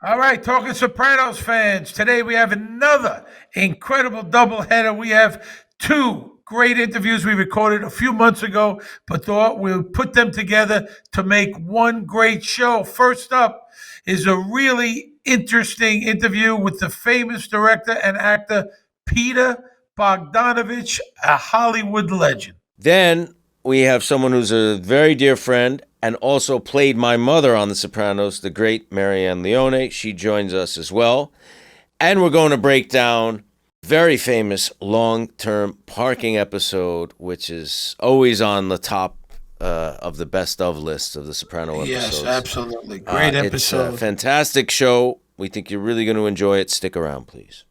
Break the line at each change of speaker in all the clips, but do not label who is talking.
All right, talking Sopranos fans. Today we have another incredible doubleheader. We have two great interviews we recorded a few months ago, but thought we'll put them together to make one great show. First up is a really interesting interview with the famous director and actor Peter Bogdanovich, a Hollywood legend.
Then we have someone who's a very dear friend and also played my mother on The Sopranos, the great Marianne Leone. She joins us as well. And we're going to break down very famous long-term parking episode, which is always on the top of the best of list of the Soprano episodes.
Yes, absolutely. Great episode.
It's a fantastic show. We think you're really going to enjoy it. Stick around, please.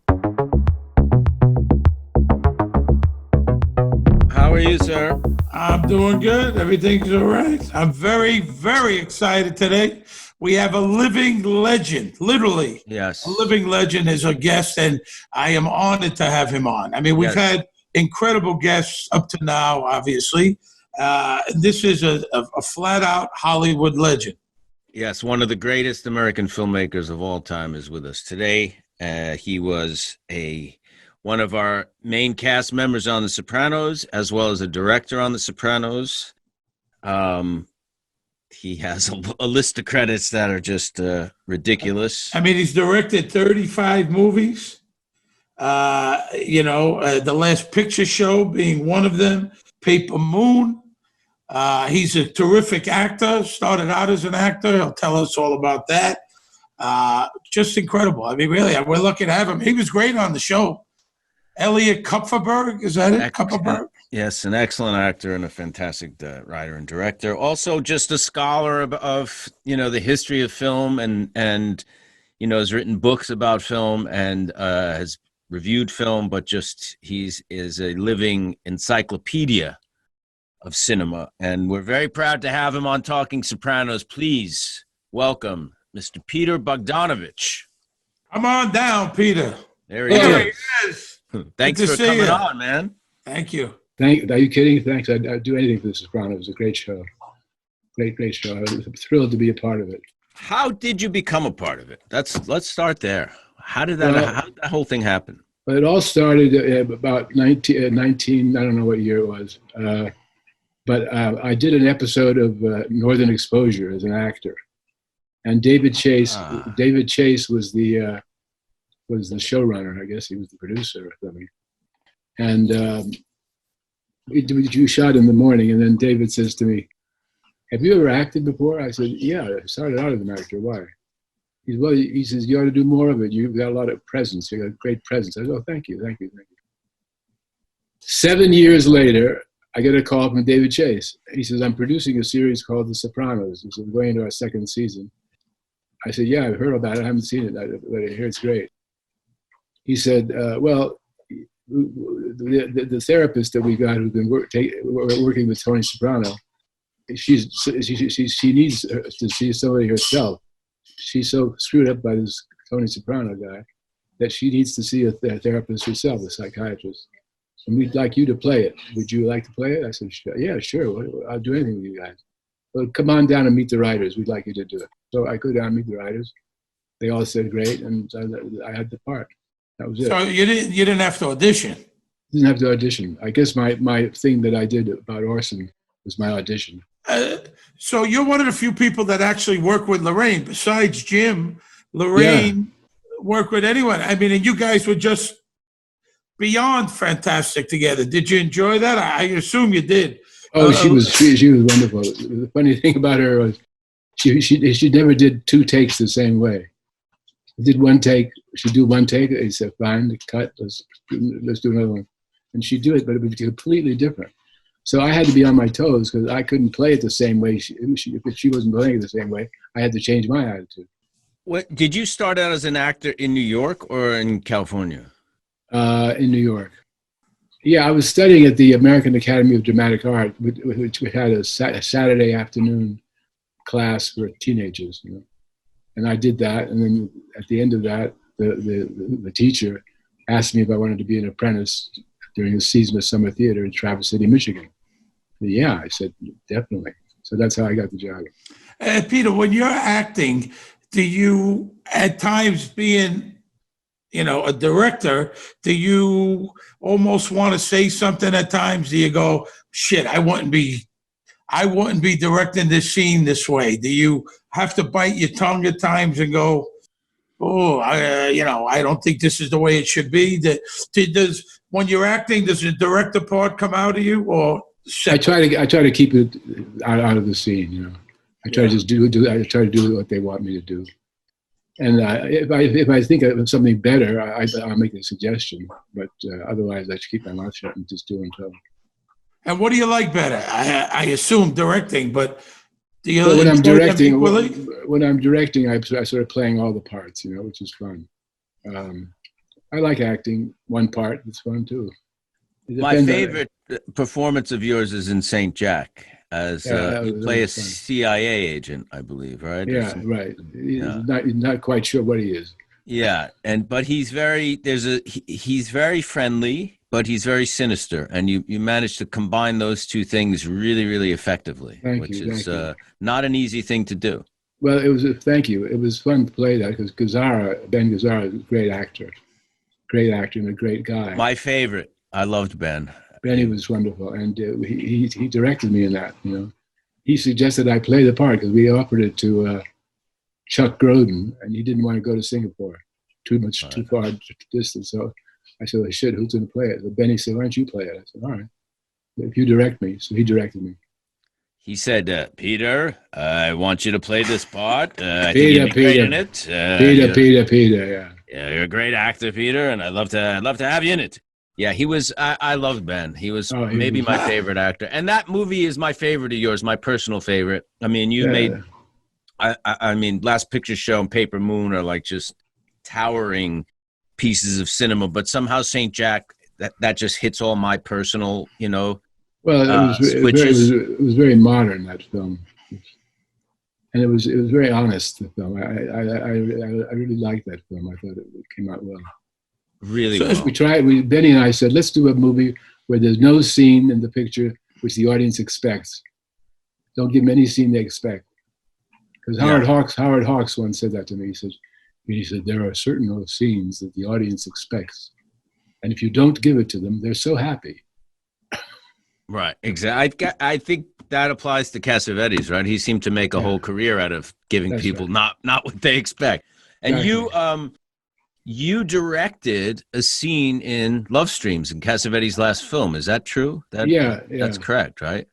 How are you, sir?
I'm doing good. Everything's all right. I'm very, very excited today. We have a living legend, literally.
Yes.
A living legend is a guest, and I am honored to have him on. I mean, we've had incredible guests up to now, obviously. This is a flat-out Hollywood legend.
Yes, one of the greatest American filmmakers of all time is with us today. He was one of our main cast members on The Sopranos, as well as a director on The Sopranos. He has a list of credits that are just ridiculous.
I mean, he's directed 35 movies. The Last Picture Show being one of them, Paper Moon. He's a terrific actor, started out as an actor. He'll tell us all about that. Just incredible. I mean, really, we're lucky to have him. He was great on the show. Elliot Kupferberg, is that it? Kupferberg?
Yes, an excellent actor and a fantastic writer and director. Also, just a scholar of the history of film and has written books about film and has reviewed film, but just is a living encyclopedia of cinema. And we're very proud to have him on Talking Sopranos. Please welcome Mr. Peter Bogdanovich.
Come on down, Peter.
There he is.
He is.
Thanks for coming on, man.
Thank you.
Are you kidding? Thanks. I'd do anything for The Sopranos. It was a great show. Great show. I was thrilled to be a part of it.
How did you become a part of it? Let's start there. How did that whole thing happen?
Well, it all started about 19, I don't know what year it was. But I did an episode of Northern Exposure as an actor. And David Chase was the showrunner. I guess he was the producer or something. And we shot in the morning, and then David says to me, "Have you ever acted before?" I said, "Yeah, I started out as an actor. Why?" He says, "You ought to do more of it. You've got a lot of presence. You got great presence." I said, "Oh, thank you. 7 years later, I get a call from David Chase. He says, "I'm producing a series called The Sopranos. He said, we're going into our second season." I said, "Yeah, I've heard about it. I haven't seen it, but I hear it's great." He said, "Well, the therapist that we got who's been working with Tony Soprano, she needs to see somebody herself. She's so screwed up by this Tony Soprano guy that she needs to see a therapist herself, a psychiatrist. And we'd like you to play it. Would you like to play it?" I said, "Yeah, sure. I'll do anything with you guys. Well, come on down and meet the writers. We'd like you to do it." So I go down and meet the writers. They all said great, and I had the part. That was it.
So you didn't have to audition?
Didn't have to audition. I guess my thing that I did about Orson was my audition.
So you're one of the few people that actually work with Lorraine. Besides Jim, Lorraine worked with anyone. I mean, and you guys were just beyond fantastic together. Did you enjoy that? I assume you did.
Oh, she was wonderful. The funny thing about her was she never did two takes the same way. Did one take, she'd do one take, they said, "Fine, cut, let's do another one." And she'd do it, but it would be completely different. So I had to be on my toes because I couldn't play it the same way. If she wasn't playing it the same way, I had to change my attitude.
What did you start out as an actor in New York or in California?
In New York. Yeah, I was studying at the American Academy of Dramatic Art, which had a Saturday afternoon class for teenagers, And I did that, and then at the end of that, the teacher asked me if I wanted to be an apprentice during the season of summer theater in Traverse City, Michigan. Yeah, I said, definitely. So that's how I got the job.
Peter, when you're acting, do you at times being, a director, do you almost want to say something at times? Do you go, shit, I wouldn't be directing this scene this way? Do you have to bite your tongue at times and go, oh, I don't think this is the way it should be? Does when you're acting, does the director part come out of you, or
I try to keep it out of the scene. I try to just I try to do what they want me to do. And if I think of something better, I'll make a suggestion. But otherwise, I just keep my mouth shut and just do until.
And what do you like better? I assume directing, but do you?
But when I'm directing, I sort of playing all the parts, which is fun. I like acting one part; it's fun too.
My favorite performance of yours is in Saint Jack, as you play a CIA agent, I believe, right?
Yeah, right. He's not quite sure what he is.
Yeah, but he's very friendly, but he's very sinister, and you managed to combine those two things really, really effectively, which is not an easy thing to do.
Well, thank you. It was fun to play that because Ben Gazzara is a great actor and a great guy.
My favorite. I loved Ben.
Benny was wonderful, and he directed me in that. He suggested I play the part because we offered it to Chuck Grodin, and he didn't want to go to Singapore, too far distance. So I said, well, shit, who's going to play it? So Benny said, why don't you play it? I said, all right, if you direct me. So he directed me.
He said, Peter, I want you to play this part. I think
Peter,
you'd be great in it.
Peter, yeah.
Yeah, you're a great actor, Peter, and I'd love to have you in it. Yeah, he was. I loved Ben. He was maybe my favorite actor, and that movie is my favorite of yours, my personal favorite. I mean, you made. I mean, Last Picture Show and Paper Moon are like just towering pieces of cinema, but somehow Saint Jack that just hits all my personal,
Well, it was very modern, that film, and it was very honest. The film. I really liked that film. I thought it came out well.
Really
so
well.
Benny and I said, let's do a movie where there's no scene in the picture which the audience expects. Don't give them any scene they expect. Because Howard Hawks once said that to me. He said, there are certain scenes that the audience expects. And if you don't give it to them, they're so happy.
Right, exactly. I think that applies to Cassavetes, right? He seemed to make a whole career out of giving people not what they expect. And exactly. You directed a scene in Love Streams in Cassavetes' last film. Is that true? That's correct, right?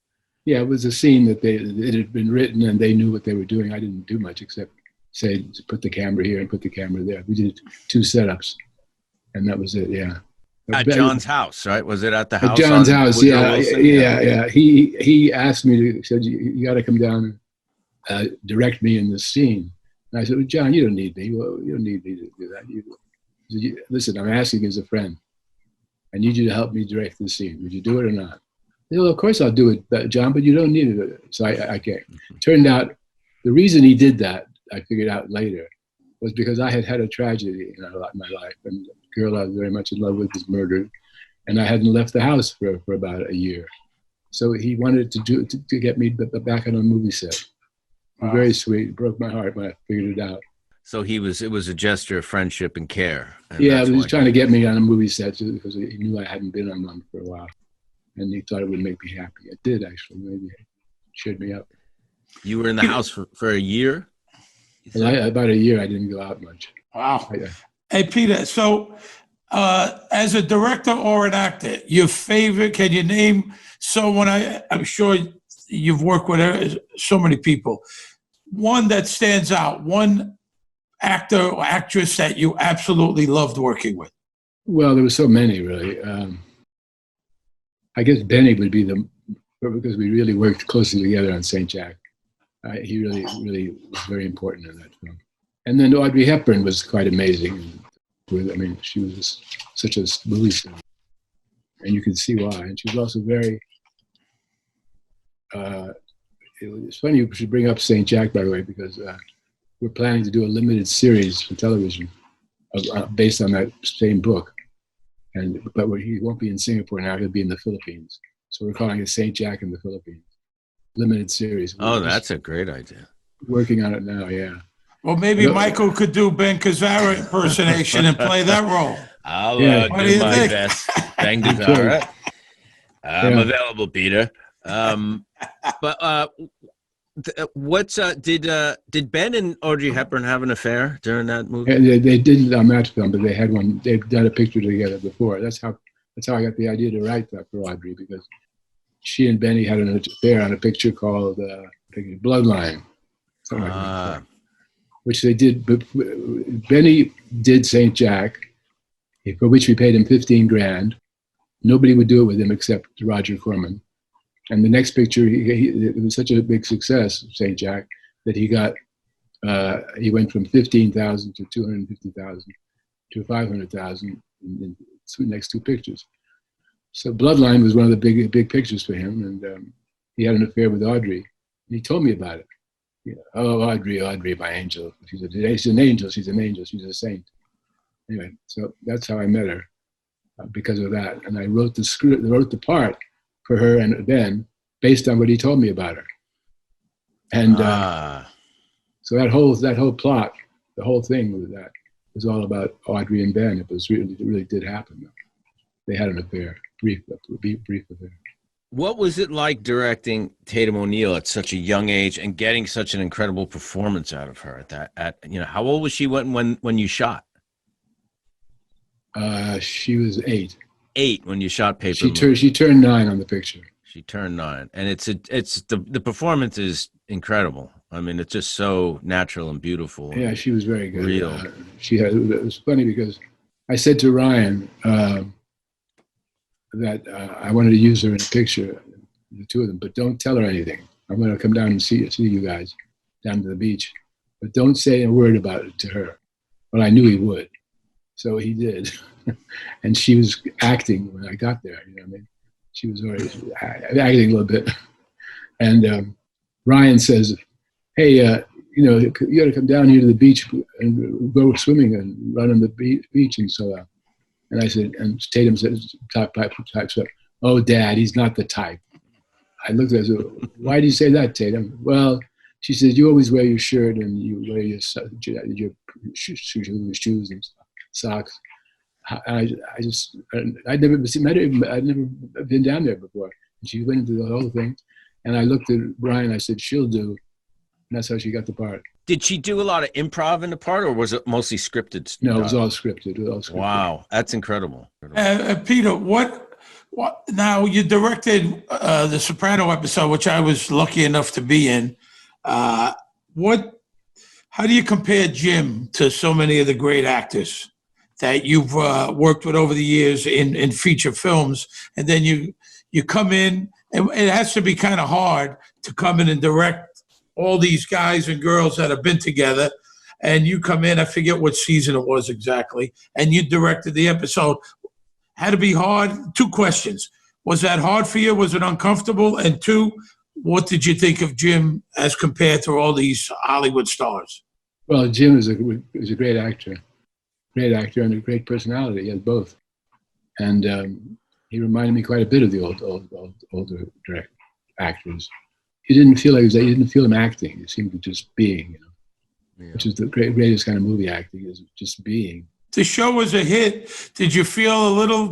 Yeah,
it was a scene that it had been written and they knew what they were doing. I didn't do much except say, put the camera here and put the camera there. We did 2 setups, and that was it. Yeah.
At John's house, right? Was it at the house?
At John's house, yeah. He asked me he said, you got to come down and direct me in this scene. And I said, well, John, you don't need me. Well, you don't need me to do that. Listen, I'm asking as a friend. I need you to help me direct the scene. Would you do it or not? He said, well, of course I'll do it, John, but you don't need it. So I can't. Turned out the reason he did that, I figured out later, was because I had had a tragedy in my life. And the girl I was very much in love with was murdered. And I hadn't left the house for about a year. So he wanted to get me back on a movie set. Wow. Very sweet. It broke my heart when I figured it out.
So it was a gesture of friendship and care. And
yeah, he was trying to get me on a movie set because he knew I hadn't been on one for a while. And he thought it would make me happy. It did, actually. Maybe it cheered me up.
You were in the house for a year?
About a year. I didn't go out much.
Wow. Hey, Peter, so as a director or an actor, your favorite, can you name someone? I'm sure you've worked with so many people. One that stands out, one actor or actress that you absolutely loved working with.
Well, there were so many, really. I guess Benny would be because we really worked closely together on St. Jack. He really was very important in that film. And then Audrey Hepburn was quite amazing. She was such a movie star. And you can see why. And she was also very, it's funny you should bring up St. Jack, by the way, because we're planning to do a limited series for television based on that same book. But he won't be in Singapore now, he'll be in the Philippines. So we're calling it St. Jack in the Philippines. Limited series.
Oh, that's a great idea.
Working on it now, yeah.
Well, maybe
No.
Michael could do Ben Gazzara impersonation and play that role.
I'll
What do
do
you
my
think?
best. Ben
You
Gazzara. I'm
Yeah.
available, Peter. But what's did Ben and Audrey Hepburn have an affair during that movie?
And they didn't on that film, but they had one. They've done a picture together before. That's how I got the idea to write that for Audrey, because she and Benny had an affair on a picture called Bloodline, something like that, which they did. But Benny did St. Jack, for which we paid him $15,000. Nobody would do it with him except Roger Corman. And the next picture, it was such a big success, St. Jack, that he got. He went from 15,000 to 250,000 to 500,000 in the next two pictures. So Bloodline was one of the big pictures for him, and he had an affair with Audrey. And he told me about it. You know, oh, Audrey, my angel. She's an angel. She's an angel. She's a saint. Anyway, so that's how I met her, because of that. And I wrote the script, wrote the part for her and Ben based on what he told me about her. And so that whole plot, the whole thing was all about Audrey and Ben. It really did happen. They had an affair, brief affair.
What was it like directing Tatum O'Neil at such a young age and getting such an incredible performance out of her how old was she when you shot?
She was 8.
8 when you shot Paper
She turned 9 on the picture.
She turned 9, and it's the performance is incredible. I mean, it's just so natural and beautiful.
Yeah, she was very good.
Real.
It was funny because I said to Ryan that I wanted to use her in a picture, the two of them, but don't tell her anything. I'm going to come down and see you guys down to the beach, but don't say a word about it to her. Well, I knew he would, so he did, and she was acting when I got there. You know what I mean? She was already acting a little bit, and Ryan says, "Hey, you got to come down here to the beach and go swimming and run on the beach and so on." And I said, and Tatum said, type, "Oh, Dad, he's not the type." I looked at her and said, "Why do you say that, Tatum?" Well, she said, "You always wear your shirt and you wear your shoes and socks." I'd never been down there before. And she went into the whole thing. And I looked at Brian, I said, "She'll do." And that's how she got the part.
Did she do a lot of improv in the part, or was it mostly scripted?
No, it was all scripted.
Wow, that's incredible.
Peter, what? Now you directed the Soprano episode, which I was lucky enough to be in. How do you compare Jim to so many of the great actors that you've worked with over the years in feature films, and then you come in, and it has to be kind of hard to come in and direct all these guys and girls that have been together, and you come in, I forget what season it was exactly, and you directed the episode. Had to be hard. 2 questions. Was that hard for you? Was it uncomfortable? And 2, what did you think of Jim as compared to all these Hollywood stars?
Well, Jim is a great actor and a great personality. He has both. And he reminded me quite a bit of the older direct actors. He didn't feel him acting. He seemed to just being, which is the greatest kind of movie acting, is just being.
The show was a hit. Do you feel a little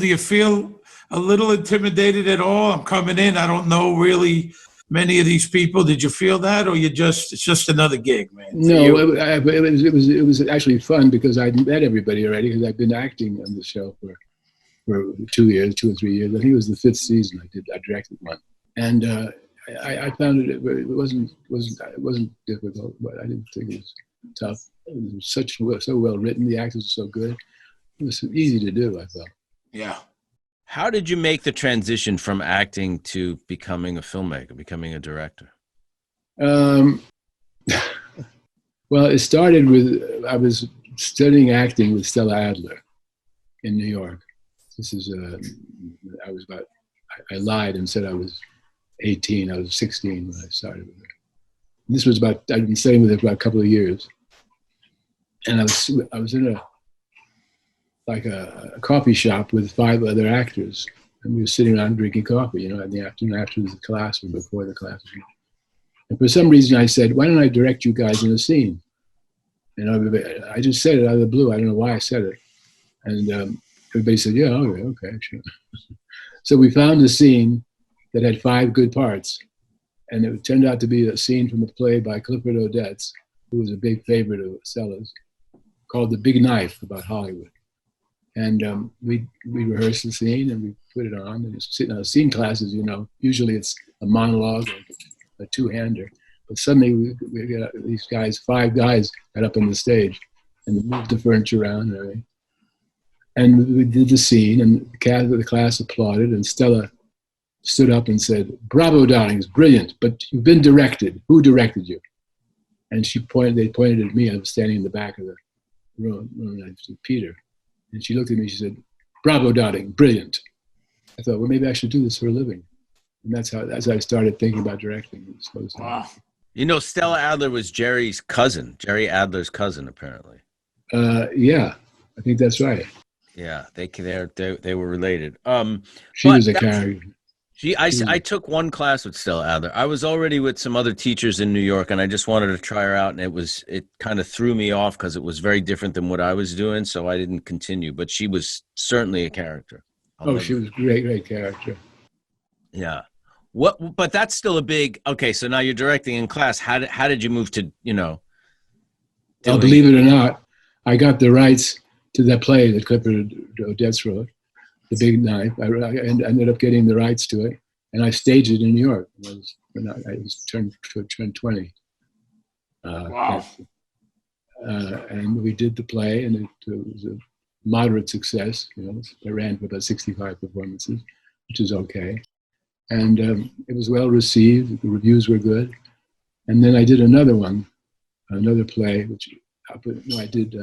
intimidated at all? I'm coming in, I don't know really many of these people. Did you feel that, or it's just another gig, man?
No, it was actually fun because I'd met everybody already, because I'd been acting on the show for 2 or 3 years. I think it was the 5th season I directed one. And I found it wasn't difficult, but I didn't think it was tough. It was so well written. The actors were so good. It was easy to do, I thought.
Yeah.
How did you make the transition from acting to becoming a filmmaker, becoming a director?
Well, it started with, I was studying acting with Stella Adler in New York. This is, I lied and said I was 18. I was 16 when I started with her. And this was I'd been studying with her for a couple of years. And I was in a coffee shop with 5 other actors. And we were sitting around drinking coffee, in the afternoon after the class or before the class. And for some reason I said, "Why don't I direct you guys in a scene?" And I just said it out of the blue. I don't know why I said it. And everybody said, yeah, okay, sure. So we found a scene that had 5 good parts. And it turned out to be a scene from a play by Clifford Odets, who was a big favorite of Sellers, called The Big Knife, about Hollywood. And we rehearsed the scene and we put it on. And scene classes, usually it's a monologue or a two-hander. But suddenly we got these guys, 5 guys got up on the stage and moved the furniture around and everything. And we did the scene, and the class applauded, and Stella stood up and said, "Bravo, darlings, brilliant, but you've been directed. Who directed you?" And they pointed at me. I was standing in the back of the room, and I said, "Peter." And she looked at me, she said, "Bravo, darling, brilliant." I thought, well, maybe I should do this for a living. And that's how I started thinking about directing.
Wow.
Stella Adler was Jerry Adler's cousin, apparently.
Yeah, I think that's right.
Yeah, they were related.
She was a character.
I took one class with Stella Adler. I was already with some other teachers in New York, and I just wanted to try her out, and it kind of threw me off because it was very different than what I was doing, so I didn't continue. But she was certainly a character.
She was a great character.
Yeah. But that's still a big. Okay, so now you're directing in class. How did you move to
Well, believe it or not, I got the rights to that play that Clifford Odets wrote, The Big Knife. I ended up getting the rights to it, and I staged it in New York when I was turned 20.
Wow.
And we did the play, and it was a moderate success. I ran for about 65 performances, which is okay. And it was well received. The reviews were good. And then I did another play, I did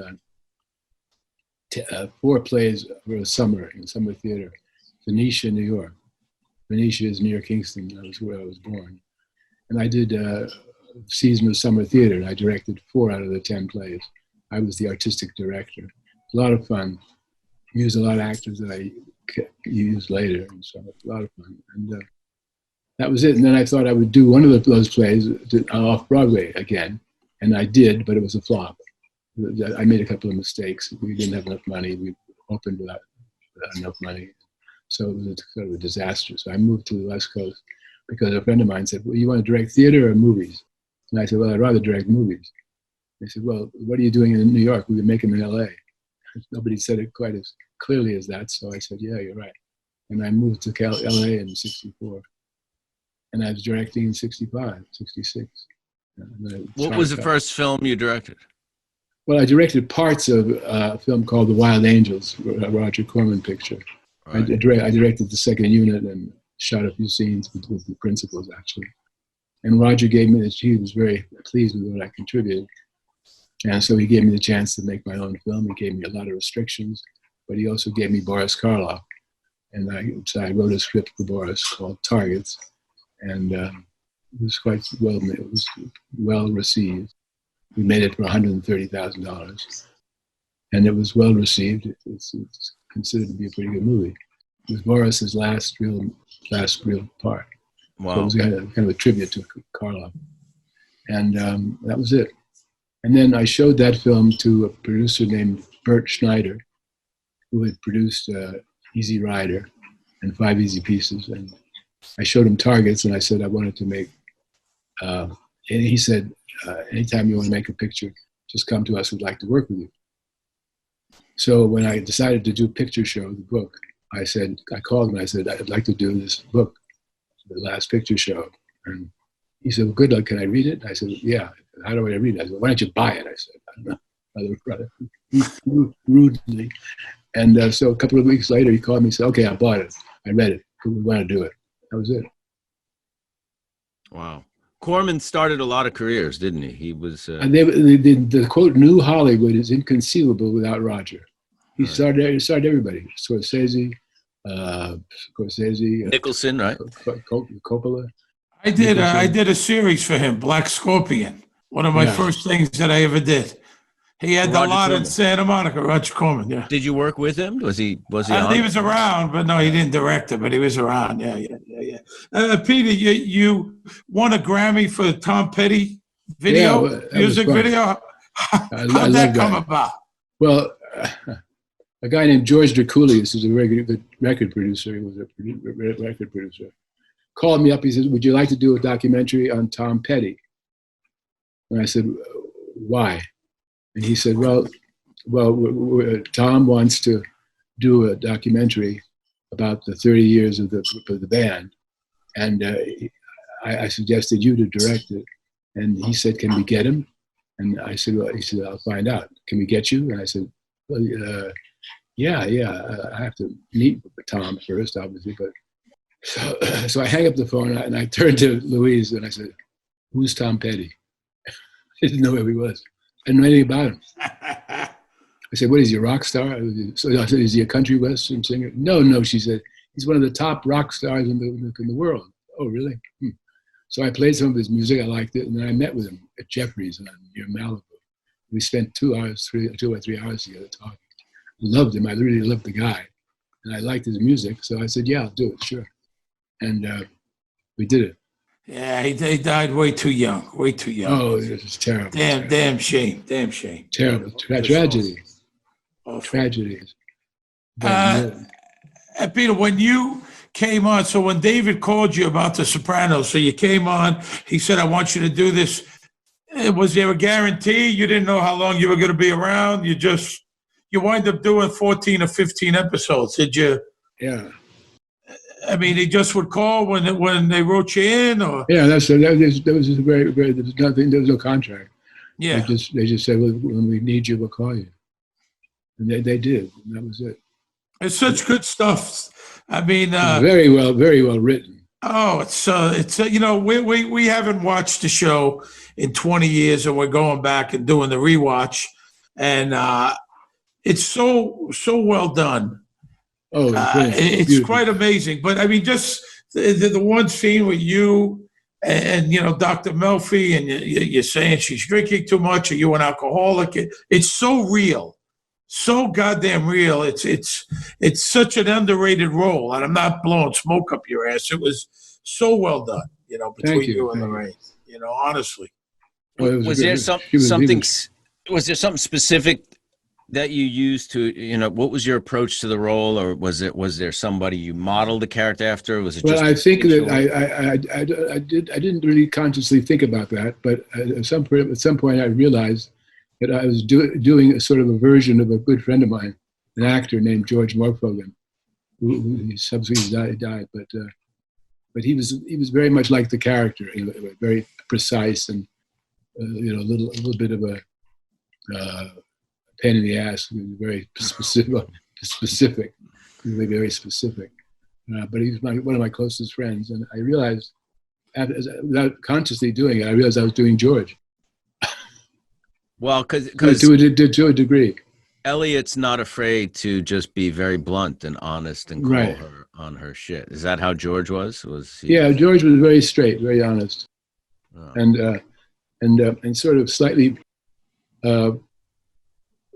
4 plays for a summer in summer theater. Venetia, New York. Venetia is near Kingston. That was where I was born. And I did a season of summer theater, and I directed 4 out of the 10 plays. I was the artistic director. A lot of fun. Used a lot of actors that I used later, and so a lot of fun. And that was it. And then I thought I would do one of those plays off Broadway again, and I did, but it was a flop. I made a couple of mistakes. We didn't have enough money. We opened without enough money. So it was sort of a disaster. So I moved to the West Coast because a friend of mine said, well, you want to direct theater or movies? And I said, well, I'd rather direct movies. They said, well, what are you doing in New York? We can make them in LA. Nobody said it quite as clearly as that. So I said, yeah, you're right. And I moved to LA in 64. And I was directing in 65, 66.
What was the first film you directed?
Well, I directed parts of a film called The Wild Angels, a Roger Corman picture. Right. I directed the second unit and shot a few scenes with the principals, actually. And Roger he was very pleased with what I contributed. And so he gave me the chance to make my own film. He gave me a lot of restrictions, but he also gave me Boris Karloff. And I wrote a script for Boris called Targets. And it was quite well received. We made it for $130,000, and it was well received. It's considered to be a pretty good movie. It was Boris's last real part.
Wow!
So it was kind of a tribute to Karloff, and that was it. And then I showed that film to a producer named Bert Schneider, who had produced Easy Rider and 5 Easy Pieces, and I showed him Targets, and I said I wanted to make. And he said, anytime you want to make a picture, just come to us. We'd like to work with you. So when I decided to do Picture Show, the book, I called him and I said, I'd like to do this book, The Last Picture Show. And he said, well, good luck. Can I read it? I said, yeah. How do I read it? I said, why don't you buy it? I said, I don't know, rudely. And so a couple of weeks later, he called me and said, okay, I bought it. I read it. We want to do it. That was it.
Wow. Corman started a lot of careers, didn't he? He was.
And the quote, "New Hollywood is inconceivable without Roger." He started everybody. Scorsese,
Nicholson, right?
Coppola.
I did a series for him, Black Scorpion. One of my first things that I ever did. He had the lot in Santa Monica, Roger Corman. Yeah.
Did you work with him? Was he on?
He was around, but no, he didn't direct it, but he was around. Yeah. Peter, you won a Grammy for the Tom Petty video, music video.
I
How'd that
love
come
that.
about?
Well, a guy named George Drakoulias, who's a very good record producer, he was a record producer, called me up. He said, "Would you like to do a documentary on Tom Petty?" And I said, "Why?" And he said, "Well, Tom wants to do a documentary about the 30 years of the band, and I suggested you to direct it." And he said, "Can we get him?" And I said, "Well," he said, "I'll find out. Can we get you?" And I said, "Well, yeah. I have to meet with Tom first, obviously." But so I hang up the phone and I turned to Louise and I said, "Who's Tom Petty?" I didn't know who he was. I didn't know anything about him. I said, "What is he, a rock star?" So I said, "Is he a country western singer?" No, she said, "He's one of the top rock stars in the world." "Oh, really?" So I played some of his music. I liked it. And then I met with him at Jeffrey's near Malibu. We spent 2 or 3 hours together talking. Loved him. I really loved the guy. And I liked his music. So I said, "Yeah, I'll do it, sure." And we did it.
Yeah, he died way too young. Way too young.
Oh, it was terrible.
Damn shame. Damn shame.
Terrible. Tragedy.
Awful.
Tragedy.
And Peter, when you came on, so when David called you about The Sopranos, so you came on, he said, "I want you to do this." Was there a guarantee? You didn't know how long you were going to be around? You wind up doing 14 or 15 episodes. Did you?
Yeah.
I mean, he just would call when they wrote you in, or?
Yeah, that was just very, very, there was nothing, there was no contract.
Yeah.
They just said, "Well, when we need you, we'll call you." And they did, and that was it.
It's such good stuff. I mean,
very well written.
Oh, it's you know, we haven't watched the show in 20 years, and we're going back and doing the rewatch, and it's so well done.
Oh,
it's quite amazing. But I mean, just the one scene with you and you know, Dr. Melfi, and you're saying she's drinking too much, or you an alcoholic. It's so real. So goddamn real. It's such an underrated role, and I'm not blowing smoke up your ass. It was so well done, you know, between you and Lorraine. You know, honestly.
Well, was there something specific that you used to, you know, what was your approach to the role, or was there somebody you modeled the character after? Or was it just?
Well, I think that I didn't really consciously think about that, but at some point I realized that I was doing a sort of a version of a good friend of mine, an actor named George Morfogen, who subsequently died, but he was very much like the character, you know, very precise and you know, a little bit of a pain in the ass, very specific, very specific. But he's one of my closest friends, and I realized, without consciously doing it, I realized I was doing George.
Well, because
to a degree,
Elliot's not afraid to just be very blunt and honest and call her on her shit. Is that how George was?
Yeah, George was very straight, very honest, and sort of slightly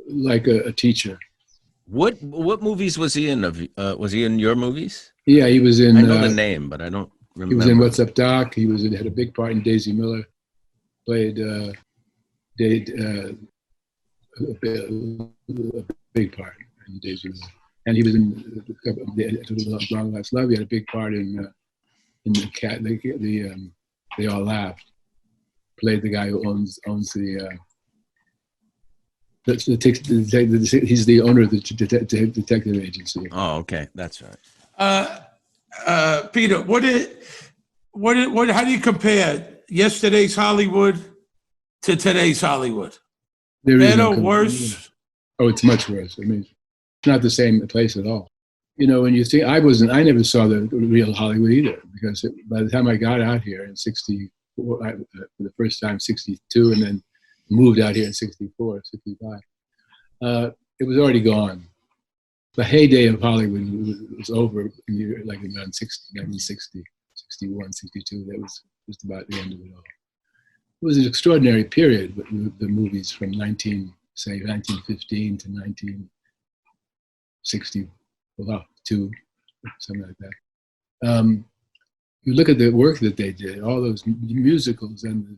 like a teacher.
What movies was he in? Was he in your movies?
Yeah, he was in.
I know the name, but I don't remember.
He was in What's Up, Doc. He had a big part in Daisy Miller. Played a big part in Daisy Miller, and he was in Long Last Love. He had a big part in the cat. They All Laughed. Played the guy who owns the. He's the owner of the detective agency.
Oh, okay, that's right.
Peter, how do you compare yesterday's Hollywood to today's Hollywood? Better, worse?
Oh, it's much worse. I mean, it's not the same place at all. You know, when you think, I never saw the real Hollywood either, because by the time I got out here in '64, for the first time '62, and then moved out here in '64, '65, it was already gone. The heyday of Hollywood was over in like around 1960, 61, 62. That was just about the end of it all. It was an extraordinary period, but the movies from 1915 to 1962, something like that. You look at the work that they did, all those musicals, and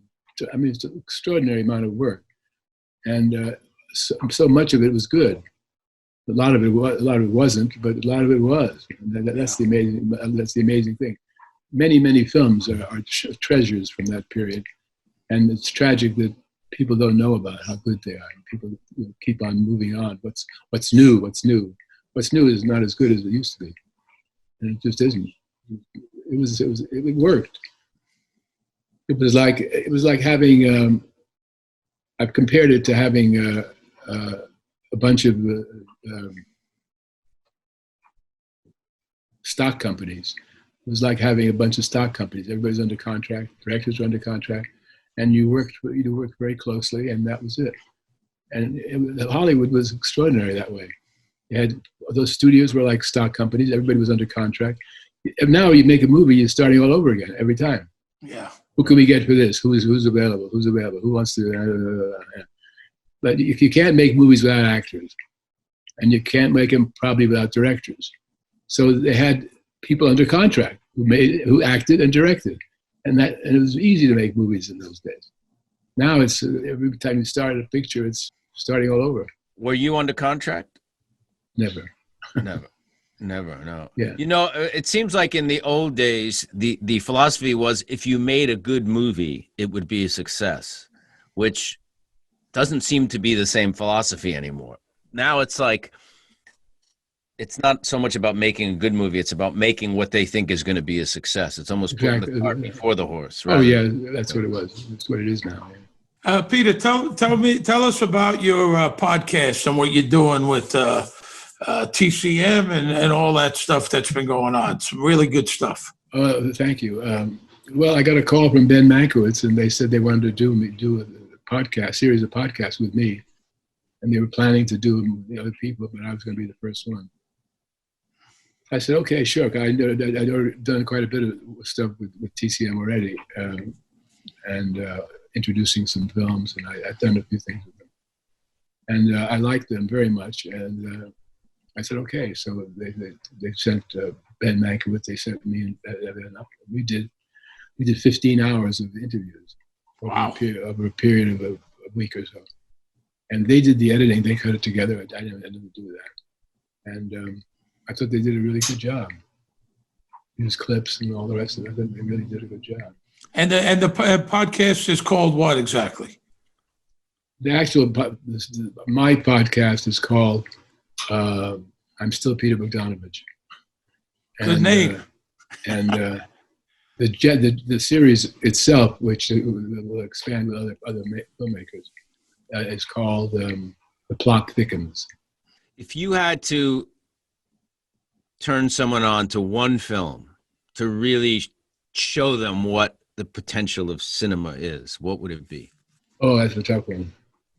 I mean, it's an extraordinary amount of work. and so much of it was good. A lot of it wasn't, but a lot of it was. And that's the amazing thing. Many films are treasures from that period, and it's tragic that people don't know about how good they are. People keep on moving on. What's new? What's new is not as good as it used to be, and it just isn't. It worked. It was like having. I've compared it to having a bunch of stock companies. It was like having a bunch of stock companies. Everybody's under contract. Directors are under contract, and you worked very closely, and that was it. And Hollywood was extraordinary that way. You had those studios were like stock companies. Everybody was under contract. And now you make a movie, you're starting all over again every time.
Yeah.
Who can we get for this? Who's available? Who's available? Who wants to? But if you can't make movies without actors, and you can't make them probably without directors, so they had people under contract who acted and directed, and it was easy to make movies in those days. Now it's every time you start a picture, it's starting all over.
Were you under contract?
Never.
Never, no.
Yeah.
You know, it seems like in the old days, the philosophy was if you made a good movie, it would be a success, which doesn't seem to be the same philosophy anymore. Now it's like, it's not so much about making a good movie, it's about making what they think is going to be a success. It's almost putting the cart before the horse, right?
Oh yeah, that's what it was. That's what it is now. Yeah.
Peter, tell us about your podcast and what you're doing with TCM and all that stuff that's been going on. Some really good stuff.
Thank you. Well, I got a call from Ben Mankiewicz, and they said they wanted to do a series of podcasts with me, and they were planning to do them with the other people, but I was going to be the first one. I said, okay, sure. I'd already done quite a bit of stuff with TCM already, and introducing some films, and I'd done a few things with them. And I liked them very much, and I said, okay. So they sent Ben Mankiewicz, they sent me, and we did 15 hours of interviews over a period of a week or so. And they did the editing, they cut it together. I didn't do that. And I thought they did a really good job. Used clips and all the rest of it. I thought they really did a good job.
And the podcast is called what exactly?
The actual, my podcast is called I'm Still Peter Bogdanovich.
Good name.
The series itself, which will expand with other filmmakers, is called The Plot Thickens.
If you had to turn someone on to one film to really show them what the potential of cinema is, what would it be?
Oh, that's a tough one.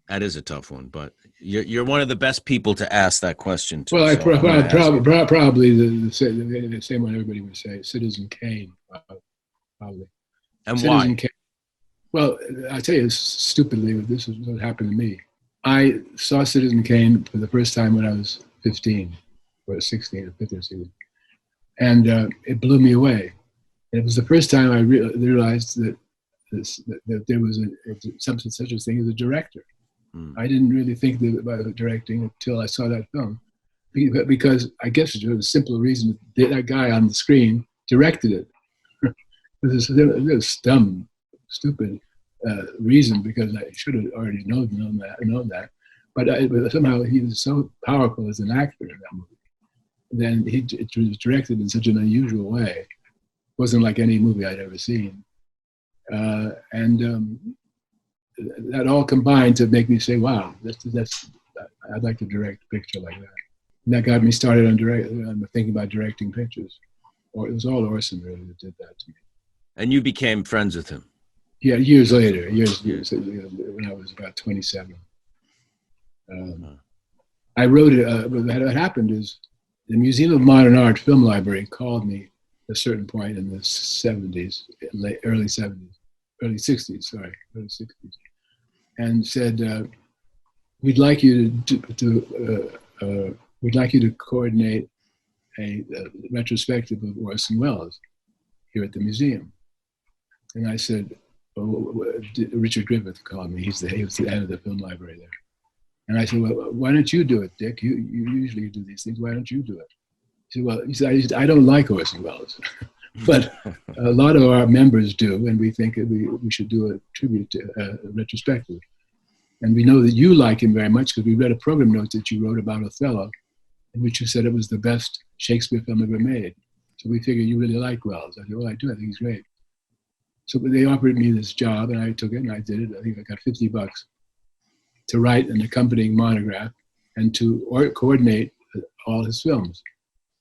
That is a tough one, but you're one of the best people to ask that question to.
Well, probably the same one everybody would say, Citizen Kane, probably.
And
Citizen
why?
Kane. Well, I tell you stupidly, this is what happened to me. I saw Citizen Kane for the first time when I was 15 or 16 or 15 or 16, and it blew me away. And it was the first time I realized that there was such a thing as a director. I didn't really think about directing until I saw that film, because I guess it was a simple reason that guy on the screen directed it. It was dumb, stupid reason, because I should have already known that. But somehow he was so powerful as an actor in that movie. Then it was directed in such an unusual way. It wasn't like any movie I'd ever seen. That all combined to make me say, wow, I'd like to direct a picture like that. And that got me started on thinking about directing pictures. It was all Orson really that did that to me. And
you became friends with him?
Yeah, years later, when I was about 27. I wrote it. What happened is the Museum of Modern Art Film Library called me at a certain point in the 70s, early 60s, and said, we'd like you to coordinate a retrospective of Orson Welles here at the museum. And I said, Richard Griffith called me. He was the head of the film library there. And I said, well, why don't you do it, Dick? You usually do these things. Why don't you do it? He said, I don't like Orson Welles. But a lot of our members do, and we think we should do a tribute, a retrospective. And we know that you like him very much because we read a program note that you wrote about Othello, in which you said it was the best Shakespeare film ever made. So we figured you really like Wells. I said, well, I do. I think he's great. So they offered me this job, and I took it, and I did it. I think I got $50 to write an accompanying monograph and to coordinate all his films.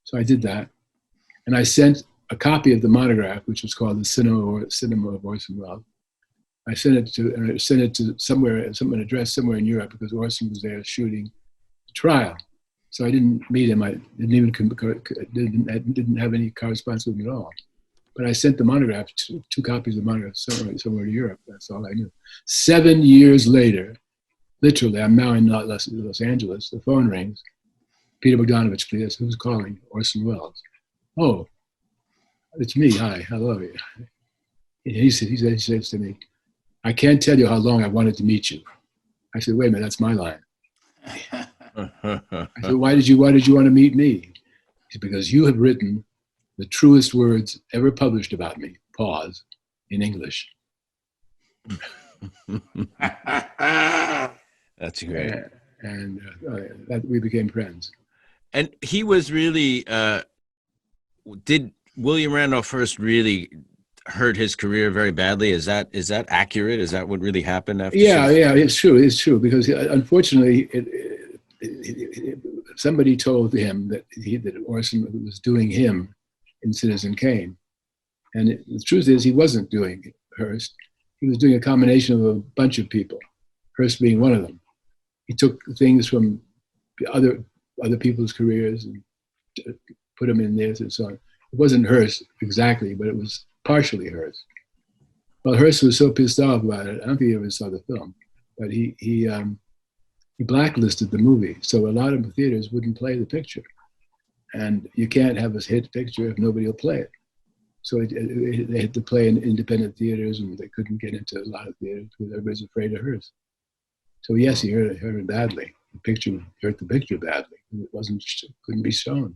So I did that, and I sent a copy of the monograph, which was called the Cinema of Orson Welles. I sent it to somewhere, some address somewhere in Europe because Orson was there shooting the trial. So I didn't meet him. I didn't have any correspondence with him at all. But I sent the monograph, two copies of the monograph somewhere in Europe. That's all I knew. 7 years later, literally, I'm now in Los Angeles. The phone rings. Peter Bogdanovich, please. Who's calling? Orson Welles. Oh, it's me. Hi, hello. He says to me, I can't tell you how long I wanted to meet you. I said, wait a minute, that's my line. I said, why did you want to meet me? He said, because you have written the truest words ever published about me, pause, in English.
That's great.
And that we became friends.
And he was really, did William Randolph Hearst really hurt his career very badly? Is that accurate? Is that what really happened after?
Yeah, it's true. Because unfortunately, somebody told him that Orson was doing him in Citizen Kane. And the truth is he wasn't doing Hearst. He was doing a combination of a bunch of people, Hearst being one of them. He took things from other people's careers and put them in theirs and so on. It wasn't Hearst exactly, but it was partially Hearst. Well, Hearst was so pissed off about it. I don't think he ever saw the film, but he blacklisted the movie. So a lot of theaters wouldn't play the picture. And you can't have a hit picture if nobody will play it. So they had to play in independent theaters, and they couldn't get into a lot of theaters because everybody's afraid of Hearst. So yes, he hurt it badly. The picture hurt the picture badly. It couldn't be shown.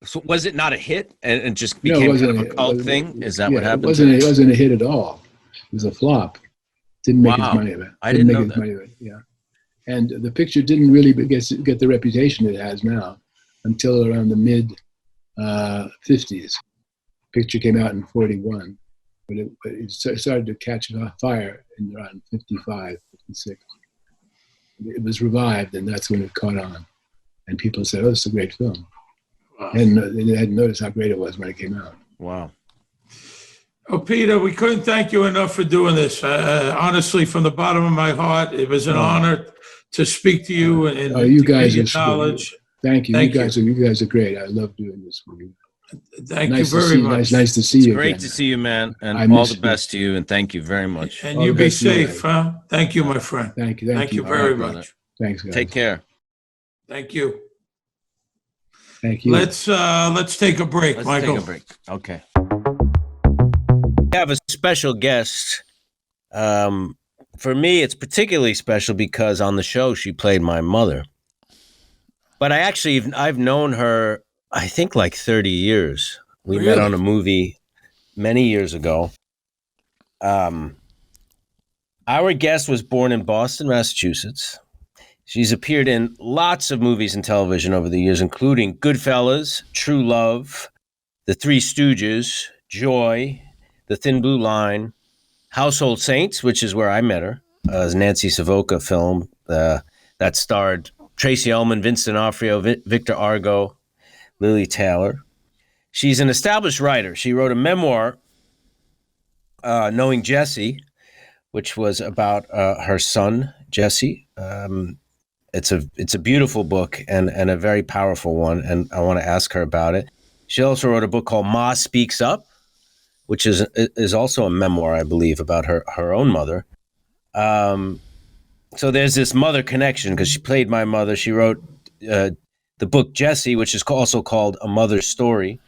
So was it not a hit and just became kind of a cult thing? Is that what happened?
It wasn't a hit at all. It was a flop. Didn't make his money of it.
I didn't know that.
Yeah. And the picture didn't really get the reputation it has now until around the mid-50s. Picture came out in 41, but it started to catch fire in around 55, 56. It was revived, and that's when it caught on. And people said, oh, it's a great film. Wow. And they hadn't noticed how great it was when it came out.
Wow.
Oh, Peter, we couldn't thank you enough for doing this. Honestly, from the bottom of my heart, it was an honor to speak to you and
you guys
to get your knowledge.
Thank you. You guys are great. I love doing this with you.
Thank you very much.
Nice to see you.
It's great to see you, man. And all the best to you. And thank you very much.
And you be safe, huh? Thank you, my friend.
Thank you.
Thank you very much.
Thanks, guys.
Take care.
Thank you.
Thank you.
Let's take a break, Michael.
Let's take a break. Okay. We have a special guest. For me, it's particularly special because on the show she played my mother. But I've known her, I think, like 30 years. We met on a movie many years ago. Our guest was born in Boston, Massachusetts. She's appeared in lots of movies and television over the years, including Goodfellas, True Love, The Three Stooges, Joy, The Thin Blue Line, Household Saints, which is where I met her, as Nancy Savoca film that starred Tracy Ullman, Vincent D'Onofrio, Victor Argo, Lily Taylor. She's an established writer. She wrote a memoir, Knowing Jesse, which was about her son, Jesse. It's a beautiful book and a very powerful one, and I want to ask her about it. She also wrote a book called Ma Speaks Up, which is also a memoir, I believe, about her own mother. So there's this mother connection because she played my mother. She wrote the book Jesse, which is also called A Mother's Story.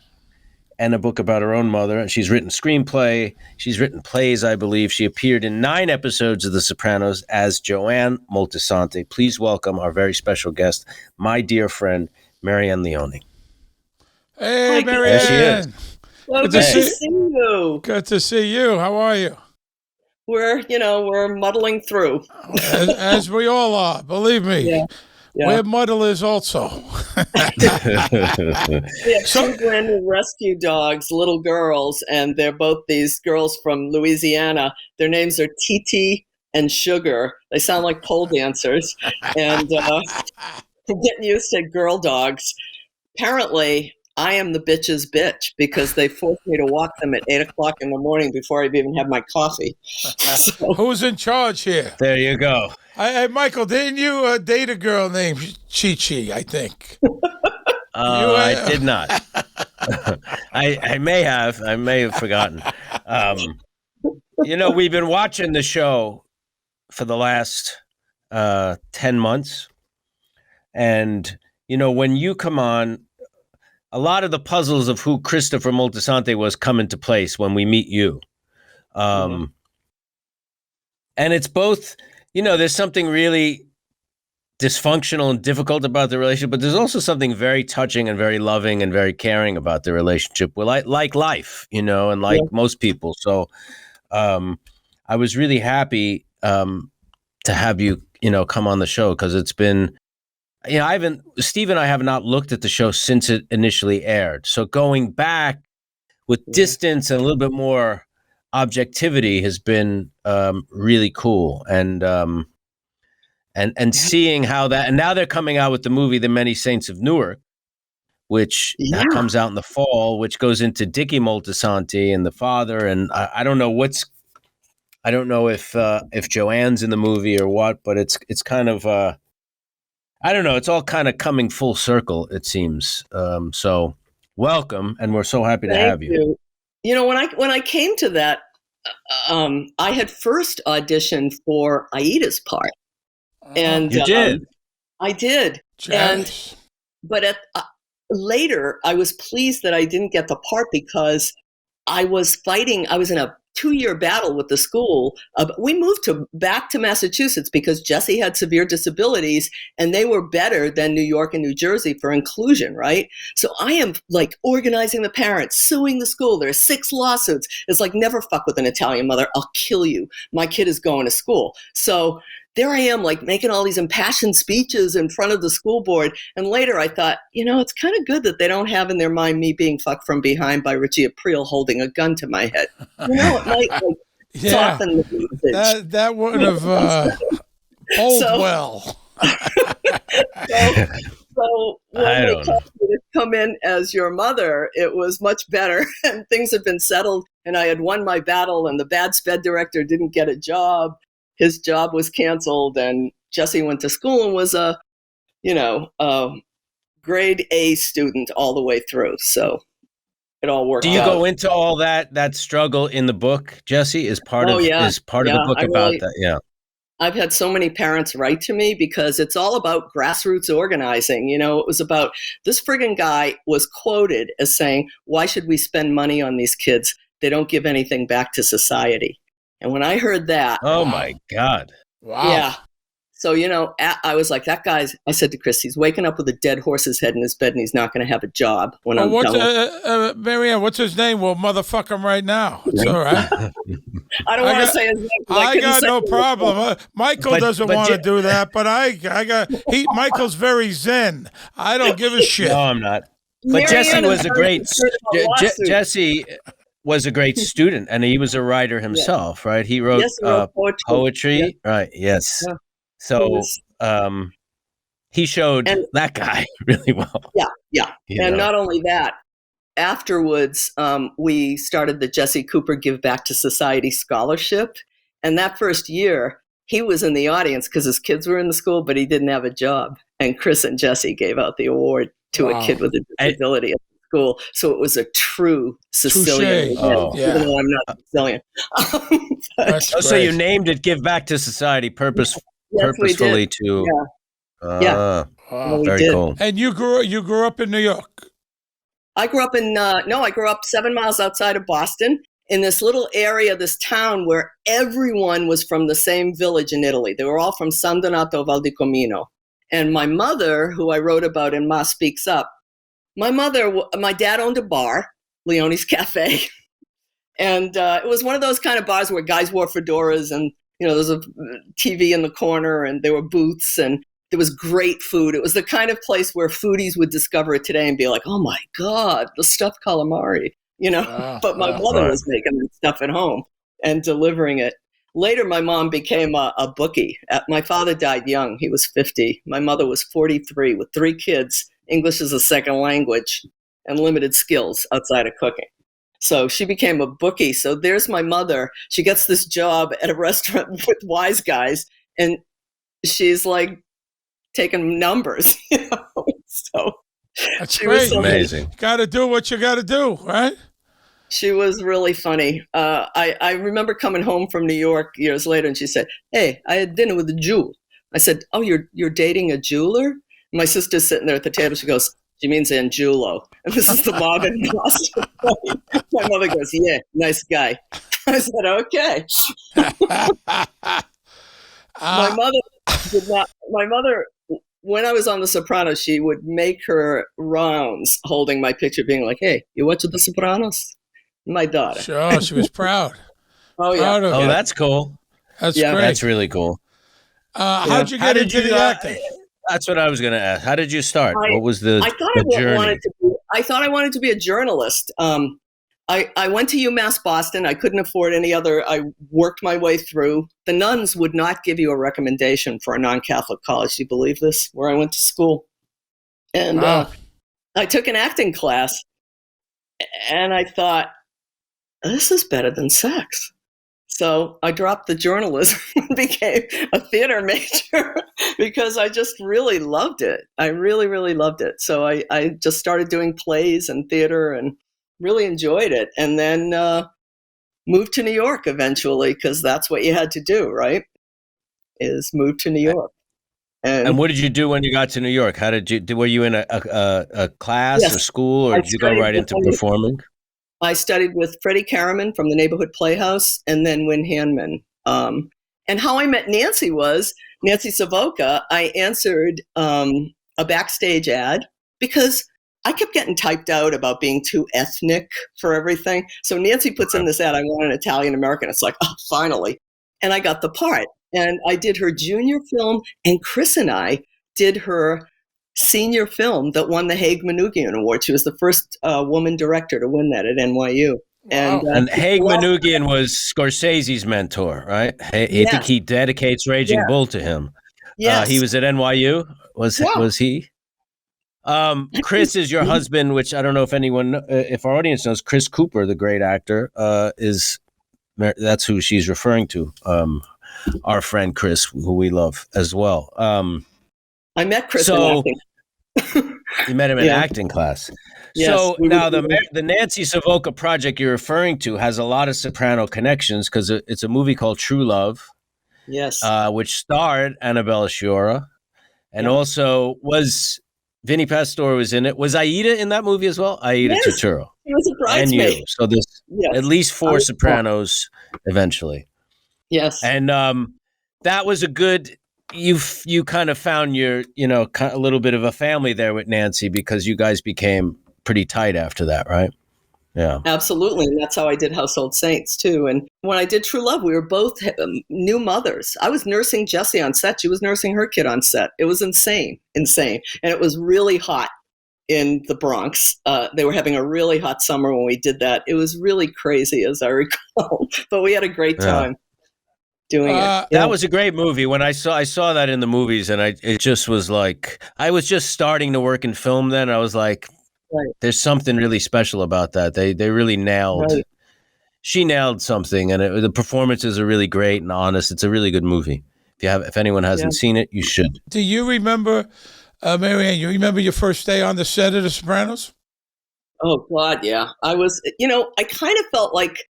and a book about her own mother. She's written screenplay. She's written plays, I believe. She appeared in 9 episodes of The Sopranos as Joanne Moltisanti. Please welcome our very special guest, my dear friend, Marianne Leone.
Hey,
Hi,
Marianne.
Well,
Good
good
to
to
see-
see you.
Good to see you. How are you?
We're muddling through.
As we all are, believe me.
Yeah.
We're muddlers also.
We have
So-
2 brand new rescue dogs, little girls, and they're both these girls from Louisiana. Their names are Titi and Sugar. They sound like pole dancers, and I'm getting used to girl dogs. Apparently, I am the bitch's bitch because they forced me to walk them at 8:00 in the morning before I've even had my coffee. So,
Who's in charge here?
There you go.
Hey, Michael, didn't you date a girl named Chi-Chi, I think?
I did not. I may have forgotten. We've been watching the show for the last 10 months. And, when you come on, a lot of the puzzles of who Christopher Moltisanti was come into place when we meet you. And it's both, there's something really dysfunctional and difficult about the relationship, but there's also something very touching and very loving and very caring about the relationship. Well, like life, and like most people. So I was really happy to have you, come on the show, because it's been, Steve and I have not looked at the show since it initially aired. So going back with distance and a little bit more objectivity has been really cool. And seeing how that, and now they're coming out with the movie The Many Saints of Newark, which comes out in the fall, which goes into Dickie Moltisanti and the father. And I don't know if Joanne's in the movie or what, but it's kind of I don't know. It's all kind of coming full circle, it seems. So welcome, and we're so happy to have you.
When I came to that, I had first auditioned for Aida's part, and
You did.
I did.
Jealous.
But later, I was pleased that I didn't get the part because I was fighting. I was in a 2-year battle with the school. We moved back to Massachusetts because Jesse had severe disabilities, and they were better than New York and New Jersey for inclusion, right? So I am like organizing the parents, suing the school. There are 6 lawsuits. It's like, never fuck with an Italian mother. I'll kill you. My kid is going to school. So there I am, like making all these impassioned speeches in front of the school board. And later I thought, it's kind of good that they don't have in their mind me being fucked from behind by Richie Aprile holding a gun to my head. It might soften the message.
That would have hold well.
So when they called me to come in as your mother, it was much better, and things had been settled, and I had won my battle, and the bad sped director didn't get a job. His job was canceled, and Jesse went to school and was a grade A student all the way through. So it all worked out.
Do you go into all that struggle in the book, Jesse? Is part of the book about that? Yeah.
I've had so many parents write to me because it's all about grassroots organizing. It was about, this friggin' guy was quoted as saying, "Why should we spend money on these kids? They don't give anything back to society." And when I heard that,
oh my God.
Wow.
Yeah. So, I was like, that guy's, I said to Chris, he's waking up with a dead horse's head in his bed and he's not going to have a job when I'm done.
Marianne, what's his name? We'll motherfuck him right now. It's all right.
I don't want to say his name.
I got no problem. Michael doesn't want to do that, but Michael's very zen. I don't give a shit.
No, I'm not. But Jesse was a great Jesse was a great student, and he was a writer himself, right? He wrote, poetry.
Yeah.
Right, yes.
Yeah.
So he showed that guy really well.
Yeah. And not only that, afterwards, we started the Jesse Cooper Give Back to Society Scholarship. And that first year, he was in the audience because his kids were in the school, but he didn't have a job. And Chris and Jesse gave out the award to a kid with a disability at the school. So it was a true Sicilian, even though I'm not Sicilian.
So you named it "Give Back to Society" purposefully to.
Yeah.
Very cool.
And you grew up in New York.
I grew up I grew up 7 miles outside of Boston in this little area, this town where everyone was from the same village in Italy. They were all from San Donato Val di Comino. And my mother, who I wrote about in Ma Speaks Up, my dad owned a bar, Leone's Cafe. And it was one of those kind of bars where guys wore fedoras and, there's a TV in the corner and there were booths and there was great food. It was the kind of place where foodies would discover it today and be like, oh my God, the stuffed calamari, but my mother was making that stuff at home and delivering it. Later, my mom became a bookie. My father died young. He was 50. My mother was 43 with 3 kids, English as a second language, and limited skills outside of cooking. So she became a bookie. So there's my mother. She gets this job at a restaurant with wise guys, and she's like taking numbers. So
that's great.
Amazing.
Got to do what you got to do, right?
She was really funny. I remember coming home from New York years later, and she said, "Hey, I had dinner with a Jew." I said, "Oh, you're dating a jeweler?" My sister's sitting there at the table. She goes, "She means Angiulo." And this is the modern Boston. My mother goes, "Yeah, nice guy." I said, "Okay." My mother, when I was on The Sopranos, she would make her rounds holding my picture, being like, "Hey, you watch The Sopranos?" My daughter.
Sure, she was proud.
Oh, yeah.
Oh, that's cool.
That's
Yeah.
great.
That's really cool.
How'd you get into the acting?
That's what I was going to ask. How did you start? What was the journey?
I thought I wanted to be a journalist. I went to UMass Boston. I couldn't afford any other. I worked my way through. The nuns would not give you a recommendation for a non-Catholic college. Do you believe this? Where I went to school. And I took an acting class, and I thought, this is better than sex. So I dropped the journalism and became a theater major because I just really loved it. I really, really loved it. So I just started doing plays and theater and really enjoyed it. And then moved to New York eventually because that's what you had to do, right? Is move to New York.
And what did you do when you got to New York? How did you? Were you in a class or school, or did you go right into performing?
I studied with Freddie Karaman from the Neighborhood Playhouse and then Wynn Hanman. And how I met Nancy was, Nancy Savoca, I answered a backstage ad because I kept getting typed out about being too ethnic for everything. So Nancy puts in this ad, I want an Italian American. It's like, oh, finally. And I got the part. And I did her junior film, and Chris and I did her senior film that won the Haig Manoogian Award. She was the first woman director to win that at NYU.
Wow.
And Haig Manoogian was Scorsese's mentor, right? I think he dedicates Raging Bull to him.
Yes.
He was at NYU. Was he? Chris is your husband, which I don't know if our audience knows. Chris Cooper, the great actor, that's who she's referring to. Our friend Chris, who we love as well.
I met Chris in acting.
You met him in acting class.
Yes,
so now the Nancy Savoca project you're referring to has a lot of Soprano connections because it's a movie called True Love.
Yes.
Which starred Annabella Sciorra, and also was Vinnie Pastore was in it. Was Aida in that movie as well? Aida Turturro.
He was a bridesmaid.
And you. So there's at least 4 Sopranos eventually.
Yes.
And that was a good. You kind of found your a little bit of a family there with Nancy because you guys became pretty tight after that, right? Yeah,
absolutely. And that's how I did Household Saints too. And when I did True Love, we were both new mothers. I was nursing Jessie on set. She was nursing her kid on set. It was insane. And it was really hot in the Bronx. They were having a really hot summer when we did that. It was really crazy, as I recall, but we had a great time. Doing it.
That was a great movie. When I saw that in the movies, and it just was like I was just starting to work in film then. I was like, there's something really special about that. They really nailed. Right. She nailed something, and the performances are really great and honest. It's a really good movie. If anyone hasn't seen it, you should.
Do you remember, Marianne? You remember your first day on the set of The Sopranos?
Oh God, yeah. I was. I kind of felt like.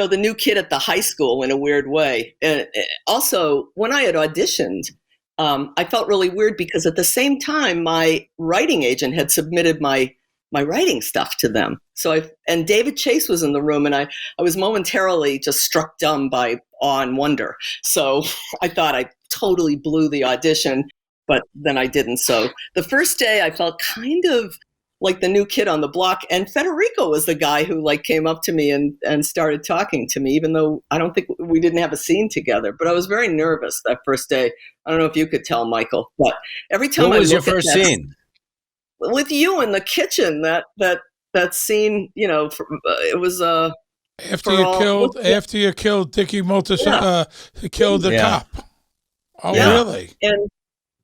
The new kid at the high school in a weird way. And also, when I had auditioned, I felt really weird because at the same time, my writing agent had submitted my writing stuff to them. And David Chase was in the room, and I was momentarily just struck dumb by awe and wonder. So I thought I totally blew the audition, but then I didn't. So the first day I felt kind of like the new kid on the block. And Federico was the guy who like came up to me and started talking to me, even though I don't think we didn't have a scene together. But I was very nervous that first day. I don't know if you could tell, Michael, but every time
What
I
was your
look at
first
that,
scene?
with you in the kitchen, that scene, you know, it was
After you killed Dickie killed the
Yeah.
cop. Oh,
Yeah.
really?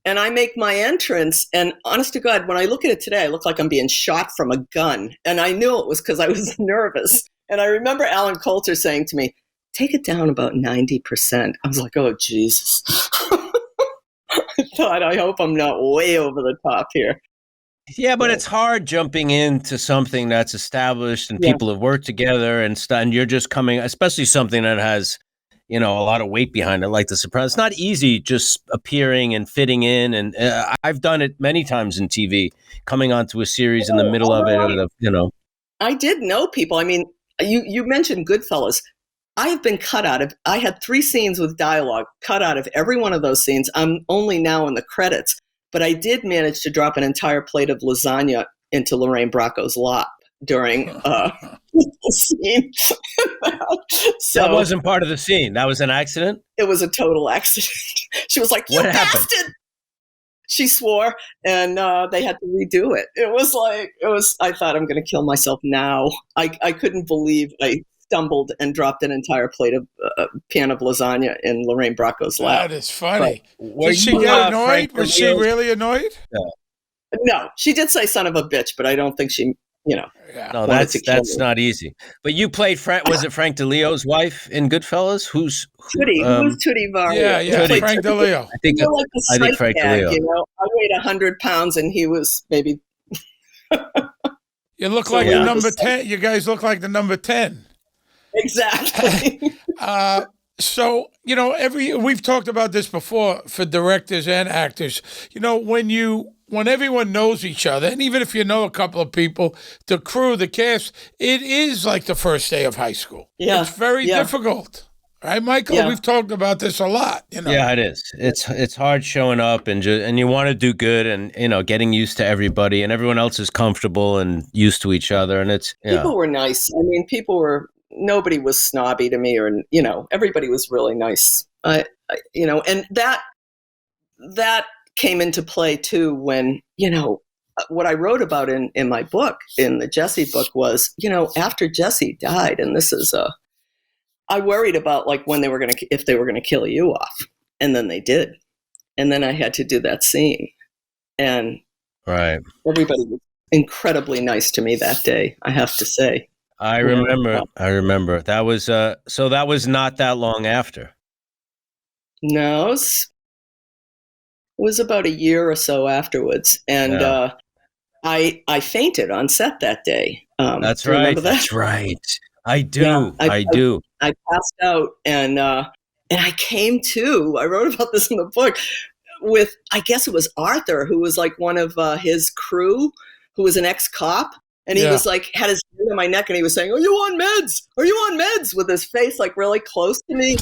And I make my entrance, and honest to God, when I look at it today, I look like I'm being shot from a gun. And I knew it was because I was nervous. And I remember Alan Coulter saying to me, "Take it down about 90%. I was like, oh, Jesus. I thought, I hope I'm not way over the top here.
Yeah, but it's hard jumping into something that's established and
Yeah.
people have worked together and you're just coming, especially something that has, you know, a lot of weight behind it, like The Sopranos. It's not easy just appearing and fitting in. And I've done it many times in TV, coming onto a series in the middle of it, you know.
I did know people. I mean, you mentioned Goodfellas. I have been cut out of, I had 3 scenes with dialogue cut out of every one of those scenes. I'm only now in the credits, but I did manage to drop an entire plate of lasagna into Lorraine Bracco's lap during the scene. So
That wasn't part of the scene. That was an accident.
it was a total accident. She was like, "You
What happened?
bastard!" She swore, and they had to redo it. I thought, I'm going to kill myself now. I couldn't believe I stumbled and dropped an entire plate of pan of lasagna in Lorraine Bracco's lap.
That is funny.
Were
Did she
you,
get annoyed?
Frank
Was she
DeLeo's-
really annoyed?
No, she did say "son of a bitch," but I don't think she,
Yeah.
No,
wanted to kill
that's
me.
not easy. But you played was it Frank DeLeo's wife in Goodfellas? Who's
Tootie, who's Tootie Vario?
Yeah,
Tootie.
Frank DeLeo.
I think
You're like a
I think
sight
Frank
gag,
DeLeo.
you know. I weighed 100 pounds, and he was maybe.
You look
So
like
yeah.
the number 10. You guys look like the number 10.
Exactly.
So, you know, we've talked about this before for directors and actors. You know, when everyone knows each other, and even if you know a couple of people, the crew, the cast, it is like the first day of high school.
Yeah,
It's very
yeah.
difficult. Right, Michael?
Yeah.
We've talked about this a lot, you know.
Yeah, it is. It's hard showing up and you want to do good and, you know, getting used to everybody and everyone else is comfortable and used to each other. And
People were nice. I mean, nobody was snobby to me, or, you know, everybody was really nice. You know, and that came into play too when, you know, what I wrote about in my book, in the Jesse book, was, you know, after Jesse died, and this is I worried about like if they were gonna kill you off, and then they did, and then I had to do that scene, and
right.
everybody was incredibly nice to me that day, I have to say.
I remember. That was so that was not that long after.
No, it was about a year or so afterwards, and
Yeah.
I fainted on set that day.
That's
do you
right.
remember that?
That's right. I do.
Yeah,
I do.
I passed out, and I came to. I wrote about this in the book with, I guess it was Arthur, who was like one of his crew, who was an ex-cop, and he was like, had his hand on my neck, and he was saying, "Are you on meds? Are you on meds?" with his face like really close to me.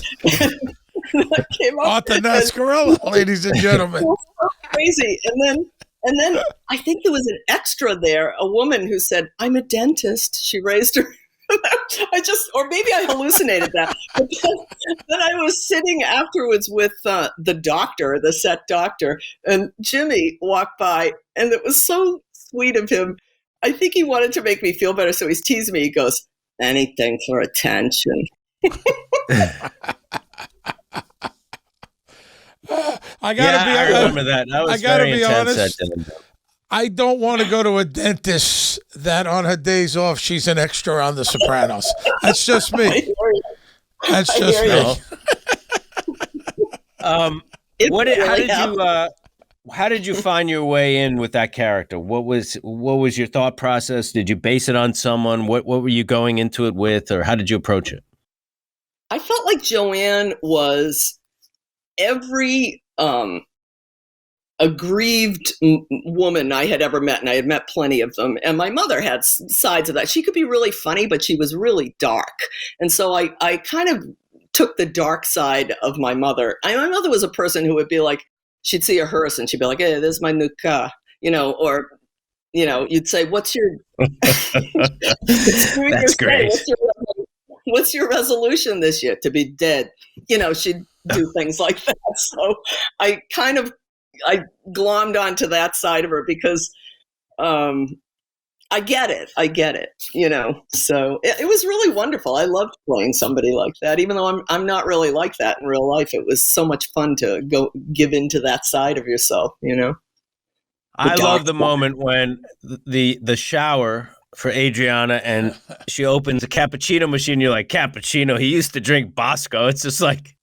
And I came up,
Arthur Nascarella, ladies and gentlemen.
it was so crazy. And then I think there was an extra there, a woman who said, "I'm a dentist." She raised her. Or maybe I hallucinated that. But then I was sitting afterwards with the doctor, the set doctor, and Jimmy walked by, and it was so sweet of him. I think he wanted to make me feel better, so he's teasing me. He goes, "Anything for attention."
I
remember that. That was
I gotta
very
be
intense.
honest.
That dinner.
I don't want to go to a dentist that on her days off she's an extra on The Sopranos. That's just
I
me.
hear you.
That's
I
just
hear
me.
It
How did you find your way in with that character? What was your thought process? Did you base it on someone? What were you going into it with, or how did you approach it?
I felt like Joanne was every aggrieved woman I had ever met, and I had met plenty of them. And my mother had sides of that. She could be really funny, but she was really dark. And so I kind of took the dark side of my mother. My mother was a person who would be like, she'd see a hearse and she'd be like, "Hey, there's my new car," or, you'd say, "What's your?"
That's great.
What's your resolution this year? To be dead. She'd do things like that. So I glommed onto that side of her because I get it. So it was really wonderful. I loved playing somebody like that, even though I'm not really like that in real life. It was so much fun to go give into that side of yourself,
I love the moment when the shower for Adriana and she opens a cappuccino machine. You're like, cappuccino? He used to drink Bosco. It's just like,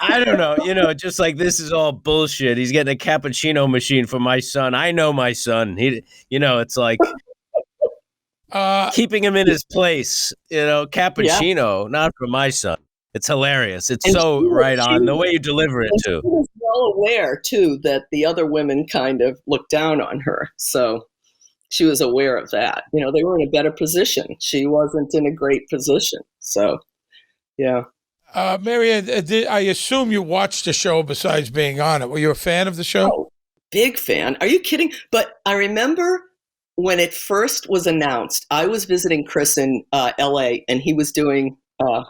I don't know, just like, this is all bullshit. He's getting a cappuccino machine for my son. I know my son. It's like keeping him in his place, cappuccino, not for my son. It's hilarious. It's so right on the way you deliver it too.
She was well aware too that the other women kind of looked down on her. So she was aware of that. They were in a better position. She wasn't in a great position. So, yeah.
Marianne, I assume you watched the show besides being on it. Were you a fan of the show?
Oh, big fan. Are you kidding? But I remember when it first was announced, I was visiting Chris in L.A., and he was doing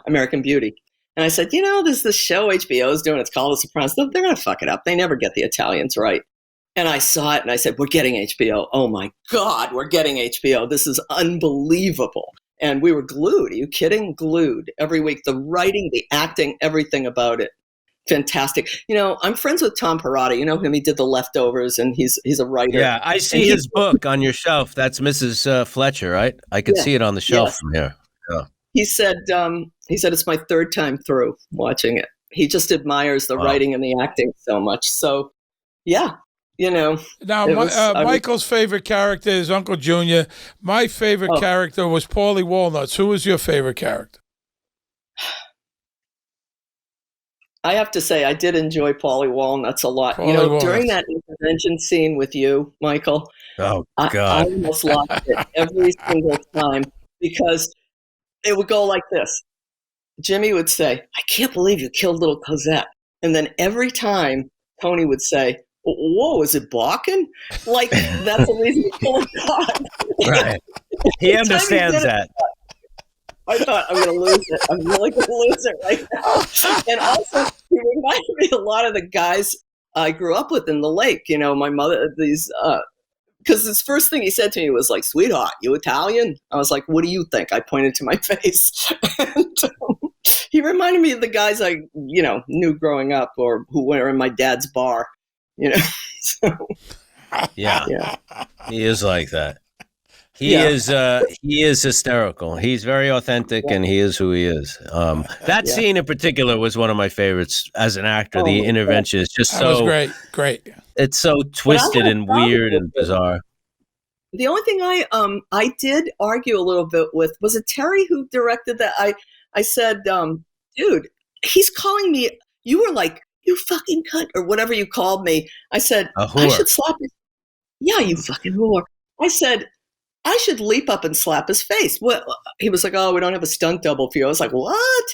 American Beauty. And I said, there's this show HBO is doing. It's called The Sopranos. They're going to fuck it up. They never get the Italians right. And I saw it, and I said, we're getting HBO. Oh, my God, we're getting HBO. This is unbelievable. And we were glued. Are you kidding? Glued every week. The writing, the acting, everything about it. Fantastic. I'm friends with Tom Perrotta. You know him? He did The Leftovers, and he's a writer.
Yeah, I see his book on your shelf. That's Mrs. Fletcher, right? I could see it on the shelf from here. Yeah.
He said it's my third time through watching it. He just admires the writing and the acting so much. So, yeah.
Now, Michael's favorite character is Uncle Junior. My favorite character was Paulie Walnuts. Who was your favorite character?
I have to say, I did enjoy Paulie Walnuts a lot. During that intervention scene with you, Michael,
oh God,
I almost lost it every single time because it would go like this. Jimmy would say, "I can't believe you killed little Cosette," and then every time Tony would say, "Whoa, is it Balkan?" Like, that's the reason he killed a dog.
Right. He understands that.
I thought, I'm going to lose it. I'm really going to lose it right now. And also, he reminded me a lot of the guys I grew up with in the lake. My mother, because his first thing he said to me was like, "Sweetheart, you Italian?" I was like, "What do you think?" I pointed to my face. And he reminded me of the guys I, knew growing up or who were in my dad's bar. So,
yeah, he is like that. He is hysterical. He's very authentic, and he is who he is. That scene in particular was one of my favorites as an actor. The intervention is just so
great.
It's so twisted and weird and bizarre.
The only thing I did argue a little bit with was it Terry who directed that. I said, "Dude, he's calling me." You were like, "You fucking cunt," or whatever you called me. I said, "I should slap his." Yeah, you fucking whore. I said, "I should leap up and slap his face." What? He was like, "Oh, we don't have a stunt double for you." I was like, "What?"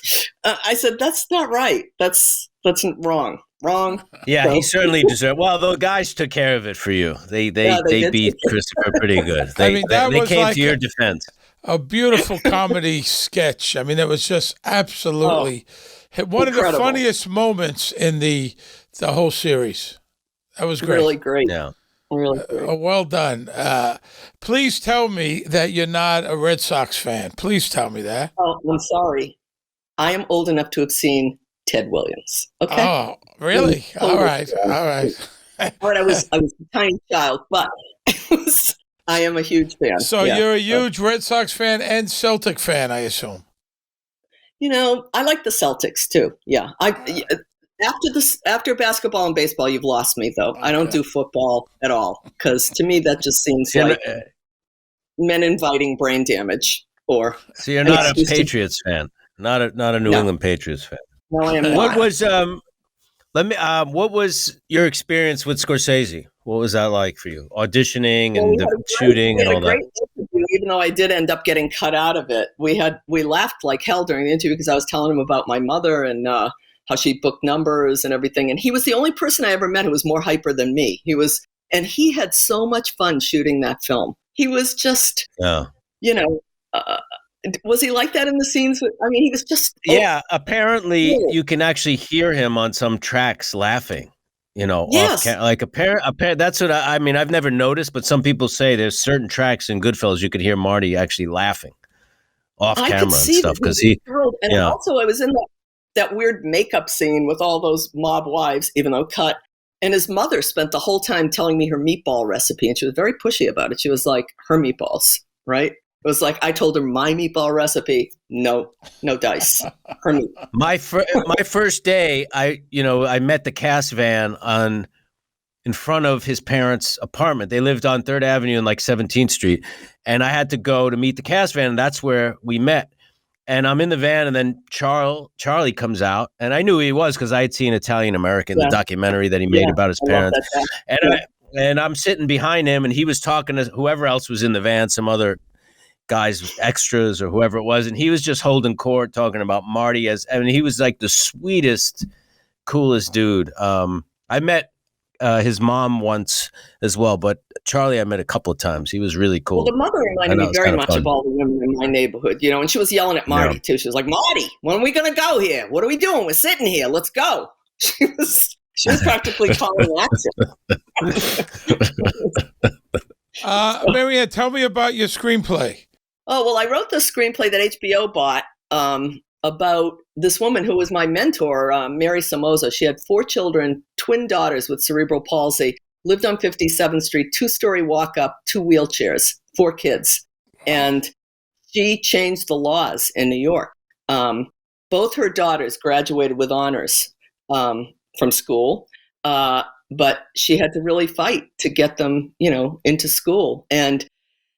I said, "That's not right. That's wrong. Wrong."
Yeah, he certainly deserved. Well, the guys took care of it for you. They beat Christopher pretty good. They came to your defense.
A beautiful comedy sketch. I mean, it was just absolutely one of the funniest moments in the whole series. That was great.
Really great.
Yeah.
Really great.
Well done. Please tell me that you're not a Red Sox fan. Please tell me that.
Oh, I'm sorry. I am old enough to have seen Ted Williams. Okay.
Oh, really? All right.
I was a tiny child, but I am a huge fan.
So you're a huge Red Sox fan and Celtic fan, I assume.
I like the Celtics too. Yeah. After basketball and baseball, you've lost me though. Okay. I don't do football at all because to me that just seems like men inviting brain damage. So
you're not a Patriots fan, not a New England Patriots fan.
No, I am not.
Let me. What was your experience with Scorsese? What was that like for you? Auditioning and the shooting and all that.
Interview, even though I did end up getting cut out of it. We laughed like hell during the interview because I was telling him about my mother and how she booked numbers and everything. And he was the only person I ever met who was more hyper than me. And he had so much fun shooting that film. He was just, was he like that in the scenes? He was just.
Apparently you can actually hear him on some tracks laughing,
Yes.
That's what I've never noticed, but some people say there's certain tracks in Goodfellas you could hear Marty actually laughing off camera and stuff. Because
also I was in that weird makeup scene with all those mob wives, even though cut. And his mother spent the whole time telling me her meatball recipe, and she was very pushy about it. She was like, her meatballs, right? It was like I told her my meatball recipe. No dice. Her meatball.
My first day, I met the cast van in front of his parents' apartment. They lived on 3rd Avenue and 17th Street, and I had to go to meet the cast van, and that's where we met. And I'm in the van, and then Charlie comes out, and I knew who he was because I had seen Italian American, the documentary that he made about his parents. And I'm sitting behind him, and he was talking to whoever else was in the van, some other guys, extras or whoever it was, and he was just holding court, talking about Marty he was like the sweetest, coolest dude. I met his mom once as well, but Charlie I met a couple of times. He was really cool.
Well, the mother reminded me very much of all the women in my neighborhood, and she was yelling at Marty too. She was like, "Marty, when are we going to go here? What are we doing? We're sitting here. Let's go." She was practically calling action.
Marianne, tell me about your screenplay.
Oh, well, I wrote the screenplay that HBO bought about this woman who was my mentor, Mary Somoza. She had 4 children, twin daughters with cerebral palsy, lived on 57th Street, 2-story walk-up, 2 wheelchairs, 4 kids. And she changed the laws in New York. Both her daughters graduated with honors from school, but she had to really fight to get them, into school. And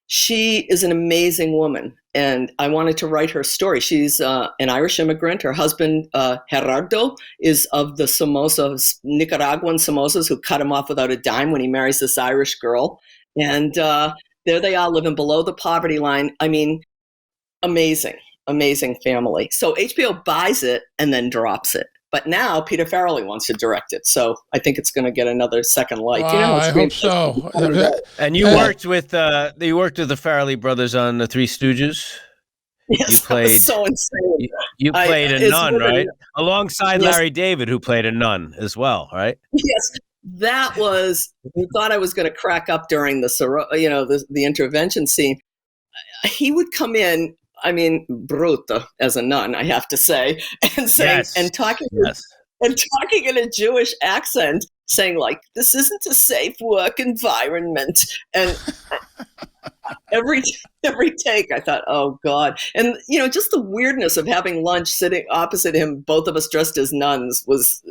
she is an amazing woman, and I wanted to write her story. She's an Irish immigrant. Her husband, Gerardo, is of the Somozas, Nicaraguan Somozas, who cut him off without a dime when he marries this Irish girl. And there they are living below the poverty line. Amazing family. So HBO buys it and then drops it. But now Peter Farrelly wants to direct it, so I think it's going to get another second life.
Wow, I hope so.
And you worked with the Farrelly brothers on the Three Stooges.
Yes,
you played,
that was so insane.
You played a nun, right? Alongside Larry David, who played a nun as well, right?
Yes, that was. We thought I was going to crack up during the intervention scene. He would come in. Brutta as a nun, I have to say, and saying and talking in a Jewish accent, saying like, "This isn't a safe work environment." And every take, I thought, "Oh God!" And just the weirdness of having lunch sitting opposite him, both of us dressed as nuns, was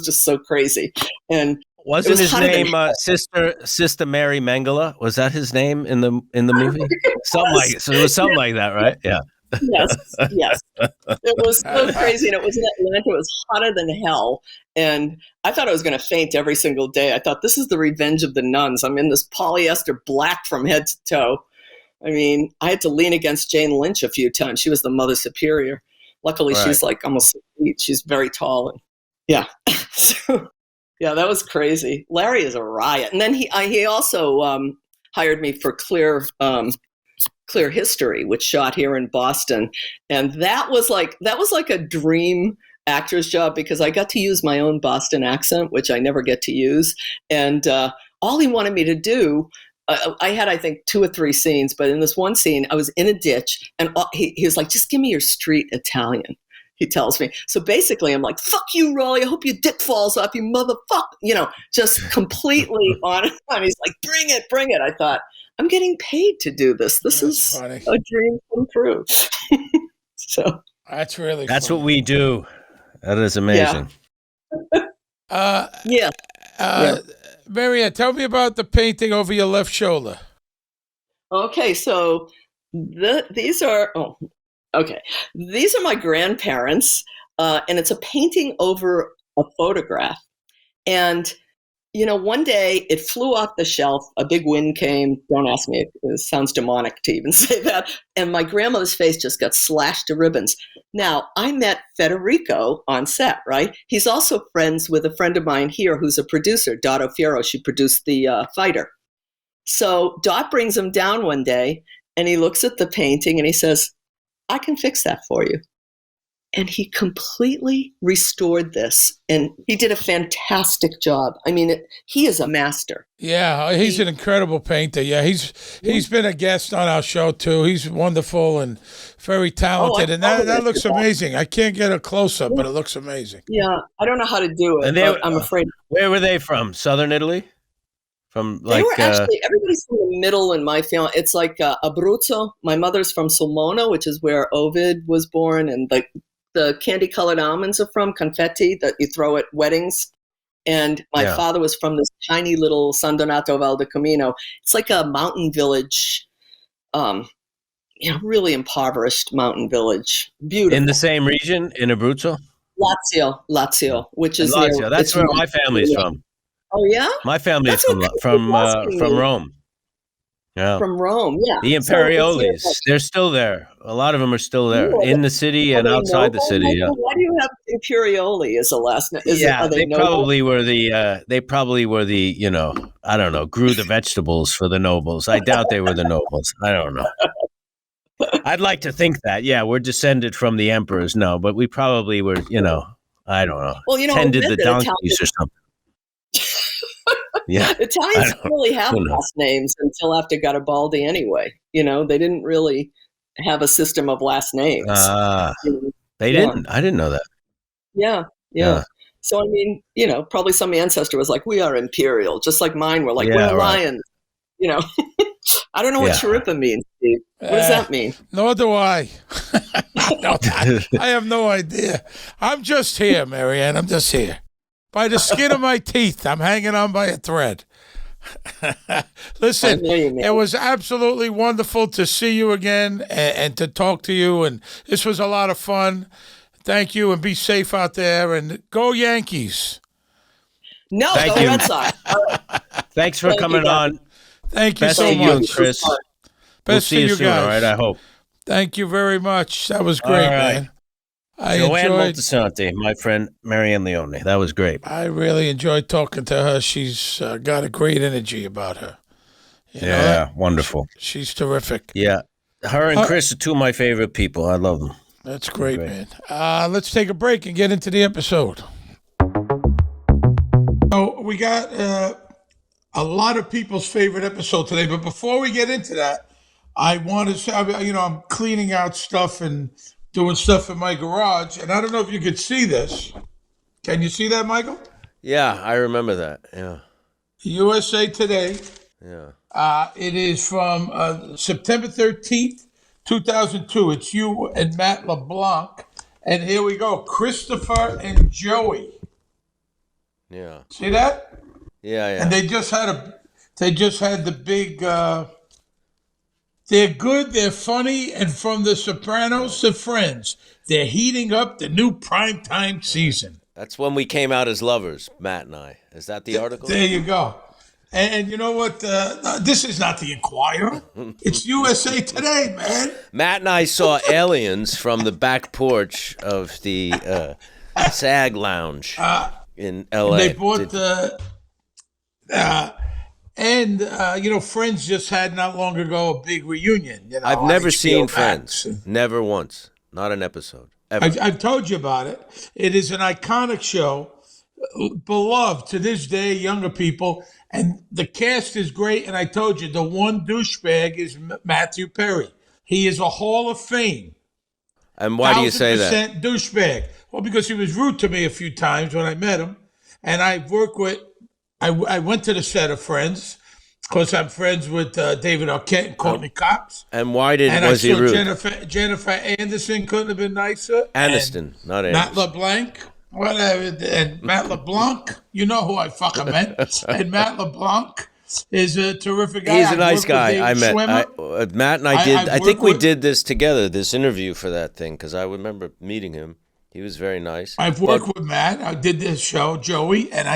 just so crazy. And
wasn't his name Sister Mary Mengele? Was that his name in the movie? It was something like that, right? Yeah.
Yes. It was so crazy, and it was in Atlanta. It was hotter than hell, and I thought I was going to faint every single day. I thought, this is the revenge of the nuns. I'm in this polyester black from head to toe. I had to lean against Jane Lynch a few times. She was the Mother Superior. Luckily, she's like almost 6 feet. She's very tall, and so. Yeah, that was crazy. Larry is a riot. And then he also hired me for Clear History, which shot here in Boston. And that was like a dream actor's job because I got to use my own Boston accent, which I never get to use. And all he wanted me to do, I had, I think, 2 or 3 scenes, but in this one scene, I was in a ditch and he was like, "Just give me your street Italian." He tells me. So basically, I'm like, "Fuck you, Rolly. I hope your dick falls off, you motherfucker." Just completely on. And he's like, bring it. I thought, I'm getting paid to do this. This is funny. A dream come true. So
that's really
that's
funny.
What we do. That is amazing.
Marianne, tell me about the painting over your left shoulder.
Okay, so these are my grandparents, and it's a painting over a photograph. And, one day it flew off the shelf. A big wind came. Don't ask me. It sounds demonic to even say that. And my grandmother's face just got slashed to ribbons. Now, I met Federico on set, right? He's also friends with a friend of mine here who's a producer, Dotto Fiero. She produced The Fighter. So Dot brings him down one day, and he looks at the painting, and he says, I can fix that for you. And he completely restored this, and he did a fantastic job. I mean, he is a master.
Yeah, he's an incredible painter. Yeah, he's been a guest on our show too. He's wonderful and very talented, and that looks amazing. I can't get a close up, but it looks amazing.
Yeah, I don't know how to do it, but I'm afraid.
Where were they from? Southern Italy?
They were actually, everybody's from the middle in my family. It's like Abruzzo. My mother's from Sulmona, which is where Ovid was born, and the candy-colored almonds are from, confetti, that you throw at weddings. And my father was from this tiny little San Donato Val di Camino. It's like a mountain village, really impoverished mountain village. Beautiful.
In the same region, in Abruzzo?
Lazio, which is
Lazio. That's where my family's from.
Oh, yeah?
My family is from Rome. Yeah.
From Rome, yeah.
The Imperiolis, they're still there. A lot of them are still there, in the city and outside the city. Yeah.
Why do you have Imperioli as a last name?
They probably were the, I don't know, grew the vegetables for the nobles. I doubt they were the nobles. I don't know. I'd like to think that, we're descended from the emperors. No, but we probably were, I don't know, tended the donkeys or something. Yeah,
Italians didn't really have last names until after Garibaldi anyway. They didn't really have a system of last names.
They didn't? I didn't know that.
Yeah. So, I mean, probably some ancestor was like, we are imperial, just like mine were like, we're lions. I don't know what Schirripa means, Steve. What does that mean?
Nor do I. I have no idea. I'm just here, Marianne. I'm just here. By the skin of my teeth, I'm hanging on by a thread. Listen, it was absolutely wonderful to see you again and to talk to you. And this was a lot of fun. Thank you, and be safe out there. And go Yankees.
No,
Thank
go
you.
Red Sox.
Thanks for coming on.
Thank you
Best
so
to you
much.
and Chris.
Best
We'll see you soon,
guys.
all right, I hope.
Thank you very much. That was great, man.
Joanne Moltisanti, my friend Marianne Leone. That was great.
I really enjoyed talking to her. She's got a great energy about her. You know,
wonderful.
She's terrific.
Yeah. Her and Chris are two of my favorite people. I love them.
That's great, man. Let's take a break and get into the episode. So we got a lot of people's favorite episode today. But before we get into that, I want to say, I'm cleaning out stuff and doing stuff in my garage, and I don't know if you could see this. Can you see that, Michael?
Yeah, I remember that. Yeah.
USA Today.
Yeah.
It is from September 13th, 2002. It's you and Matt LeBlanc. And here we go. Christopher and Joey.
Yeah.
See that?
Yeah.
And they just had the big they're good, they're funny, and from the Sopranos to Friends, they're heating up the new primetime season.
That's when we came out as lovers, Matt and I. Is that the article?
There you go. And you know what? This is not the Inquirer. It's USA Today, man.
Matt and I saw aliens from the back porch of the SAG Lounge in L.A.
They bought Friends just had not long ago a big reunion.
I've never seen Friends. Never once. Not an episode. Ever.
I've told you about it. It is an iconic show, beloved to this day, younger people, and the cast is great. And I told you, the one douchebag is Matthew Perry. He is a Hall of Fame.
And why do you say that?
1000% douchebag. Well, because he was rude to me a few times when I met him, and I went to the set of Friends because I'm friends with David Arquette and Courtney Cox.
And why was he rude?
Jennifer Anderson couldn't have been nicer.
Aniston, not Anderson.
Matt LeBlanc, whatever. And Matt LeBlanc, you know who I fucking meant. And Matt LeBlanc is a terrific guy.
He's a nice guy. I met Matt and I did. I think we did this together, this interview for that thing, because I remember meeting him. He was very nice.
I've worked with Matt. I did this show, Joey, and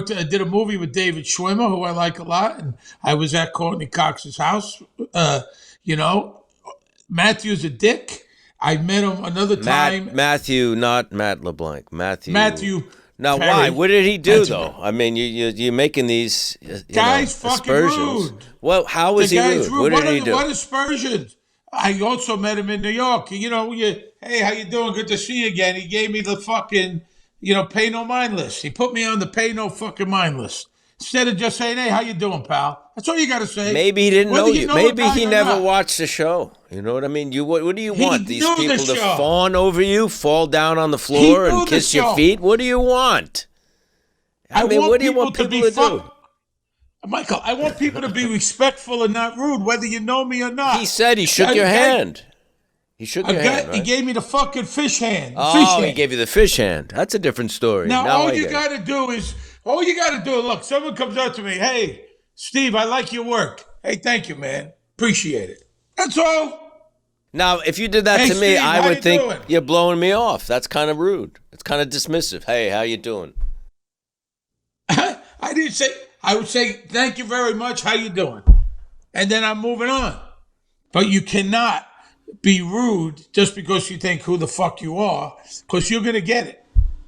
did a movie with David Schwimmer, who I like a lot, and I was at Courtney Cox's house. You know, Matthew's a dick. I met him another time.
Matthew, not Matt LeBlanc.
Matthew.
Now,
Perry.
why? What did he do,
Matthew
though? I mean, you're making these
guy's fucking
aspersions.
rude.
Well, how was he rude? What did he do?
What aspersions? I also met him in New York. You know, hey, how you doing? Good to see you again. He gave me the fucking, pay no mind list. He put me on the pay no fucking mind list. Instead of just saying, hey, how you doing, pal? That's all you got to say.
Maybe he didn't know you. Maybe he never
not.
watched the show. You know what I mean? What do you want? These people to
show.
fawn over you, fall down on the floor, and kiss your feet? What do you want? I mean, what do you want people to do?
Michael, I want people to be respectful and not rude, whether you know me or not.
He said he shook your hand. He shook your hand, right?
He gave me the fucking fish hand.
He gave you the fish hand. That's a different story.
Now all you got to do is, look, someone comes up to me, hey, Steve, I like your work. Hey, thank you, man. Appreciate it. That's all.
Now, if you did that to me,
Steve,
I would think
doing?
you're blowing me off. That's kind of rude. It's kind of dismissive. Hey, how you doing?
I didn't say, I would say, thank you very much. How you doing? And then I'm moving on. But you cannot be rude just because you think who the fuck you are, because you're going to get it.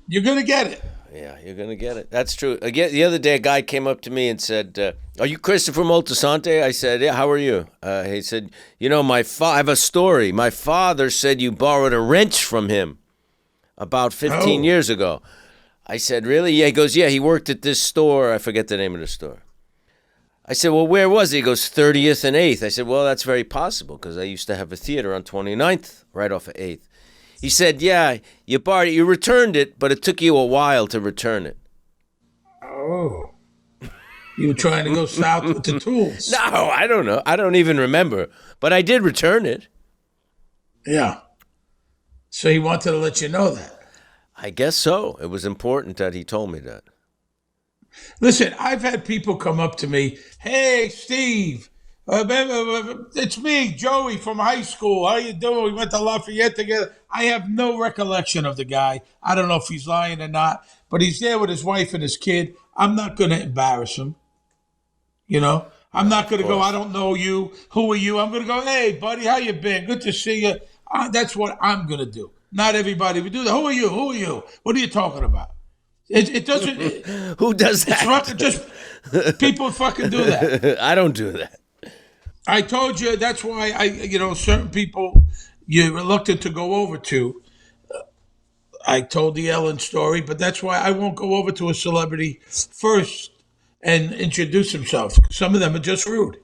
You're going to get it.
Yeah, you're going to get it. That's true. Again, the other day, a guy came up to me and said, are you Christopher Moltisanti? I said, yeah, how are you? He said, I have a story. My father said you borrowed a wrench from him about 15 years ago. I said, really? Yeah, he goes, yeah, he worked at this store. I forget the name of the store. I said, well, where was he? He goes, 30th and 8th. I said, well, that's very possible because I used to have a theater on 29th, right off of 8th. He said, yeah, you borrowed it. You returned it, but it took you a while to return it.
Oh. You were trying to go south with the tools.
No, I don't know. I don't even remember. But I did return it.
Yeah. So he wanted to let you know that.
I guess so. It was important that he told me that.
Listen, I've had people come up to me, hey, Steve, it's me, Joey from high school. How you doing? We went to Lafayette together. I have no recollection of the guy. I don't know if he's lying or not, but he's there with his wife and his kid. I'm not going to embarrass him. I'm not going to go, I don't know you. Who are you? I'm going to go, hey, buddy, how you been? Good to see you. That's what I'm going to do. Not everybody would do that. Who are you? What are you talking about? It doesn't.
Who does that?
Just people fucking do that.
I don't do that.
I told you that's why certain people you're reluctant to go over to. I told the Ellen story, but that's why I won't go over to a celebrity first and introduce themselves. Some of them are just rude.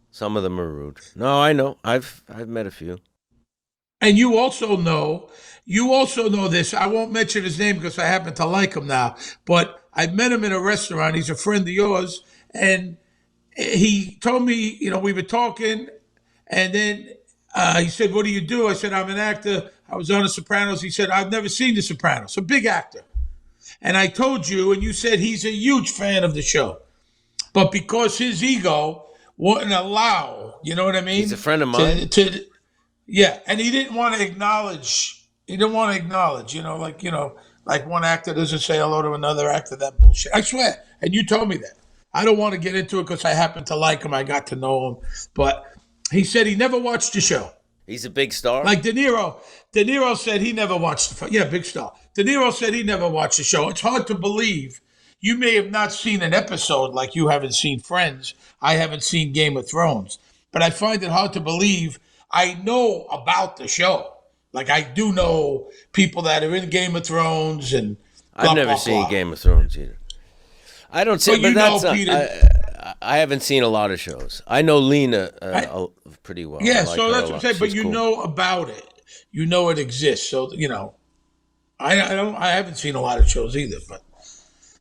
Some of them are rude. No, I know. I've met a few.
And you also know this. I won't mention his name because I happen to like him now. But I met him in a restaurant. He's a friend of yours. And he told me, we were talking. And then he said, what do you do? I said, I'm an actor. I was on The Sopranos. He said, I've never seen The Sopranos. A big actor. And I told you, and you said he's a huge fan of the show. But because his ego wouldn't allow, you know what I mean?
He's a friend of mine.
Yeah, and he didn't want to acknowledge. Like one actor doesn't say hello to another actor. That bullshit. I swear. And you told me that. I don't want to get into it because I happen to like him. I got to know him. But he said he never watched the show.
He's a big star?
Like De Niro. De Niro said he never watched the show. Yeah, big star. De Niro said he never watched the show. It's hard to believe. You may have not seen an episode like you haven't seen Friends. I haven't seen Game of Thrones. But I find it hard to believe I know about the show. Like I do know people that are in Game of Thrones and
I've never seen Game of Thrones either. I don't see, but that's I haven't seen a lot of shows. I know Lena pretty well.
Yeah, so that's what I'm saying. But you know about it. You know it exists. So I haven't seen a lot of shows either. But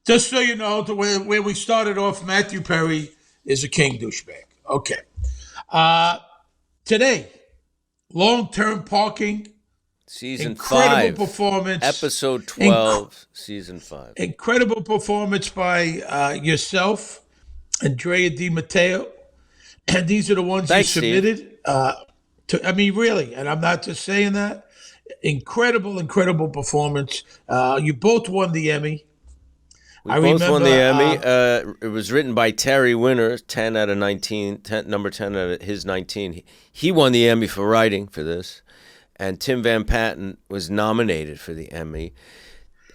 just so you know, where we started off, Matthew Perry is a king douchebag. Okay. Today, long-term parking.
Season
incredible
5.
Performance.
Episode 12, Season 5.
Incredible performance by yourself, Andrea Di Matteo. And these are the ones
Thanks,
you submitted. Really, and I'm not just saying that. Incredible performance. You both won the Emmy.
We
I
both won the Emmy.
remember,
It was written by Terry Winter, 10 out of 19, number 10 out of his 19. He won the Emmy for writing for this. And Tim Van Patten was nominated for the Emmy.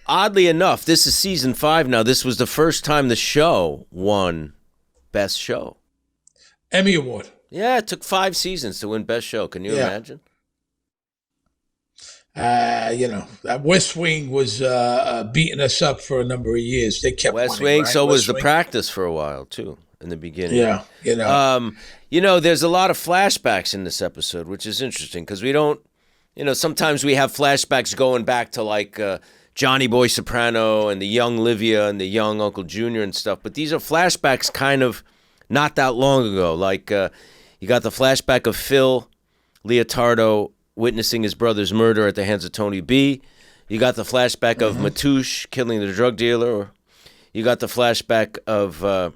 Oddly enough, this is season 5 now. This was the first time the show won Best Show.
Emmy Award.
Yeah, it took 5 seasons to win Best Show. Can you imagine?
That West Wing was beating us up for a number of years. They kept
West
winning,
Wing,
right?
so
West
was The
Wing?
Practice for a while, too, in the beginning.
Yeah,
There's a lot of flashbacks in this episode, which is interesting because we don't, sometimes we have flashbacks going back to like Johnny Boy Soprano and the young Livia and the young Uncle Junior and stuff. But these are flashbacks kind of not that long ago. Like you got the flashback of Phil Leotardo witnessing his brother's murder at the hands of Tony B. You got the flashback of Matouche killing the drug dealer. You got the flashback of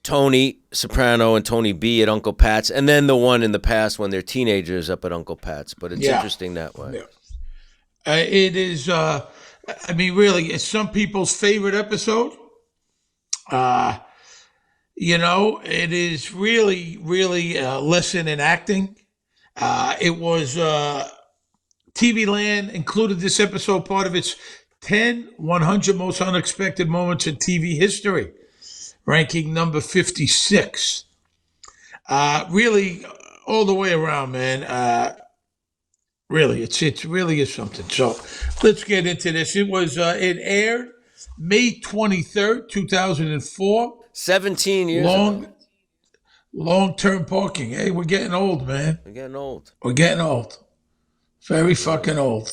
Tony Soprano and Tony B at Uncle Pat's, and then the one in the past when they're teenagers up at Uncle Pat's. But it's interesting that way.
Yeah. It is, really, it's some people's favorite episode. It is really, really a lesson in acting. It was TV Land included this episode part of its 100 most unexpected moments in TV history, ranking number 56. Really, all the way around, man. Really, it really is something. So let's get into this. It aired May 23rd, 2004.
17 years ago.
Long-term parking. Hey, we're getting old, man.
We're getting old.
We're getting old. Very fucking old.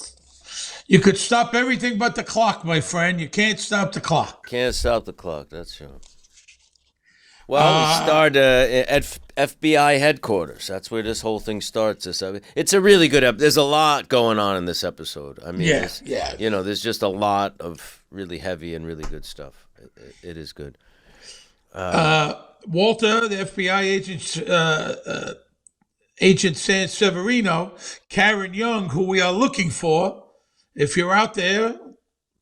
You could stop everything but the clock, my friend. You can't stop the clock.
Can't stop the clock, that's true. Well, we start at FBI headquarters. That's where this whole thing starts. It's a really good episode. There's a lot going on in this episode. I mean, there's just a lot of really heavy and really good stuff. It is good.
Walter, the FBI agent San Severino, Karen Young, who we are looking for. If you're out there,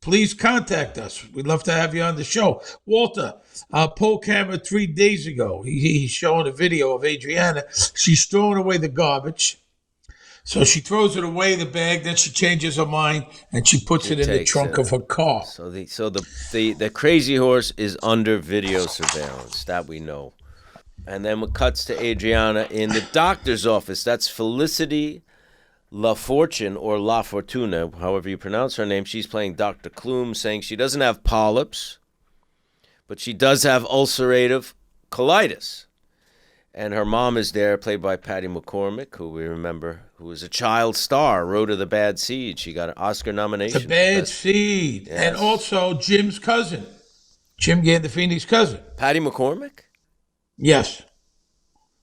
please contact us. We'd love to have you on the show. Walter, poll camera 3 days ago. He's showing a video of Adriana. She's throwing away the garbage. So she throws it away, the bag, then she changes her mind, and she puts it in the trunk of her car.
So the crazy horse is under video surveillance, that we know. And then it cuts to Adriana in the doctor's office. That's Felicity LaFortune, or La Fortuna, however you pronounce her name. She's playing Dr. Klum, saying she doesn't have polyps, but she does have ulcerative colitis. And her mom is there, played by Patty McCormick, who we remember, who was a child star, Road to the Bad Seed. She got an Oscar nomination.
The Bad Seed. Yes. And also Jim's cousin. Jim Gandolfini's cousin.
Patty McCormick?
Yes.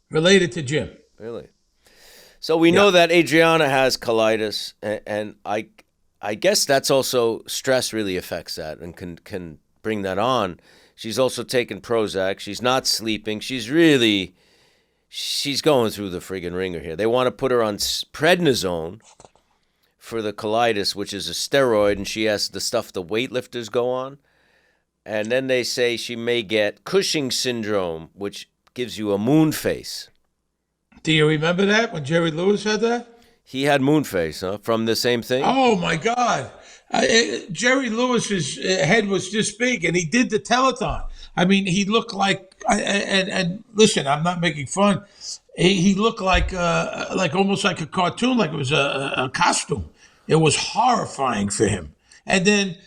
Related to Jim.
Really? So we know that Adriana has colitis, and I guess that's also, stress really affects that and can bring that on. She's also taking Prozac. She's not sleeping. She's going through the friggin' ringer here. They want to put her on prednisone for the colitis, which is a steroid, and she has the stuff the weightlifters go on. And then they say she may get Cushing's syndrome, which gives you a moon face.
Do you remember that when Jerry Lewis had that?
He had moon face, huh? From the same thing?
Oh, my God. Jerry Lewis's head was this big, and he did the telethon. I mean, he looked like, and listen, I'm not making fun. He looked like almost like a cartoon, like it was a costume. It was horrifying for him. And then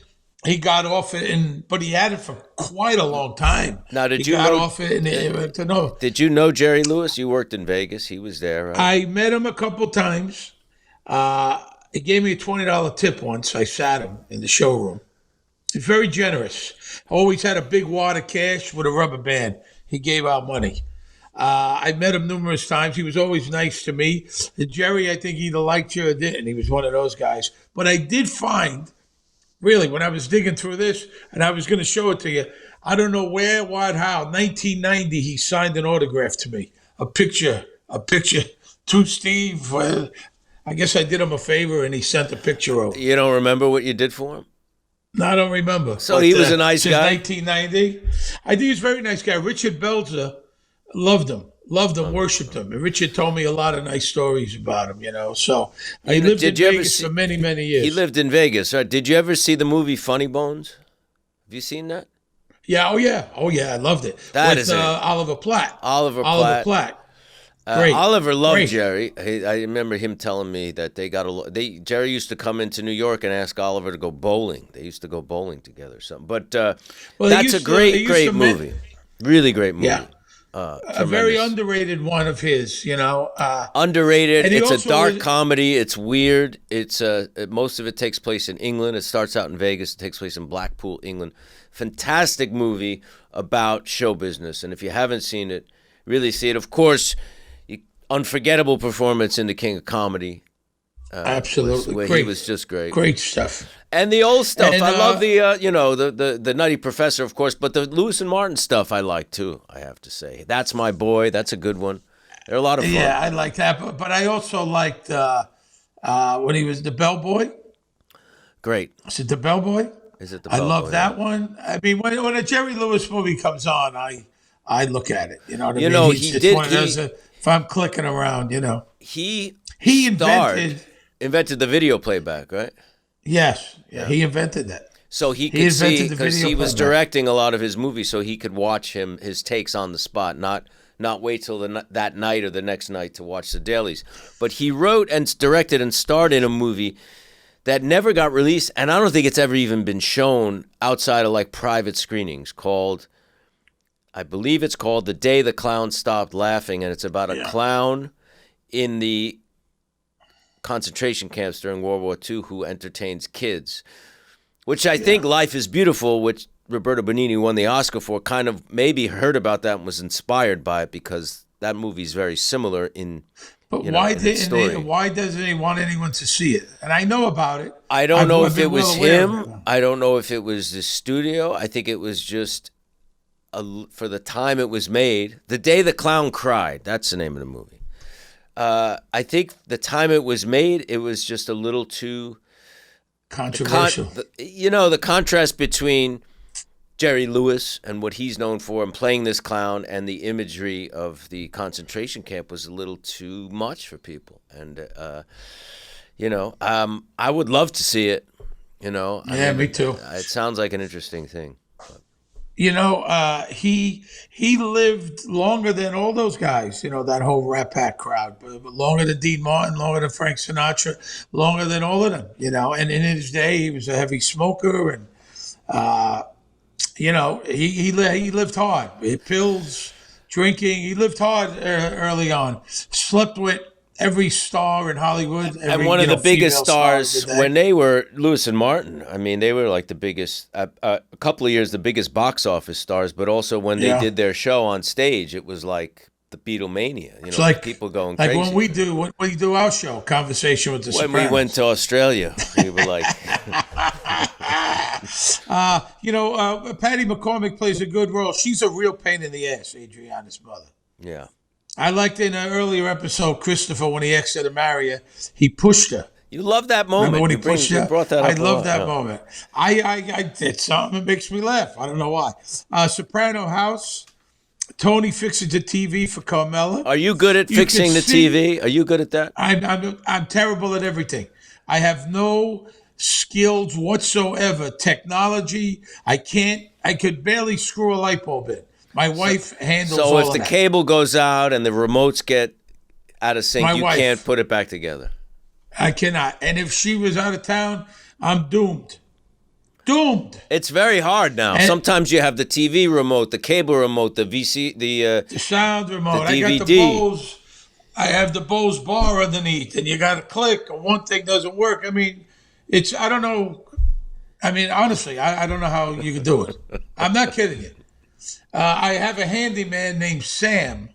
he got off it, but he had it for quite a long time.
Now, did you know Jerry Lewis? You worked in Vegas. He was there, right?
I met him a couple times. He gave me a $20 tip once. I sat him in the showroom. He's very generous. Always had a big wad of cash with a rubber band. He gave out money. I met him numerous times. He was always nice to me. Jerry, I think, either liked you or didn't. He was one of those guys. But I did find, really, when I was digging through this, and I was going to show it to you, I don't know where, what, how. 1990, he signed an autograph to me. A picture to Steve. I guess I did him a favor, and he sent the picture over.
You don't remember what you did for him?
No, I don't remember.
So he was a nice
since
guy?
1990. I think he's a very nice guy. Richard Belzer loved him, worshipped him. And Richard told me a lot of nice stories about him, So he lived in Vegas for many, many years.
He lived in Vegas, right? Did you ever see the movie Funny Bones? Have you seen that?
Yeah, oh yeah. I loved it.
That
With,
is
Oliver Platt.
Oliver
Platt. Great.
Oliver loved
Great.
Jerry. I remember him telling me that Jerry used to come into New York and ask Oliver to go bowling. They used to go bowling together or something. But that's a great movie. Really great movie.
Yeah. A very underrated one of his,
Underrated. It's a dark
was,
comedy. It's weird. It's most of it takes place in England. It starts out in Vegas. It takes place in Blackpool, England. Fantastic movie about show business. And if you haven't seen it, really see it. Of course, unforgettable performance in The King of Comedy.
Absolutely.
He was just great.
Great stuff.
And the old stuff. I love the Nutty Professor, of course, but the Lewis and Martin stuff I like too, I have to say. That's My Boy. That's a good one. They're a lot of fun.
Yeah, I like that. But I also liked when he was the Bellboy.
Great.
Is it the Bellboy?
Is it the
I
Bellboy?
love that one. I mean, when a Jerry Lewis movie comes on, I look at it. You know what I mean? If I'm clicking around,
He invented the video playback, right?
Yes. Yeah, he invented that.
So he could see, because he was directing a lot of his movies, so he could watch his takes on the spot, not wait till that night or the next night to watch the dailies. But he wrote and directed and starred in a movie that never got released, and I don't think it's ever even been shown outside of like private screenings, I believe it's called The Day the Clown Stopped Laughing, and it's about a clown in the concentration camps during World War II who entertains kids, which I think Life is Beautiful, which Roberto Benigni won the Oscar for, kind of maybe heard about that and was inspired by it, because that movie's very similar in
why doesn't he want anyone to see it? And I know about it.
I don't know if it was him. I don't know if it was the studio. I think it was just for the time it was made. The Day the Clown Cried. That's the name of the movie. I think the time it was made, it was just a little too
controversial.
The contrast between Jerry Lewis and what he's known for and playing this clown and the imagery of the concentration camp was a little too much for people. And, I would love to see it,
me too.
It sounds like an interesting thing.
He lived longer than all those guys, that whole Rat Pack crowd, but longer than Dean Martin, longer than Frank Sinatra, longer than all of them, and in his day, he was a heavy smoker and, he lived hard. Pills, drinking, he lived hard early on. Slept with every star in Hollywood.
And one of the biggest stars when they were Lewis and Martin. I mean, they were like the biggest, a couple of years, the biggest box office stars, but also when they did their show on stage, it was like the Beatlemania. It's like people going crazy.
Like when we do our show, Conversation with the Sopranos.
When we went to Australia, we were like...
Patty McCormick plays a good role. She's a real pain in the ass, Adriana's mother.
Yeah.
I liked in an earlier episode, Christopher, when he asked her to marry her, he pushed her.
You love that moment.
Remember when he pushed her?
You brought that up.
I love that moment. I did something that makes me laugh. I don't know why. Soprano House. Tony fixes the TV for Carmela.
Are you good at fixing the TV? Are you good at that?
I'm terrible at everything. I have no skills whatsoever. Technology. I could barely screw a light bulb in. My wife handles all of that.
So if the cable goes out and the remotes get out of sync, you can't put it back together.
I cannot. And if she was out of town, I'm doomed. Doomed.
It's very hard now. And sometimes you have the TV remote, the cable remote, the
sound remote.
The DVD.
I got the Bose. I have the Bose bar underneath, and you got to click, and one thing doesn't work. I mean, I don't know. I mean, honestly, I don't know how you can do it. I'm not kidding you. I have a handyman named Sam,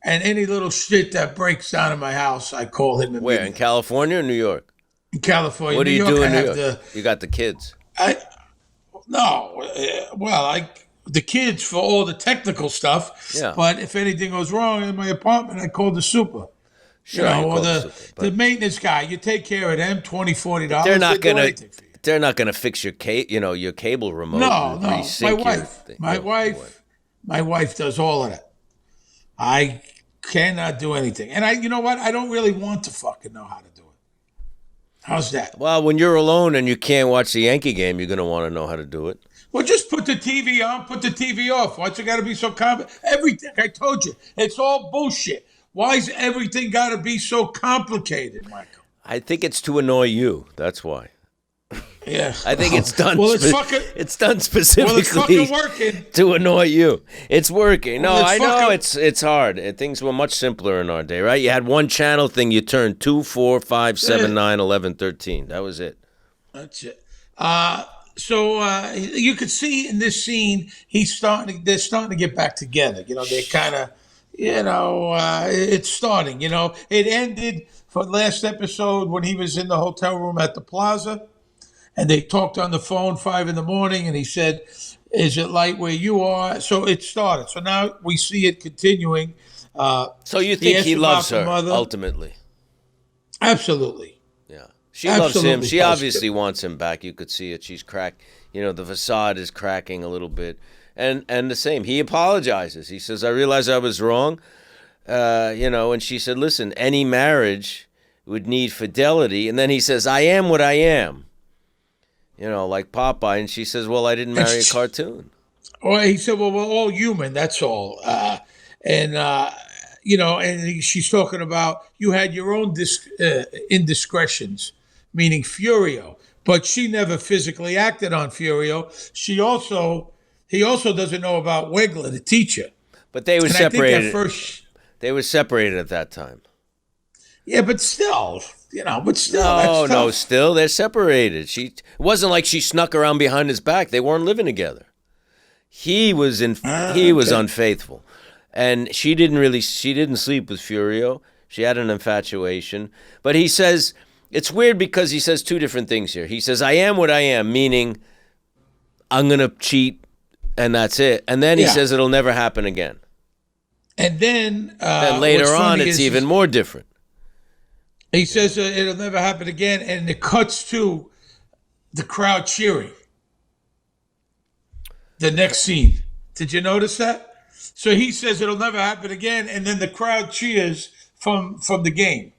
and any little shit that breaks down in my house, I call him.
Where, in California or New York?
In California.
What do you do in New York? You got the kids.
The kids for all the technical stuff. Yeah. But if anything goes wrong in my apartment, I call the super. Sure. Or the maintenance guy. You take care of them, $20, $40.
they're not going to fix your your cable remote.
No,
and
no.
resync
My
your
wife,
thing.
my
Your
wife, my wife does all of that. I cannot do anything, and you know what? I don't really want to fucking know how to do it. How's that?
Well, when you're alone and you can't watch the Yankee game, you're going to want to know how to do it.
Well, just put the TV on, put the TV off. Why's it got to be so complicated? Everything, I told you, it's all bullshit. Why's everything got to be so complicated, Michael?
I think it's to annoy you. That's why.
Yeah.
I think it's done.
Well,
it's done specifically
well, it's fucking working.
to annoy you. It's working. No,
Well,
I
it's
know
fucking-
it's hard. Things were much simpler in our day, right? You had one channel thing. You turned 2, 4, 5, 7, 9, 11, 13. That was it.
That's it. So you could see in this scene, they're starting to get back together. They're kind of, it's starting. It ended for last episode when he was in the hotel room at the plaza, and they talked on the phone 5 a.m, and he said, "Is it light where you are?" So it started. So now we see it continuing.
So you think
asked
he loves
about
her
the mother.
ultimately?
Absolutely.
Yeah. She loves him.
Absolutely
She
positive.
obviously wants him back. You could see it. She's cracked. The facade is cracking a little bit. And the same. He apologizes. He says, "I realize I was wrong." And she said, "Listen, any marriage would need fidelity." And then he says, "I am what I am." Like Popeye. And she says, "Well, I didn't marry a cartoon."
Or he said, "Well, we're all human. That's all." And she's talking about you had your own indiscretions, meaning Furio, but she never physically acted on Furio. He also doesn't know about Wegler, the teacher.
But they were
And
separated.
I think at first,
They were separated at that time.
yeah, but still,
No,
that's
no,
tough.
still they're separated. It wasn't like she snuck around behind his back. They weren't living together. He was unfaithful. And she didn't sleep with Furio. She had an infatuation. But he says, it's weird because he says two different things here. He says, "I am what I am," meaning I'm going to cheat and that's it. And then he says it'll never happen again.
And then
Later
what's
on,
funny
it's
is
even more different.
He says it'll never happen again, and it cuts to the crowd cheering. The next scene. Did you notice that? So he says it'll never happen again, and then the crowd cheers from the game.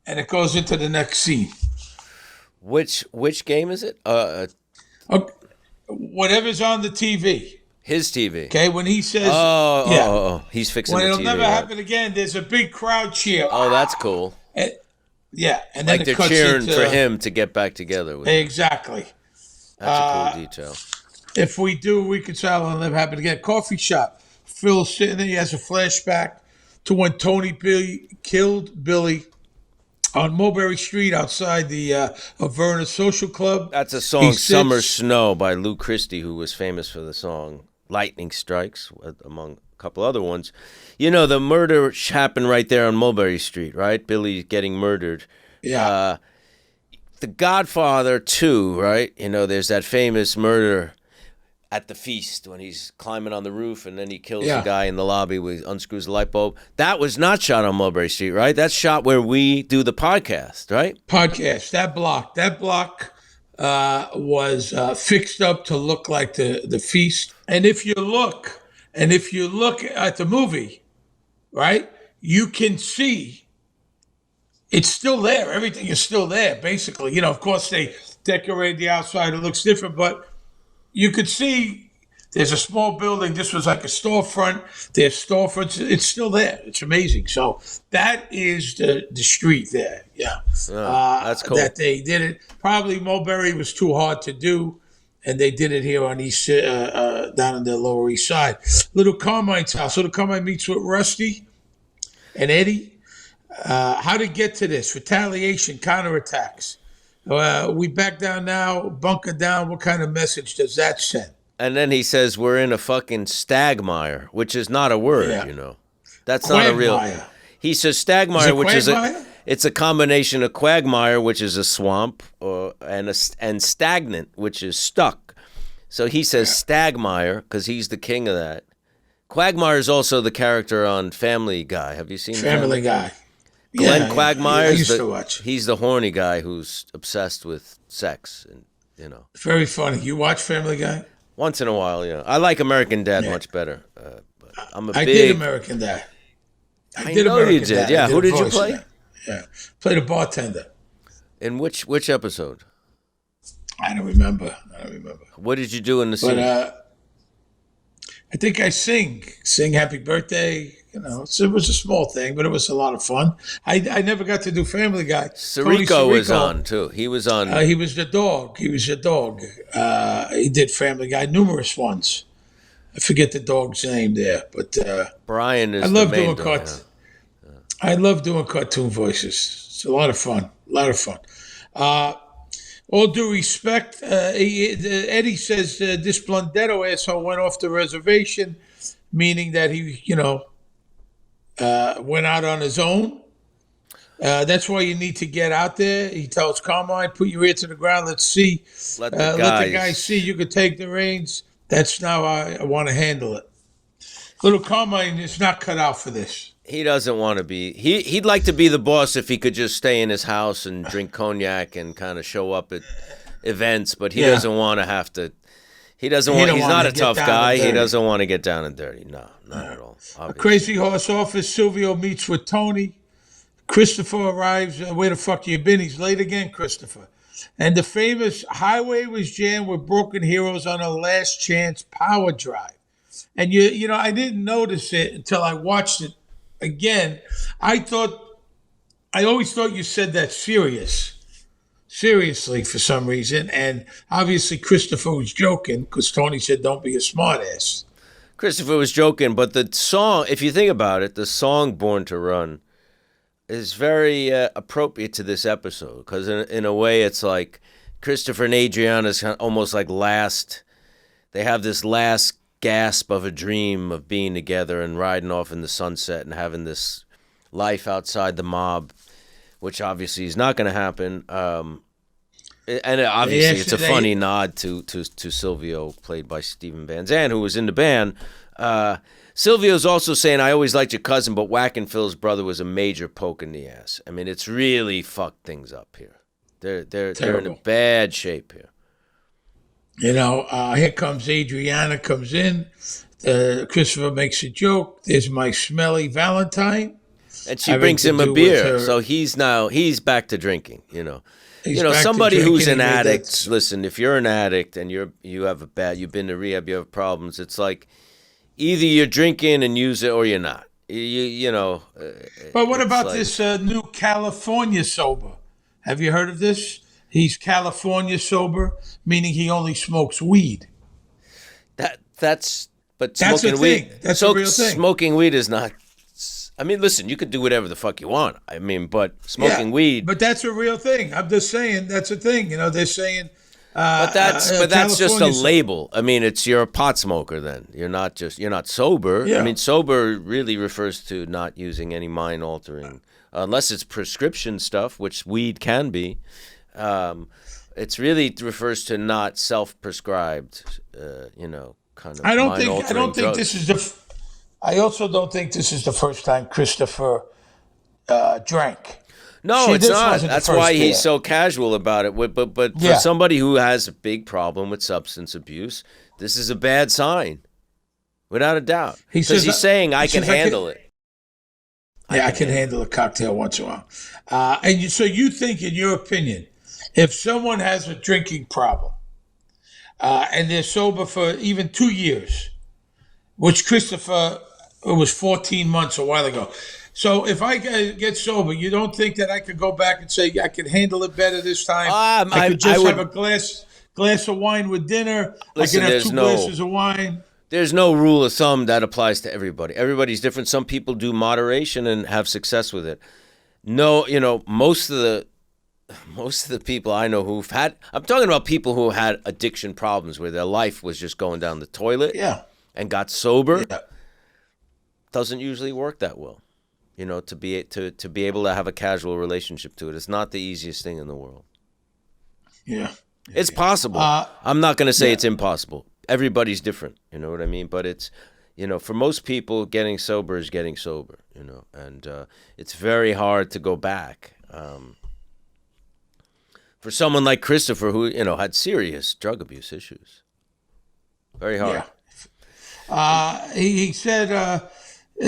And it goes into the next scene.
Which game is it?
Whatever's on the TV.
His TV.
Okay, when he says
He's fixing
when
the
it'll
TV.
never
right?
happen again, there's a big crowd cheer.
Oh, that's cool.
And then
Like
it
they're
cuts
cheering
into,
for him to get back together with him.
Exactly.
That's a cool detail.
If we do reconcile, it'll never happen again. Coffee shop. Phil's sitting there. He has a flashback to when Tony killed Billy on Mulberry Street outside the Averna Social Club.
That's a song, "Summer Snow" by Lou Christie, who was famous for the song "Lightning Strikes," among a couple other ones. The murder happened right there on Mulberry Street, right? Billy getting murdered.
Yeah.
The Godfather 2, right? There's that famous murder at the feast when he's climbing on the roof and then he kills the guy in the lobby with unscrews the light bulb. That was not shot on Mulberry Street, right? That's shot where we do the podcast, right?
Podcast. That block was fixed up to look like the feast. And if you look at the movie, right, you can see it's still there. Everything is still there, basically. Of course, they decorated the outside. It looks different, but you could see there's a small building. This was like a storefront. There's storefronts. It's still there. It's amazing. So that is the street there. Yeah.
That's cool.
That they did it. Probably Mulberry was too hard to do, and they did it here on down on the Lower East Side. Little Carmine's house. Little Carmine meets with Rusty and Eddie. How to get to this? Retaliation, counterattacks. We back down now, bunker down. What kind of message does that send?
And then he says we're in a fucking stagmire, which is not a word, That's not a real.
Quagmire.
He says stagmire, which is
quagmire?
It's a combination of quagmire, which is a swamp, and stagnant, which is stuck. So he says stagmire because he's the king of that. Quagmire is also the character on Family Guy. Have you seen
Family Guy?
Glenn
Yeah,
Quagmire's
I used to watch.
he's the horny guy who's obsessed with sex, and
Very funny. You watch Family Guy?
once in a while, yeah. I like American Dad
Yeah.
much better. But I'm a
I
big.
did American Dad.
I know you did.
Dad.
Yeah.
I
Who
a
did you
voice
play?
in that. Yeah, played a bartender.
In which episode?
I don't remember.
What did you do in the scene?
But I think I sing Happy Birthday. It was a small thing, but it was a lot of fun. I never got to do Family Guy. Tony
Sirico was on too. He was on.
He was the dog. He did Family Guy, numerous ones. I forget the dog's name there, but
Brian is.
I love
the main
doing
dog,
cartoons. I love doing cartoon voices. It's a lot of fun. All due respect, Eddie says this Blundetto asshole went off the reservation, meaning that he, went out on his own. That's why you need to get out there. He tells Carmine, put your ear to the ground. Let's see.
Let the
Let the guys see you can take the reins. That's how I want to handle it. Little Carmine is not cut out for this.
He doesn't want to be. He'd like to be the boss if he could just stay in his house and drink cognac and kind of show up at events, but he doesn't want to have to. He doesn't want. He's not a tough guy. He doesn't want to get down and dirty. No, not at all.
A Crazy Horse office. Silvio meets with Tony. Christopher arrives. Where the fuck you been? He's late again, Christopher. And the famous highway was jammed with broken heroes on a last chance power drive. And I didn't notice it until I watched it again. I always thought you said that seriously for some reason. And obviously Christopher was joking because Tony said, don't be a smartass.
Christopher was joking, but the song, if you think about it, the song Born to Run is very appropriate to this episode because in a way it's like Christopher and Adriana's almost like they have this last gasp of a dream of being together and riding off in the sunset and having this life outside the mob, which obviously is not going to happen. And obviously it's a funny nod to Silvio, played by Stephen Van Zandt, who was in the band. Silvio's also saying, I always liked your cousin, but Whack and Phil's brother was a major poke in the ass. I mean, it's really fucked things up here. They're in a bad shape here.
Here comes Adriana, comes in. Christopher makes a joke. There's my smelly Valentine.
And she brings him a beer. So he's back to drinking, somebody who's an addict. Listen, if you're an addict and you've been to rehab, you have problems, it's like either you're drinking and use it or you're not. But
what about this new California sober? Have you heard of this? He's California sober, meaning he only smokes weed.
That's
smoking weed. That's a real thing.
Smoking weed is not. I mean, listen, you could do whatever the fuck you want. I mean, but smoking weed.
But that's a real thing. I'm just saying that's a thing. They're saying.
But that's just a label. I mean, you're a pot smoker then. You're not sober.
Yeah.
I mean, sober really refers to not using any mind altering, unless it's prescription stuff, which weed can be. It's really refers to not self-prescribed, kind of.
I don't think this is I also don't think this is the first time Christopher drank.
No, it's not. That's why he's so casual about it. But for somebody who has a big problem with substance abuse, this is a bad sign, without a doubt. Because he's saying, I can handle it.
I can handle a cocktail once in a while. So you think, in your opinion, if someone has a drinking problem and they're sober for even 2 years, which Christopher was 14 months a while ago. So if I get sober, you don't think that I could go back and say I could handle it better this time? I could just have a glass of wine with dinner.
Listen,
I could have 2 glasses of wine.
There's no rule of thumb that applies to everybody. Everybody's different. Some people do moderation and have success with it. No, most of the people I know I'm talking about people who had addiction problems where their life was just going down the toilet and got sober. Yeah. Doesn't usually work that well. To be able to have a casual relationship to it. It's not the easiest thing in the world.
Yeah.
It's possible. I'm not going to say it's impossible. Everybody's different. You know what I mean? But it's, for most people, getting sober is getting sober. and it's very hard to go back. For someone like Christopher, who had serious drug abuse issues, very hard.
He said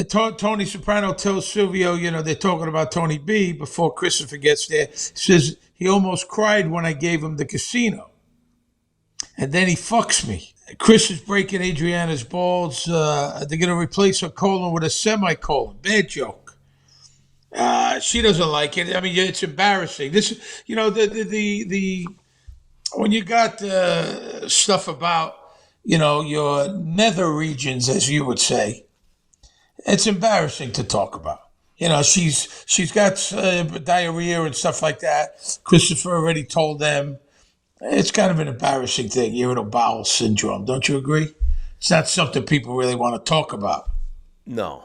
Tony Soprano tells Silvio, they're talking about Tony B before Christopher gets there. Says he almost cried when I gave him the casino, and then he fucks me. Chris is breaking Adriana's balls. They're gonna replace her colon with a semicolon. Bad joke. She doesn't like it. I mean, it's embarrassing. This, the when you got stuff about your nether regions, as you would say, it's embarrassing to talk about. She's got diarrhea and stuff like that. Christopher already told them. It's kind of an embarrassing thing, irritable bowel syndrome. Don't you agree? It's not something people really want to talk about.
No,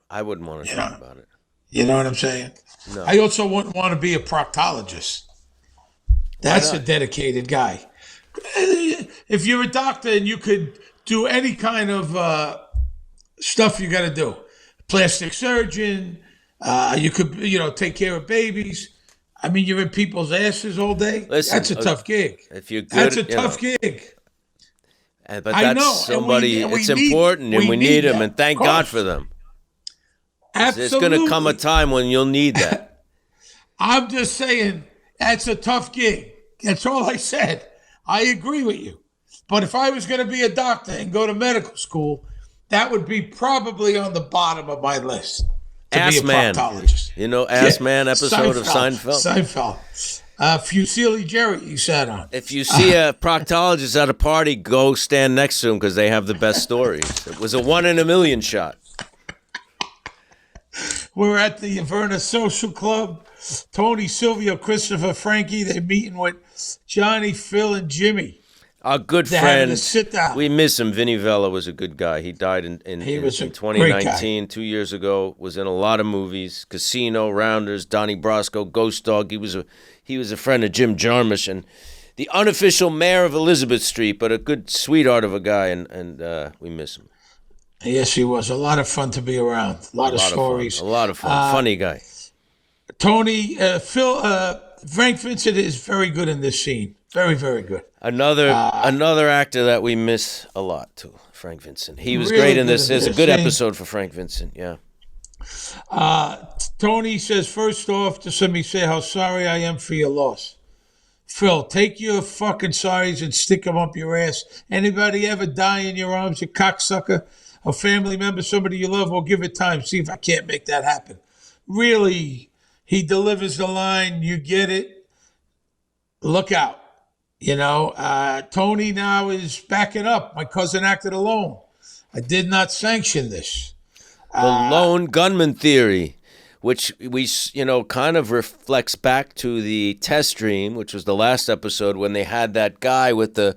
I wouldn't want to talk about it.
You know what I'm saying?
No.
I also wouldn't want to be a proctologist. That's a dedicated guy. If you're a doctor and you could do any kind of stuff you got to do, plastic surgeon, you could, take care of babies. I mean, you're in people's asses all day.
Listen,
that's a tough gig.
If you're good,
that's a tough gig.
But that's somebody. It's important, and we need them, and thank God for them.
Absolutely.
There's going to come a time when you'll need that.
I'm just saying that's a tough gig. That's all I said. I agree with you. But if I was going to be a doctor and go to medical school, that would be probably on the bottom of my list.
Ass Man. Ass Man episode of Seinfeld.
Fusilli Jerry you sat on.
If you see a proctologist at a party, go stand next to him because they have the best stories. It was a 1 in a million shot.
We're at the Verna Social Club. Tony, Silvio, Christopher, Frankie, they're meeting with Johnny, Phil, and Jimmy.
Our good friend. Sit down. We miss him. Vinny Vella was a good guy. He died in 2019, 2 years ago. Was in a lot of movies. Casino, Rounders, Donnie Brasco, Ghost Dog. He was a friend of Jim Jarmusch and the unofficial mayor of Elizabeth Street, but a good sweetheart of a guy, and we miss him.
Yes, he was. A lot of fun to be around. A lot of stories.
A lot of fun. Funny guy.
Tony, Phil, Frank Vincent is very good in this scene. Very, very good.
Another actor that we miss a lot too, Frank Vincent. He was really great in this. It's a good episode for Frank Vincent. Yeah.
Tony says, first off, just let me say how sorry I am for your loss. Phil, take your fucking sorries and stick them up your ass. Anybody ever die in your arms, you cocksucker? A family member, somebody you love, well, give it time. See if I can't make that happen. Really, he delivers the line. You get it. Look out. Tony now is backing up. My cousin acted alone. I did not sanction this.
The lone gunman theory, which we, kind of reflects back to the test stream, which was the last episode when they had that guy with the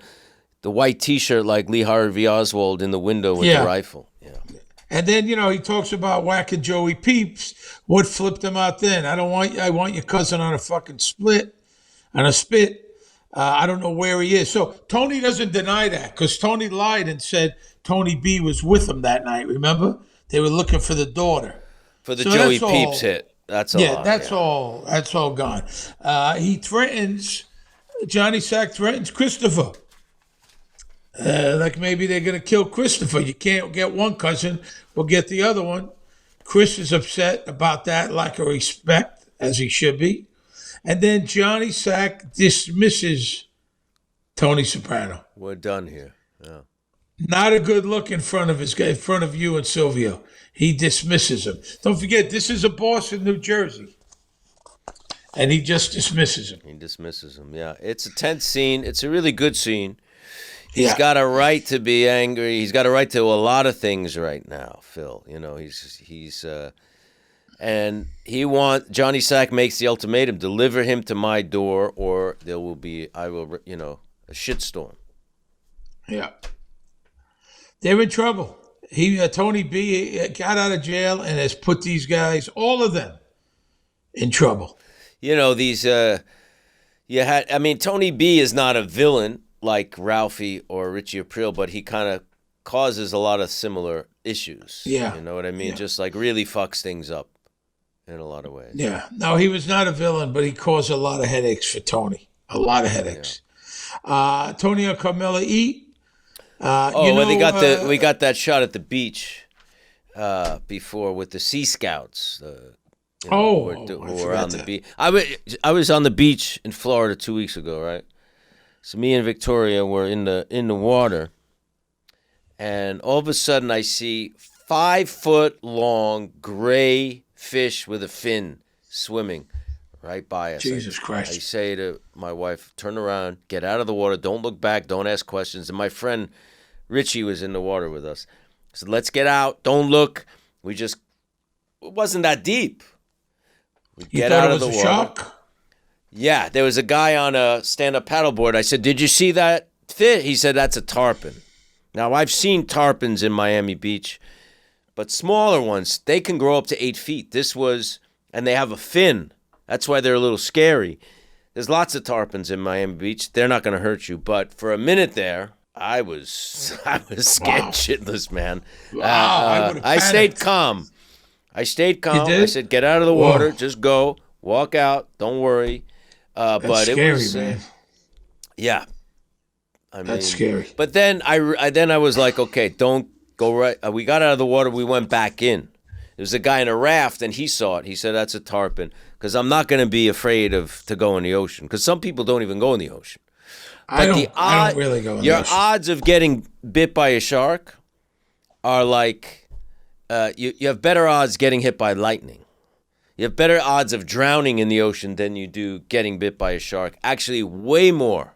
white T-shirt like Lee Harvey Oswald in the window with the rifle. Yeah.
And then, he talks about whacking Joey Peeps. What flipped him out then? I want your cousin on a fucking spit. I don't know where he is. So Tony doesn't deny that because Tony lied and said Tony B was with him that night. Remember? They were looking for the daughter.
For the Joey Peeps hit. That's all.
Yeah, that's all. That's all gone. Johnny Sack threatens Christopher. Like maybe they're going to kill Christopher. You can't get one cousin. We'll get the other one. Chris is upset about that lack of respect, as he should be. And then Johnny Sack dismisses Tony Soprano.
We're done here. Yeah.
Not a good look in front of you and Silvio. He dismisses him. Don't forget, this is a boss in New Jersey. And he just dismisses him.
He dismisses him, yeah. It's a tense scene. It's a really good scene. He's got a right to be angry. He's got a right to a lot of things right now, Phil. And Johnny Sack makes the ultimatum: deliver him to my door, or there will be, a shitstorm.
Yeah, they're in trouble. Tony B got out of jail and has put these guys, all of them, in trouble.
Tony B is not a villain like Ralphie or Richie Aprile, but he kind of causes a lot of similar issues.
Yeah.
You know what I mean?
Yeah.
Just like really fucks things up in a lot of ways.
Yeah. No, he was not a villain, but he caused a lot of headaches for Tony. A lot of headaches. Tony and Carmela eat.
We got that shot at the beach before with the Sea Scouts. Who were on the beach. I was on the beach in Florida 2 weeks ago, right? So me and Victoria were in the water, and all of a sudden I see 5-foot long gray fish with a fin swimming right by us.
Jesus Christ.
I say to my wife, turn around, get out of the water, don't look back, don't ask questions. And my friend Richie was in the water with us. I said, let's get out, don't look. It wasn't that deep. We get out of the water.
Shark?
Yeah, there was a guy on a stand-up paddleboard. I said, did you see that fish? He said, that's a tarpon. Now, I've seen tarpons in Miami Beach, but smaller ones, they can grow up to 8 feet. And they have a fin. That's why they're a little scary. There's lots of tarpons in Miami Beach. They're not going to hurt you. But for a minute there, I was scared shitless, man.
Wow,
I stayed calm. I
did?
said, get out of the water. Just go. Walk out. Don't worry.
That's
but
scary,
it was,
man.
Yeah.
That's scary.
But then I was like, okay, don't go right. We got out of the water. We went back in. There was a guy in a raft, and he saw it. He said, that's a tarpon. Because I'm not going to be afraid to go in the ocean. Because some people don't even go in the ocean.
I don't really go in the ocean.
Your odds of getting bit by a shark are like, you have better odds getting hit by lightning. You have better odds of drowning in the ocean than you do getting bit by a shark. Actually, way more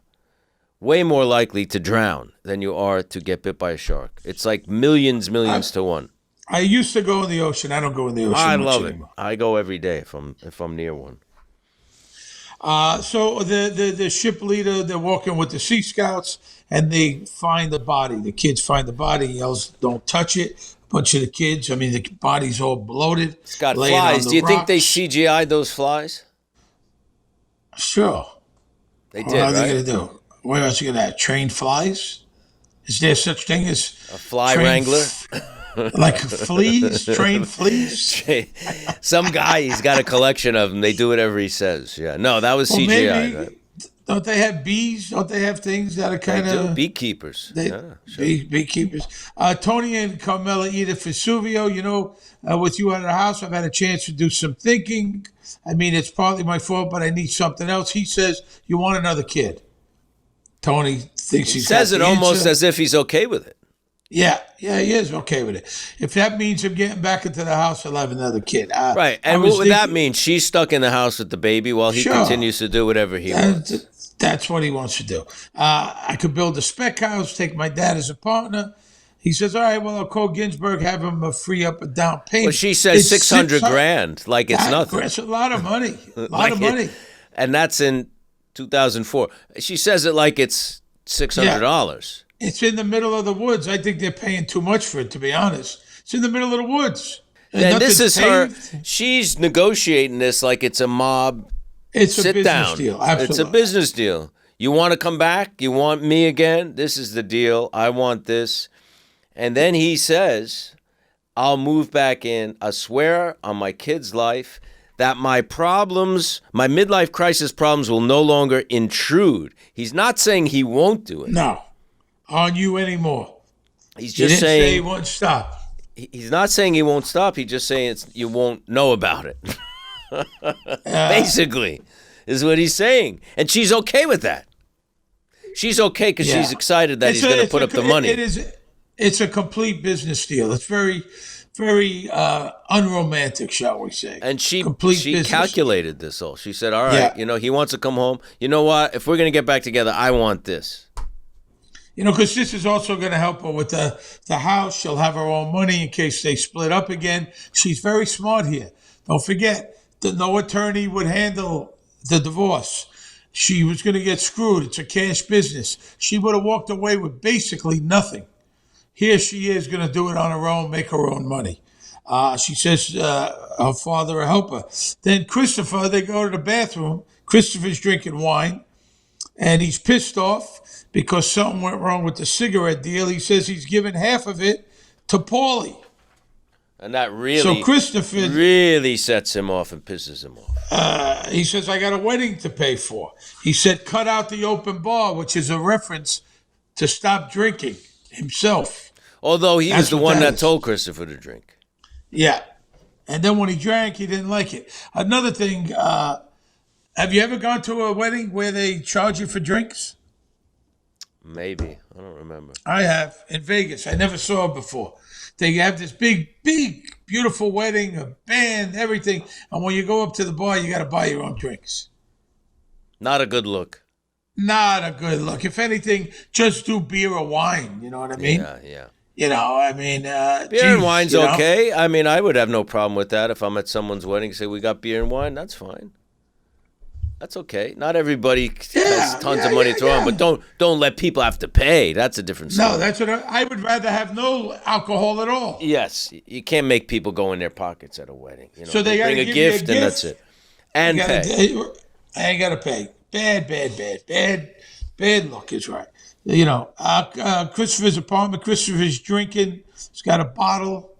likely to drown than you are to get bit by a shark. It's like millions to one.
I used to go in the ocean. I don't go in the ocean.
I
much
love
anymore.
it. I go every day if I'm near one.
So the ship leader, they're walking with the Sea Scouts, and they find the body. The kids find the body. He yells, "Don't touch it!" A bunch of the kids. I mean, the body's all bloated.
It's got
laying on
flies.
the
Do you think they
rocks.
CGI'd those flies?
Sure.
They
What
did,
are they
right?
going to do? What else are you going to have? Train flies? Is there such thing as
A fly
train
wrangler?
like fleas? Train fleas?
Some guy, he's got a collection of them. They do whatever he says. Yeah. No, that was
Well,
CGI.
maybe,
Right?
don't they have bees? Don't they have things that are
They
kind
do.
of
Beekeepers. Yeah, sure.
beekeepers? Tony and Carmela eat at Vesuvio. You know, with you out of the house, I've had a chance to do some thinking. I mean, it's partly my fault, but I need something else. He says, "You want another kid?" Tony thinks
He
he's
says
got
it
the
almost
answer.
as if he's okay with it.
Yeah, he is okay with it. If that means him getting back into the house, I'll have another kid.
Right.
I
And
was
what would that
thinking-
mean? She's stuck in the house with the baby while he
Sure.
continues to do whatever he wants.
That's what he wants to do. I could build a spec house, take my dad as a partner. He says, all right, well, I'll call Ginsburg, have him free up a down payment.
Well, she says
It's
600 grand, like it's nothing.
It's a lot of money. A lot
Like
of money.
And that's in 2004. She says it like it's $600.
It's in the middle of the woods. I think they're paying too much for it, to be honest. It's in the middle of the woods.
And this is
Nothing's
her.
paved.
She's negotiating this like it's a mob.
It's a
Sit
business
down.
deal. Absolutely.
It's a business deal. You want to come back? You want me again? This is the deal. I want this. And then he says, I'll move back in. I swear on my kid's life that my problems, my midlife crisis problems will no longer intrude. He's not saying he won't do it.
No, on you anymore.
He's
He
just
didn't say he
saying,
won't stop.
he's not saying he won't stop. He's just saying you won't know about it. Basically, is what he's saying. And she's okay with that. She's okay because she's excited that he's going to put up the money.
It's a complete business deal. It's very, very unromantic, shall we say.
And she
business.
calculated this all. She said, all right, he wants to come home. You know what? If we're going to get back together, I want this.
Because this is also going to help her with the house. She'll have her own money in case they split up again. She's very smart here. Don't forget that no attorney would handle the divorce. She was going to get screwed. It's a cash business. She would have walked away with basically nothing. Here she is going to do it on her own, make her own money. She says her father will help her. Then Christopher, they go to the bathroom. Christopher's drinking wine, and he's pissed off because something went wrong with the cigarette deal. He says he's given half of it to Paulie.
And that
So
really,
Christopher,
really sets him off and pisses him off.
he says, I got a wedding to pay for. He said, cut out the open bar, which is a reference to stop drinking himself.
Although he was
That's
the
what
one
that
that
is.
told Christopher to drink.
Yeah. And then when he drank, he didn't like it. Another thing, have you ever gone to a wedding where they charge you for drinks?
Maybe. I don't remember.
I have, in Vegas. I never saw it before. They have this big, beautiful wedding, a band, everything. And when you go up to the bar, you got to buy your own drinks.
Not a good look.
Not a good look. If anything, just do beer or wine. You know what I mean?
Yeah.
You know, I mean,
Beer and wine's okay. I mean, I would have no problem with that if I'm at someone's wedding and say, we got beer and wine. That's fine. That's okay. Not everybody has tons of money to throw on, but don't let people have to pay. That's a different story.
No, that's what I would rather have no alcohol at all.
Yes, you can't make people go in their pockets at a wedding. You know,
So they gotta
bring a
give you a
gift and that's
gift.
it. And pay.
I ain't got to pay. Bad luck is right. You know, Christopher's apartment. Christopher's drinking. He's got a bottle.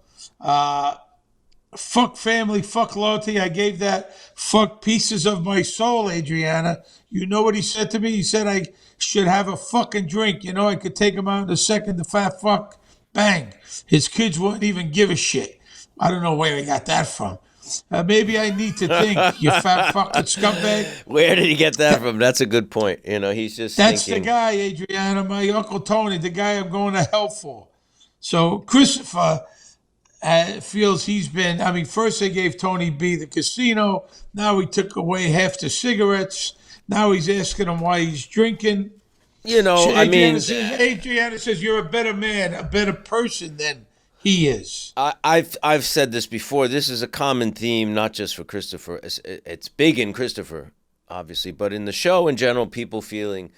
Fuck family, fuck loyalty. I gave that fuck pieces of my soul, Adriana. You know what he said to me? He said I should have a fucking drink. You know, I could take him out in a second, the fat fuck. Bang. His kids wouldn't even give a shit. I don't know where he got that from. Maybe I need to think, you fat fucking scumbag.
Where did he get that from? That's a good point. You know, he's just
That's
thinking.
the guy, Adriana, my Uncle Tony, the guy I'm going to hell for. So Christopher feels he's been, I mean, first they gave Tony B the casino. Now he took away half the cigarettes. Now he's asking him why he's drinking.
You know,
Adriana says, you're a better man, a better person than he is.
I've said this before. This is a common theme, not just for Christopher. It's big in Christopher, obviously, but in the show in general, people feeling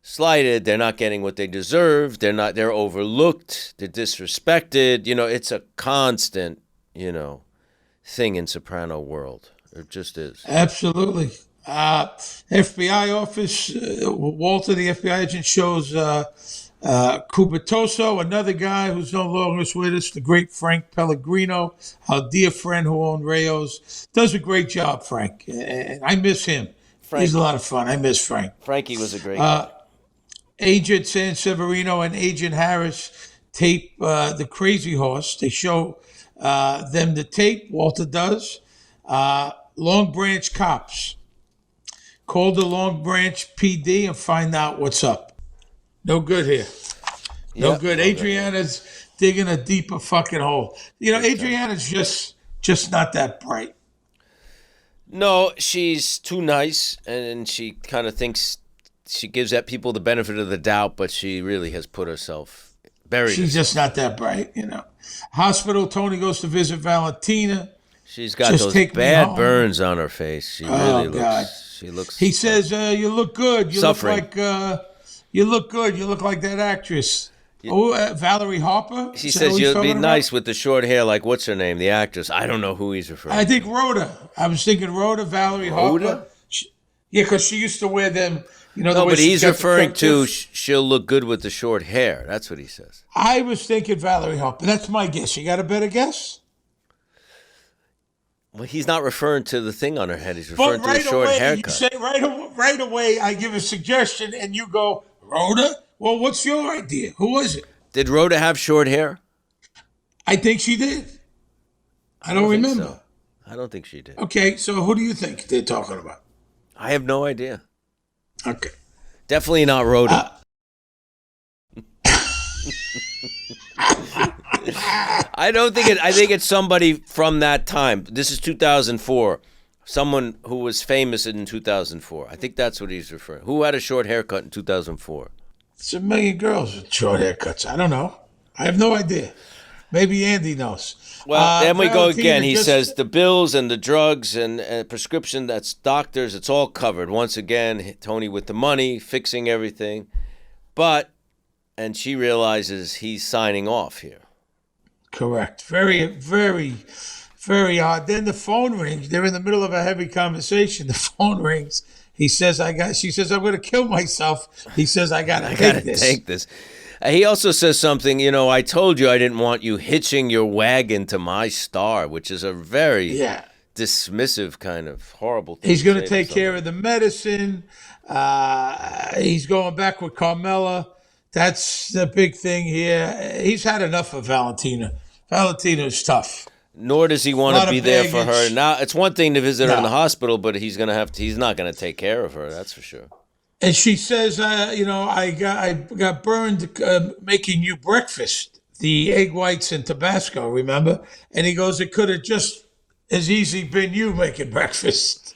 slighted. They're not getting what they deserve. They're overlooked. They're disrespected. You know, it's a constant, thing in Soprano world. It just is.
Absolutely. FBI office, Walter, the FBI agent, shows Cubitoso, another guy who's no longer with us, the great Frank Pellegrino, our dear friend who owned Rayo's. Does a great job, Frank. And I miss him. He's a lot of fun. I miss Frank.
Frankie was a great guy.
Agent San Severino and Agent Harris tape the Crazy Horse. They show them the tape, Walter does. Long Branch cops. Call the Long Branch PD and find out what's up. No good here. No good. Adriana's digging a deeper fucking hole. You know, Adriana's just not that bright.
No, she's too nice, and she kind of thinks she gives that people the benefit of the doubt, but she really has put herself buried.
She's just not that bright, Hospital, Tony goes to visit Valentina.
She's got those bad burns on her face. She really looks.
God.
She looks.
He says, "You look good. You
suffering.
look like you look good. You look like that actress." Valerie Harper.
She says you'll be nice with the short hair, like what's her name, the actress. I don't know who he's referring to.
I think Rhoda. I was thinking Rhoda, Valerie Harper. Yeah, because she used to wear them.
No, but he's referring to she'll look good with the short hair. That's what he says.
I was thinking Valerie Harper. That's my guess. You got a better guess?
Well, he's not referring to the thing on her head. He's referring to the short haircut.
You say right away, I give a suggestion, and you go, Rhoda? Well, what's your idea? Who was it?
Did Rhoda have short hair?
I think she did. I don't remember.
So. I don't think she did.
Okay, so who do you think they're talking about?
I have no idea.
Okay.
Definitely not Rhoda. I think it's somebody from that time. This is 2004. Someone who was famous in 2004. I think that's what he's referring. Who had a short haircut in 2004?
It's a million girls with short haircuts. I don't know. I have no idea. Maybe Andy knows.
Well, then we go again. He says the bills and the drugs and prescription, that's doctors, it's all covered. Once again, Tony with the money, fixing everything. And she realizes he's signing off here.
Correct. Very, very, very odd. Then the phone rings. They're in the middle of a heavy conversation. The phone rings. He says, she says, I'm going to kill myself. He says, I got to take this.
He also says something, you know, I told you I didn't want you hitching your wagon to my star, which is a very dismissive kind of horrible thing.
He's going to take care of the medicine. He's going back with Carmela. That's the big thing here. He's had enough of Valentina. Valentina's tough.
Nor does he want to be there for her.
baggage.
Now, it's one thing to visit her in
No.
the hospital, but he's not going to take care of her. That's for sure.
And she says, I got burned making you breakfast, the egg whites and Tabasco, remember? And he goes, it could have just as easy been you making breakfast.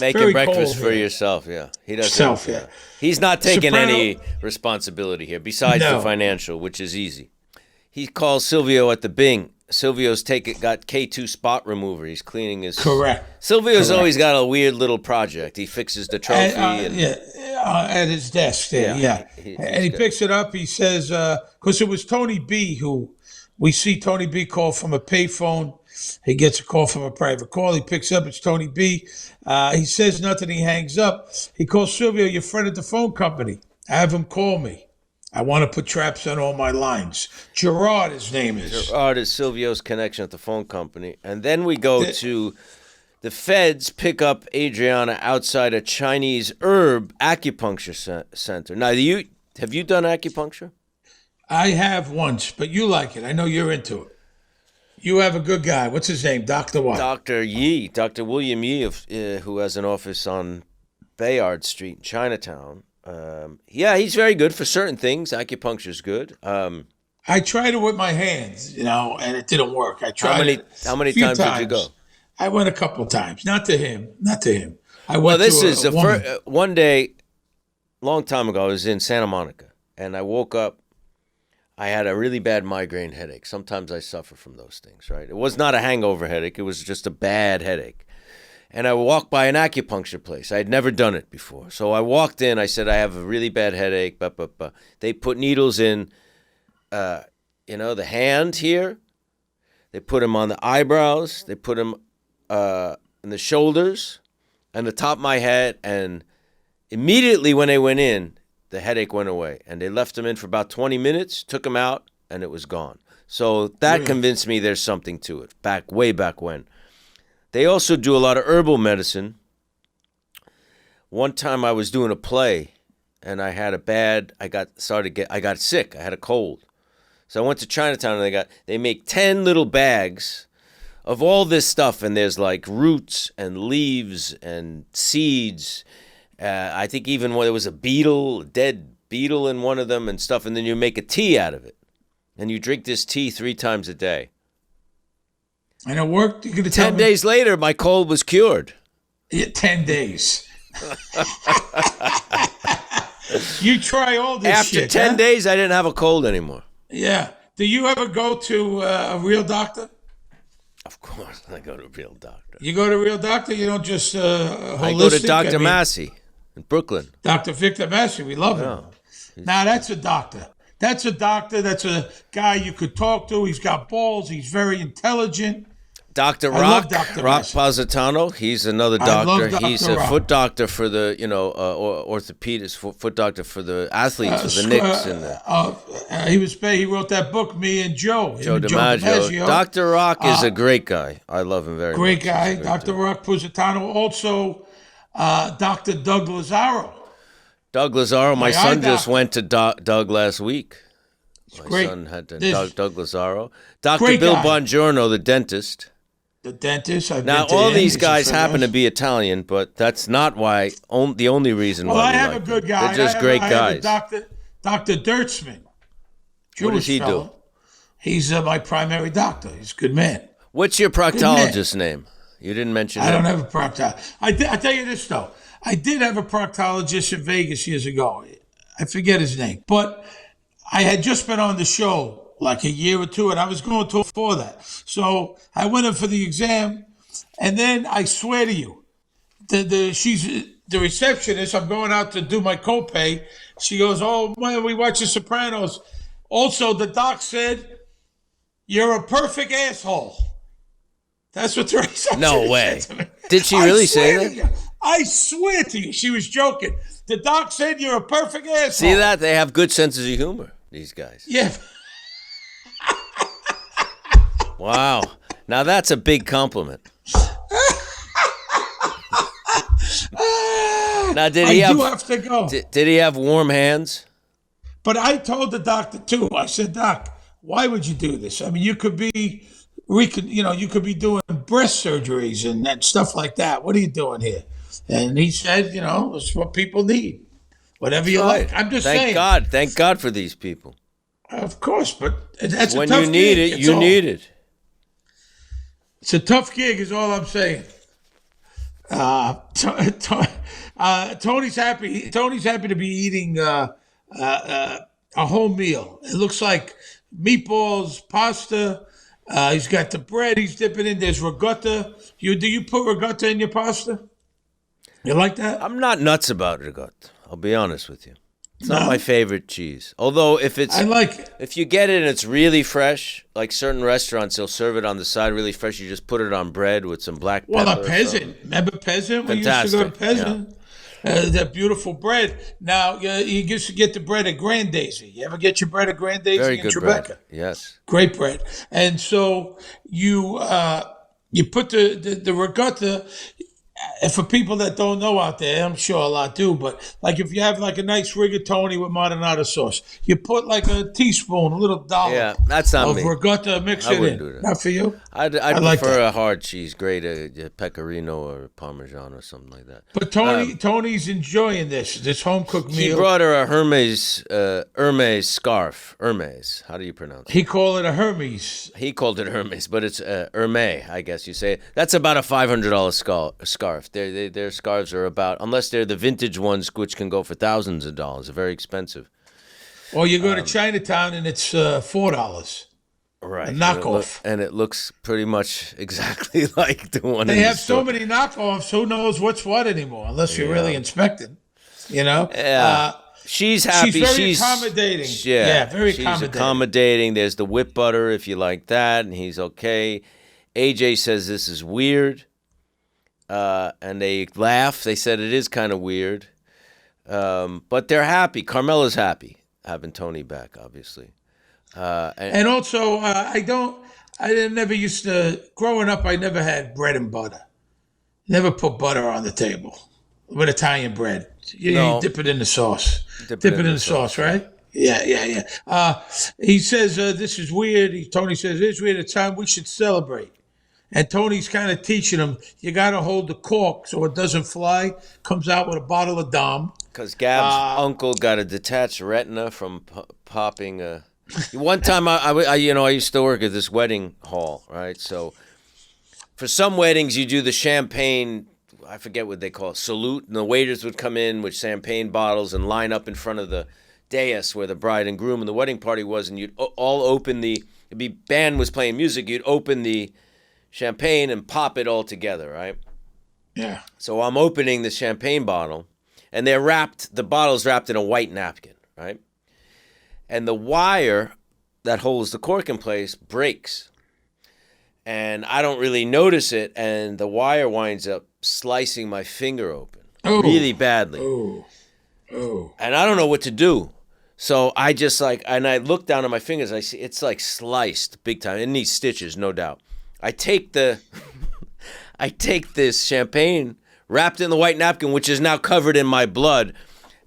Making
breakfast for yourself. Yeah, he doesn't.
Self, yeah.
He's not taking
Soprano-
any responsibility here besides the
No.
financial, which is easy. He calls Silvio at the Bing. Silvio's got K2 spot remover. He's cleaning his.
Correct.
Silvio's
Correct.
always got a weird little project. He fixes the trophy.
At his desk there, and he picks it up. He says, because it was Tony B who we see Tony B call from a payphone. He gets a call from a private call. He picks up. It's Tony B. He says nothing. He hangs up. He calls Silvio, your friend at the phone company. Have him call me. I want to put traps on all my lines. Gerard, his name is.
Gerard is Silvio's connection at the phone company. And then we go to the feds pick up Adriana outside a Chinese herb acupuncture center. Now, have you done acupuncture?
I have once, but you like it. I know you're into it. You have a good guy. What's his name? Dr. what?
Dr. Yi, Dr. William Yi, who has an office on Bayard Street in Chinatown. He's very good for certain things. Acupuncture's good.
I tried it with my hands, and it didn't work. I tried
How many
a few
times did you go?
I went a couple times. Not to him. I went
Well, this
to
is the
woman.
first. One day, long time ago, I was in Santa Monica, and I woke up. I had a really bad migraine headache. Sometimes I suffer from those things, right? It was not a hangover headache. It was just a bad headache. And I walked by an acupuncture place. I had never done it before. So I walked in. I said, I have a really bad headache. They put needles in, the hand here. They put them on the eyebrows. They put them in the shoulders and the top of my head. And immediately when they went in, the headache went away. And they left them in for about 20 minutes, took them out, and it was gone. So that convinced me there's something to it, way back when. They also do a lot of herbal medicine. One time I was doing a play, and I got sick. I had a cold. So I went to Chinatown, and they make 10 little bags of all this stuff, and there's like roots and leaves and seeds. I think even when there was a dead beetle in one of them and stuff, and then you make a tea out of it. And you drink this tea 3 times a day.
And it worked? You're gonna tell
10
me?
days later, my cold was cured.
Yeah, 10 days. You try all this
After
shit.
10 days, I didn't have a cold anymore.
Yeah. Do you ever go to a real doctor?
Of course, I go to a real doctor.
You go to a real doctor? You don't just holistic?
I go to Dr. Massey in Brooklyn.
Dr. Victor Massey, we love him. Now that's a doctor. That's a doctor. That's a guy you could talk to. He's got balls. He's very intelligent.
Dr.
I love Dr.
Rock
Massey.
Positano. He's another
I love
doctor.
Dr.
He's a
Rock.
foot doctor for the, orthopedist, foot doctor for the athletes, for the Knicks.
He wrote that book, Me and Joe.
Joe
Him and
DiMaggio. Dr. Rock is a great guy. I love him very much.
Great
He's a
guy.
great
Dr.
dude.
Rock Positano. Also, Dr. Doug Lazaro.
Doug Lazaro. My
My
son
eye
just
doctor.
went to Doug last week. My
great.
son had to
This-
Doug Lazaro. Dr.
Great
Bill
guy.
Bongiorno, the dentist.
The dentist. I've
Now,
been to
all
him.
these
He's a
guys
friend
happen
of
to
ours.
be Italian, but that's not the only reason
Well,
why
I
we
have
like
a good
them.
guy.
They're just great
I have a
guys.
Dr. Dirtzman.
What does
Jewish
he
fellow.
do?
He's my primary doctor. He's a good man.
What's your proctologist's name? You didn't mention
I don't
him.
have a proctologist. I tell you this, though. I did have a proctologist in Vegas years ago. I forget his name. But I had just been on the show like a year or two, and I was going to for that. So I went in for the exam, and then I swear to you, she's the receptionist. I'm going out to do my copay. She goes, "Oh, man, we watch The Sopranos." Also, the doc said, "You're a perfect asshole." That's what the receptionist
No way.
said to me.
Did she
I
really say
swear
that?
to you. I swear to you, she was joking. The doc said you're a perfect asshole.
See that? They have good senses of humor, these guys.
Yeah.
Wow. Now that's a big compliment. Now, did he
have to go.
Did he have warm hands?
But I told the doctor too. I said, Doc, why would you do this? I mean, you could be doing breast surgeries and stuff like that. What are you doing here? And he said, it's what people need. Whatever you like. I'm just saying.
Thank God for these people.
Of course, but that's
when
a tough
you need
gig.
it, you need it.
It's a tough gig, is all I'm saying. Tony's happy. Tony's happy to be eating a whole meal. It looks like meatballs, pasta. He's got the bread he's dipping in. There's ricotta. Do you put ricotta in your pasta? You like that?
I'm not nuts about ricotta. I'll be honest with you. It's not my favorite cheese. Although
I like it.
If you get it and it's really fresh, like certain restaurants, they'll serve it on the side really fresh. You just put it on bread with some black pepper.
Well, a peasant. Remember peasant? We used to go to peasant. Yeah. That beautiful bread. Now, you used to get the bread at Grand Daisy. You ever get your bread at Grand Daisy
Very
in
good
Tribeca?
bread. Yes.
Great bread. And so you put the ricotta. And for people that don't know out there, I'm sure a lot do, but like if you have like a nice rigatoni with marinara sauce, you put like a teaspoon, a little dollop
that's not
of
me.
ricotta, mix it in.
Do that.
Not for you?
I'd
like
prefer
that.
a hard cheese, great a pecorino or a Parmesan or something like that.
But Tony's enjoying this home cooked meal.
He brought her a Hermes scarf. Hermes, how do you pronounce it?
He called it a Hermes.
He called it Hermes, but it's Hermes, I guess you say. That's about a $500 scarf. Their scarves are about, unless they're the vintage ones, which can go for thousands of dollars. They're very expensive.
Or you go to Chinatown and it's $4.
Right.
A knockoff.
And it looks pretty much exactly like the one
They
in the
have so
store.
many knockoffs, who knows what's what anymore, unless you're really inspecting,
Yeah. She's happy.
She's very accommodating. Very
she's
accommodating.
accommodating. There's the whip butter if you like that, and he's okay. AJ says this is weird. And they laugh. They said it is kind of weird. But they're happy. Carmela's happy having Tony back, obviously.
And also, growing up, I never had bread and butter. Never put butter on the table with Italian bread. You dip it in the sauce. Dip it in the sauce, right? Yeah. He says, this is weird. Tony says, it's weird. It's time we should celebrate. And Tony's kind of teaching him, you got to hold the cork so it doesn't fly. Comes out with a bottle of Dom.
Because Gab's uncle got a detached retina from popping a... One time, I used to work at this wedding hall, right? So for some weddings, you do the champagne, I forget what they call it, salute. And the waiters would come in with champagne bottles and line up in front of the dais where the bride and groom and the wedding party was. And you'd all open band was playing music. You'd open the champagne and pop it all together, right?
Yeah.
So I'm opening the champagne bottle, and the bottle's wrapped in a white napkin, right? And the wire that holds the cork in place breaks. And I don't really notice it, and the wire winds up slicing my finger open really badly.
Oh.
And I don't know what to do. So I just and I look down at my fingers, I see it's like sliced big time. It needs stitches, no doubt. I take this champagne wrapped in the white napkin, which is now covered in my blood,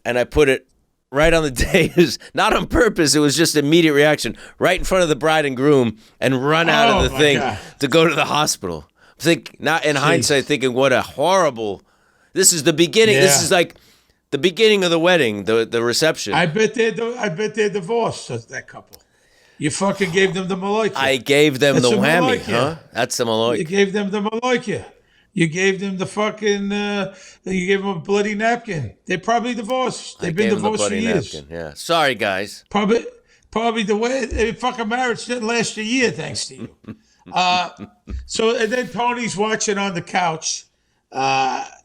and I put it right on the dais, not on purpose. It was just immediate reaction, right in front of the bride and groom, and run out of the thing to go to the hospital. Hindsight, thinking what a horrible. This is the beginning. Yeah. This is like the beginning of the wedding, the reception.
I bet they're divorced, that couple. You fucking gave them the maloika.
I gave them the whammy, huh? That's the maloika.
You gave them the maloika. You gave them the fucking, you gave them a bloody napkin. They're probably divorced. They've been divorced for years.
Napkin, yeah. Sorry, guys.
Probably the way, fucking marriage didn't last a year, thanks to you. And then Tony's watching on the couch.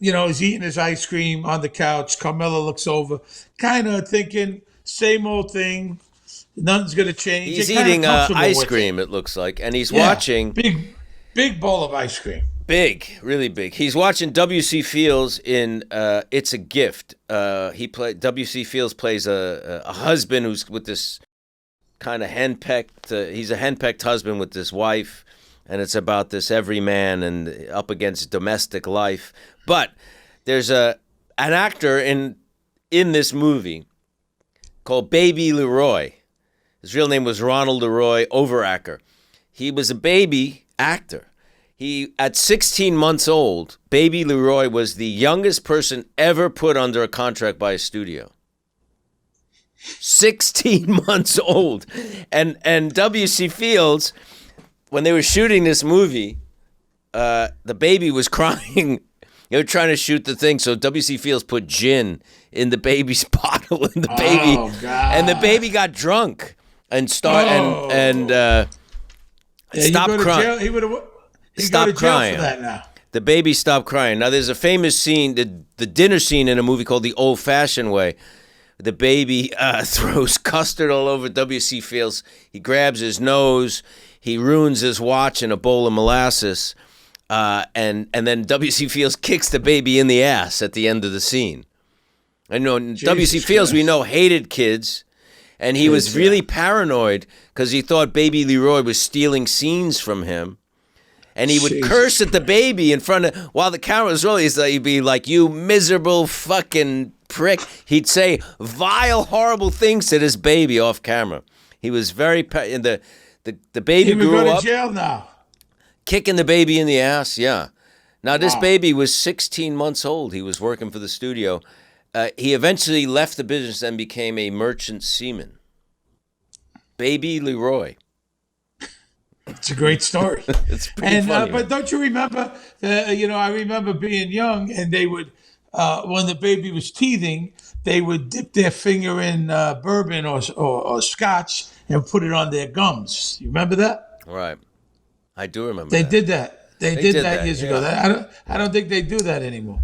He's eating his ice cream on the couch. Carmela looks over, kind of thinking, same old thing. Nothing's going to change.
He's eating ice cream, it looks like, and he's watching.
Big bowl of ice cream.
Big, really big. He's watching W.C. Fields in It's a Gift. W.C. Fields plays a husband who's with this kind of henpecked. He's a henpecked husband with this wife, and it's about this everyman and up against domestic life. But there's an actor in this movie called Baby Leroy. His real name was Ronald Leroy Overacker. He was a baby actor. He, at 16 months old, Baby Leroy was the youngest person ever put under a contract by a studio. 16 months old. And W.C. Fields, when they were shooting this movie, the baby was crying. They were trying to shoot the thing, so W.C. Fields put gin in the baby's bottle, and the baby got drunk and stopped crying.
He stopped crying for that now.
The baby stopped crying. Now, there's a famous scene, the dinner scene in a movie called The Old-Fashioned Way. The baby throws custard all over W.C. Fields. He grabs his nose. He ruins his watch in a bowl of molasses. And then W.C. Fields kicks the baby in the ass at the end of the scene. I know W.C. Fields, we know, hated kids. And he was really paranoid because he thought Baby Leroy was stealing scenes from him. And he would curse at the baby in front of, while the camera was rolling, he'd be like, "You miserable fucking prick." He'd say vile, horrible things to this baby off camera. He was very, and the baby grew up.
He would go to jail now.
Kicking the baby in the ass, yeah. Now, this baby was 16 months old. He was working for the studio. He eventually left the business and became a merchant seaman. Baby Leroy.
It's a great story.
It's pretty funny.
But don't you remember, I remember being young, and they would, when the baby was teething, they would dip their finger in bourbon or scotch and put it on their gums. You remember that?
Right. I do remember
They
that.
did that. They did that years
yeah.
ago. I don't think they do that anymore.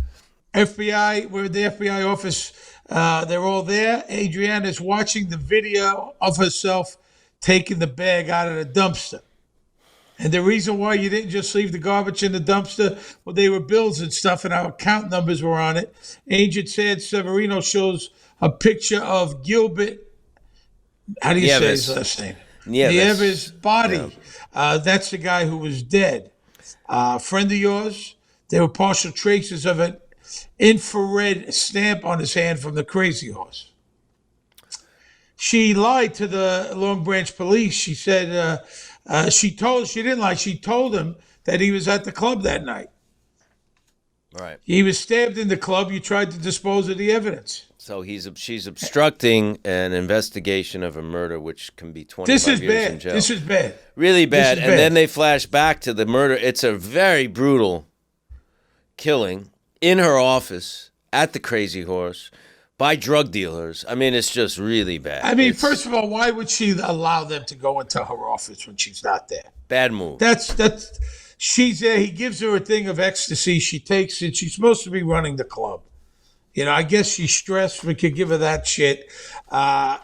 FBI, we're at the FBI office. They're all there. Adriana's watching the video of herself taking the bag out of the dumpster. And the reason why you didn't just leave the garbage in the dumpster, well, they were bills and stuff, and our account numbers were on it. Agent Sad Severino shows a picture of Gilbert. How do you say his last name? Nieves' body. Yeah. That's the guy who was dead. Friend of yours. There were partial traces of an infrared stamp on his hand from the Crazy Horse. She lied to the Long Branch police. She said she didn't lie. She told him that he was at the club that night.
Right.
He was stabbed in the club. You tried to dispose of the evidence.
So she's obstructing an investigation of a murder, which can be 25 years in jail.
This is bad.
Really bad. And then they flash back to the murder. It's a very brutal killing in her office at the Crazy Horse by drug dealers. I mean, it's just really bad.
I mean, first of all, why would she allow them to go into her office when she's not there?
Bad move.
That's she's there. He gives her a thing of ecstasy. She takes it. She's supposed to be running the club. I guess she's stressed. We could give her that shit.
Yeah,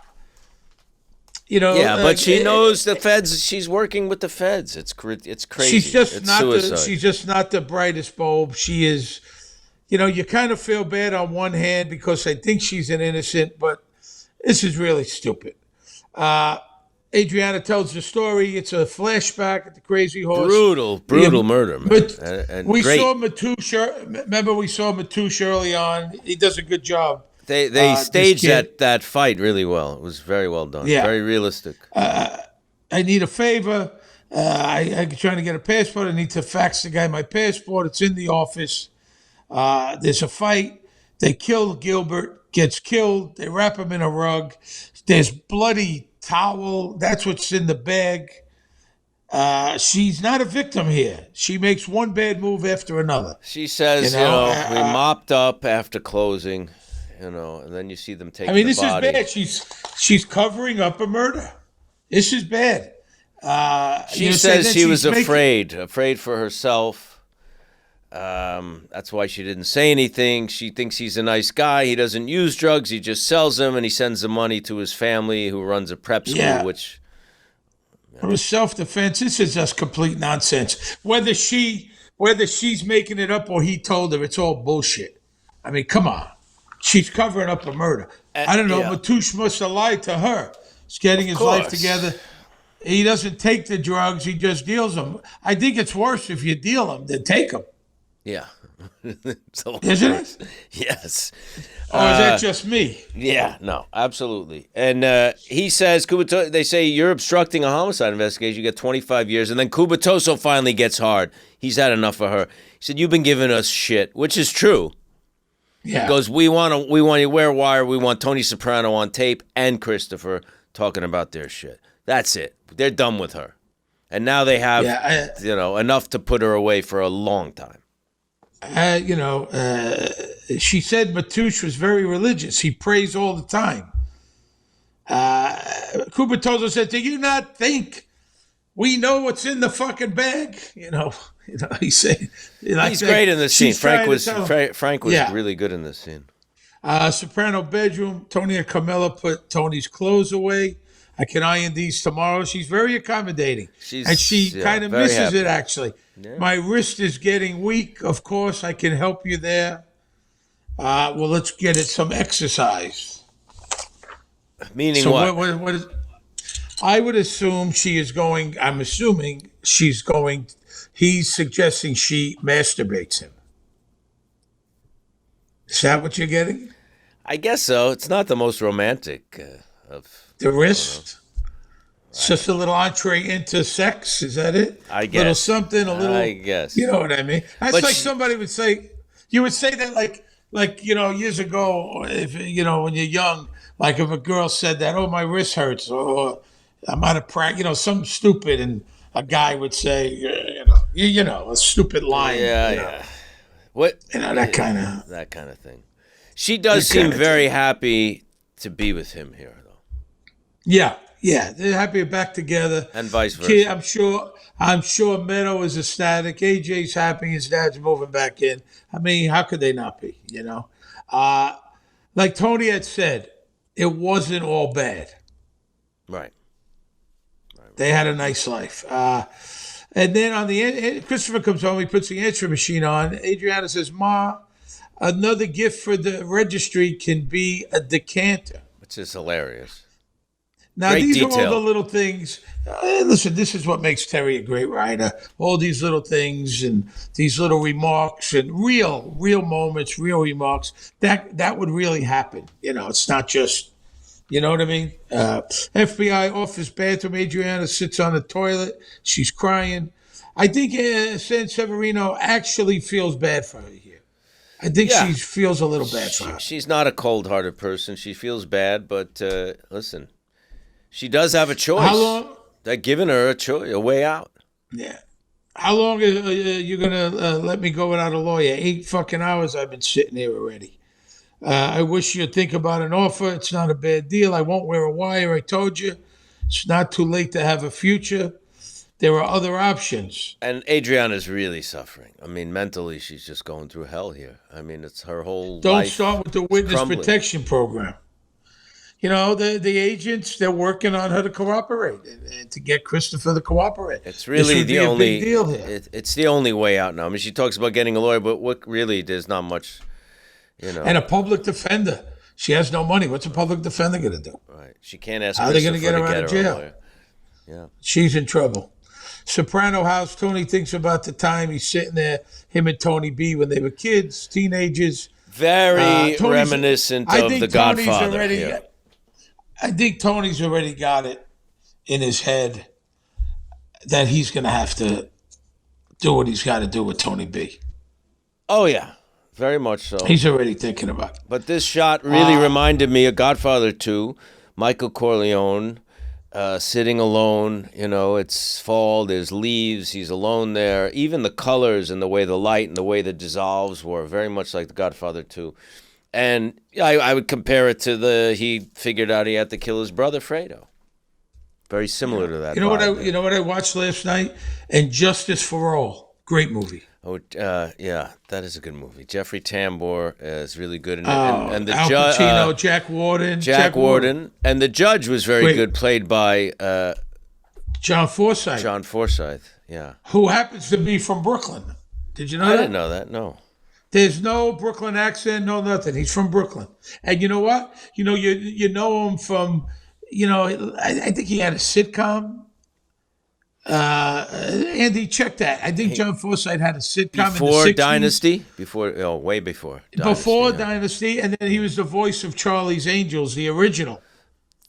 but she knows the feds. She's working with the feds. It's crazy.
She's just
suicide.
She's just not the brightest bulb. She is. You kind of feel bad on one hand because I think she's an innocent, but this is really stupid. Adriana tells the story. It's a flashback at the Crazy Horse.
Brutal murder.
But
and
we
great.
saw Matouche. Remember, we saw Matouche early on. He does a good job.
They staged that fight really well. It was very well done.
Yeah.
Very realistic.
I need a favor. I'm trying to get a passport. I need to fax the guy my passport. It's in the office. There's a fight. They kill Gilbert, gets killed. They wrap him in a rug. There's bloody towel. That's what's in the bag. She's not a victim here. She makes one bad move after another.
She says, we mopped up after closing, and then you see them taking the body.
Is bad. She's covering up a murder. This is bad.
She says she was afraid for herself. That's why she didn't say anything. She thinks he's a nice guy. He doesn't use drugs. He just sells them, and he sends the money to his family, who runs a prep school. It
was self-defense. This is just complete nonsense. Whether she whether she's making it up or he told her, it's all bullshit. I mean, come on. She's covering up a murder. I don't know.
Yeah.
Matoush must have lied to her. He's getting his life
course.
together. He doesn't take the drugs. He just deals them. I think it's worse if you deal them than take them.
Yeah. So
Isn't it?
Yes.
Or is that just me?
Yeah, no, absolutely. And he says, they say you're obstructing a homicide investigation. You get 25 years. And then Kubatoso finally gets hard. He's had enough of her. He said, you've been giving us shit, which is true.
Yeah.
He goes, we want you wear wire. We want Tony Soprano on tape and Christopher talking about their shit. That's it. They're done with her. And now they have, enough to put her away for a long time.
She said Matoush was very religious. He prays all the time. Kubatoso said, do you not think we know what's in the fucking bag? He's saying.
He's great in this scene. Frank was
Yeah.
really good in this scene.
Soprano bedroom. Tony and Carmela put Tony's clothes away. I can iron these tomorrow. She's very accommodating. And she kind of misses
happy.
it, actually.
Yeah.
My wrist is getting weak. Of course, I can help you there. Well, let's get it some exercise.
Meaning
So
what?
what is, I would assume she is going, I'm assuming she's going, he's suggesting she masturbates him. Is that what you're getting?
I guess so. It's not the most romantic of...
The wrist? It's just a little entree into sex. Is that it?
I
A little
guess.
something, a little.
I guess.
You know what I mean? That's
But
like somebody would say. You would say that like years ago, if when you're young, like if a girl said that, oh, my wrist hurts, or I'm out of practice, something stupid, and a guy would say, a stupid line.
Yeah. What?
That kind of.
That kind of thing. She does seem very happy to be with him here, though.
Yeah, they're happy back together.
And vice versa.
Kid, I'm sure Meadow is ecstatic. AJ's happy. His dad's moving back in. I mean, how could they not be? Like Tony had said, it wasn't all bad.
Right.
They had a nice life. And then on the end, Christopher comes home. He puts the answering machine on. Adriana says, "Ma, another gift for the registry can be a decanter."
Which is hilarious.
Now,
Great
these are
detail.
all the little things. Listen, this is what makes Terry a great writer. All these little things and these little remarks and real moments, real remarks. That would really happen. It's not just, you know what I mean? FBI office bathroom. Adriana sits on the toilet. She's crying. I think San Severino actually feels bad for her here. I think she feels a little bad for her.
She's not a cold-hearted person. She feels bad, but listen. She does have a choice.
How long?
They're giving her a choice, a way out.
Yeah. How long are you going to let me go without a lawyer? 8 fucking hours I've been sitting here already. I wish you'd think about an offer. It's not a bad deal. I won't wear a wire. I told you. It's not too late to have a future. There are other options.
And Adriana's really suffering. I mean, mentally, she's just going through hell here. I mean, it's her whole
Don't
life
start with the witness
crumbling.
protection program. The agents, they're working on her to cooperate and to get Christopher to cooperate.
It's really
would
the
be a
only
big deal here.
It's the only way out now. I mean, she talks about getting a lawyer, but what really there's not much,
And a public defender. She has no money. What's a public defender going to do?
Right. She can't ask
How are they
Christopher
gonna get
to
her out of jail?
a lawyer. Yeah.
She's in trouble. Soprano house. Tony thinks about the time he's sitting there, him and Tony B, when they were kids, teenagers.
Very
Tony's-
reminiscent
I
of
think
The
Tony's
Godfather.
already.
here.
I think Tony's already got it in his head that he's going to have to do what he's got to do with Tony B.
Oh, yeah. Very much so.
He's already thinking about it.
But this shot really reminded me of Godfather 2, Michael Corleone sitting alone. It's fall, there's leaves, he's alone there. Even the colors and the way the light and the way the dissolves were very much like The Godfather 2. And I would compare it to he figured out he had to kill his brother Fredo. Very similar to that.
You know
vibe there.
what I watched last night? And Justice for All. Great movie.
Oh, yeah, that is a good movie. Jeffrey Tambor is really good in it.
And
And the
Al
judge,
Pacino, Jack Warden.
Jack Warden. And the judge was very
Great.
good, played by
John Forsythe.
John Forsythe. Yeah.
Who happens to be from Brooklyn. Did you know
I
that?
didn't know that. No.
There's no Brooklyn accent, no nothing. He's from Brooklyn. And you know what? You know him from, I think he had a sitcom. Andy, check that. I think John Forsythe had a sitcom in the
Before
60s.
Dynasty? Way before.
Before
yeah.
Dynasty, and then he was the voice of Charlie's Angels, the original.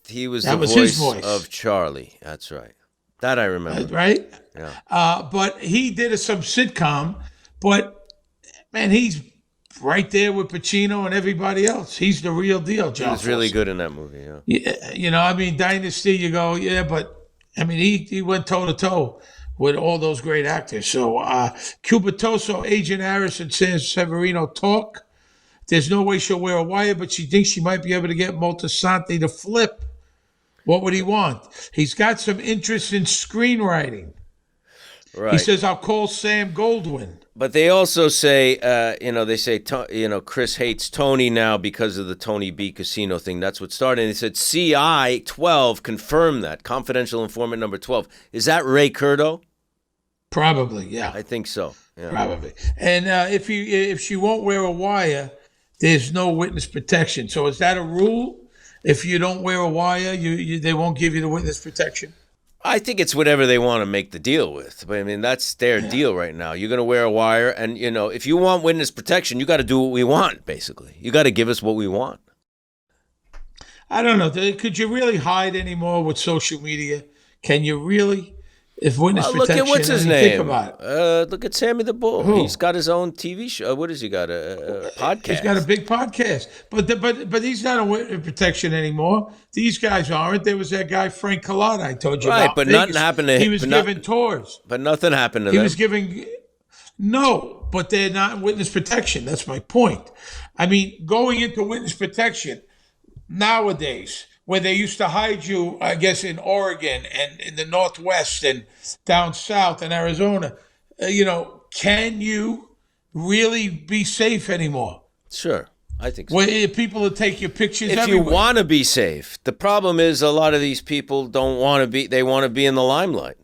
He was
That
the
was his
voice
voice.
of Charlie. That's right. That I remember.
Right?
Yeah.
But he did some sitcom, but man, he's right there with Pacino and everybody else. He's the real deal, John.
He was really
Forsythe.
good in that movie, yeah.
Yeah, Dynasty, you go, yeah, but he went toe to toe with all those great actors. So, Cubitoso, Agent Harrison says Severino talk. There's no way she'll wear a wire, but she thinks she might be able to get Moltisanti to flip. What would he want? He's got some interest in screenwriting.
Right.
He says, I'll call Sam Goldwyn.
But they also say, Chris hates Tony now because of the Tony B. Casino thing. That's what started. And they said CI 12 confirmed that. Confidential informant number 12. Is that Ray Curto?
Probably, yeah.
I think so. Yeah.
Probably. And if she won't wear a wire, there's no witness protection. So is that a rule? If you don't wear a wire, they won't give you the witness protection?
I think it's whatever they want to make the deal with. But that's their deal right now. You're going to wear a wire, and if you want witness protection, you got to do what we want. Basically, you got to give us what we want.
I don't know. Could you really hide anymore with social media? Can you really? If witness
Look
protection,
at what's his
think
name.
about it.
Look at Sammy the Bull.
Who?
He's got his own TV show. What has he got? A podcast.
He's got a big podcast, but he's not on witness protection anymore. These guys aren't. There was that guy Frank Collada I told you
Right,
about.
but
Vegas.
nothing happened to him.
He was giving tours.
But nothing happened to
He
them.
was giving. No, but they're not in witness protection. That's my point. Going into witness protection nowadays, where they used to hide you, I guess, in Oregon and in the Northwest and down south in Arizona, can you really be safe anymore?
Sure, I think so.
Where people will take your pictures
If
everywhere.
you want to be safe, the problem is a lot of these people don't want to be. They want to be in the limelight.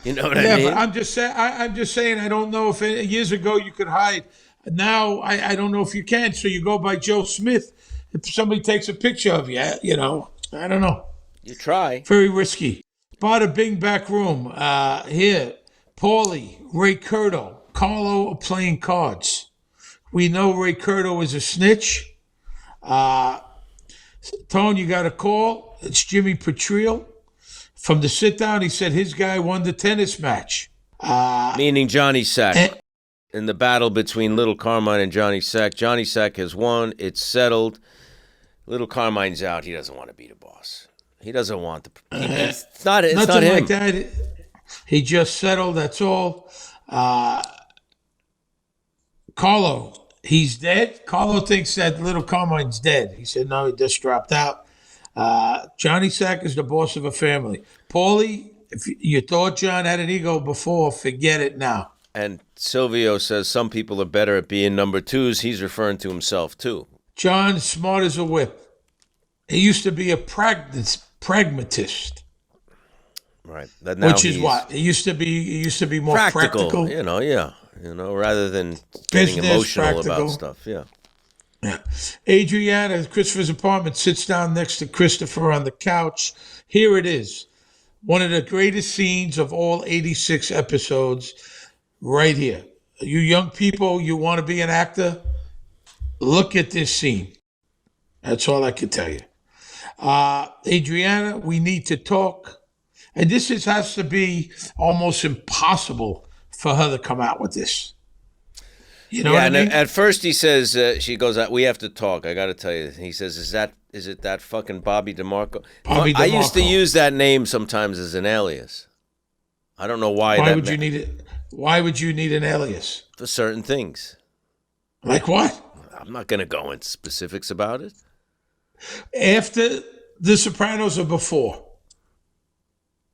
You know what I mean?
But I'm just saying. I don't know if years ago you could hide. Now I don't know if you can. So you go by Joe Smith. If somebody takes a picture of you, I don't know.
You try.
Very risky. Bada Bing back room. Here, Paulie, Ray Curto, Carlo are playing cards. We know Ray Curto is a snitch. Tone, you got a call. It's Jimmy Petriel. From the sit down, he said his guy won the tennis match.
Meaning Johnny Sack. In the battle between Little Carmine and Johnny Sack. Johnny Sack has won. It's settled. Little Carmine's out. He doesn't want to be the boss. He doesn't want the. It's not him.
Like that. He just settled. That's all. Carlo, he's dead. Carlo thinks that Little Carmine's dead. He said no. He just dropped out. Johnny Sack is the boss of a family. Paulie, if you thought John had an ego before, forget it now.
And Silvio says some people are better at being number twos. He's referring to himself too.
John's smart as a whip. He used to be a pragmatist.
Right. Now
Which is what? He used to be more practical.
Rather than getting emotional about stuff. Yeah.
Adriana, Christopher's apartment, sits down next to Christopher on the couch. Here it is. One of the greatest scenes of all 86 episodes right here. You young people, you want to be an actor? Look at this scene. That's all I can tell you. Adriana, we need to talk. And this has to be almost impossible for her to come out with this. You know what I mean?
At first he says, she goes, we have to talk. I got to tell you. He says, is it that fucking Bobby DeMarco?
Bobby
I used to
DeMarco.
use that name sometimes as an alias. I don't know why.
Why would you need it? Why would you need an alias?
For certain things.
Like what?
I'm not going to go into specifics about it.
After The Sopranos or before?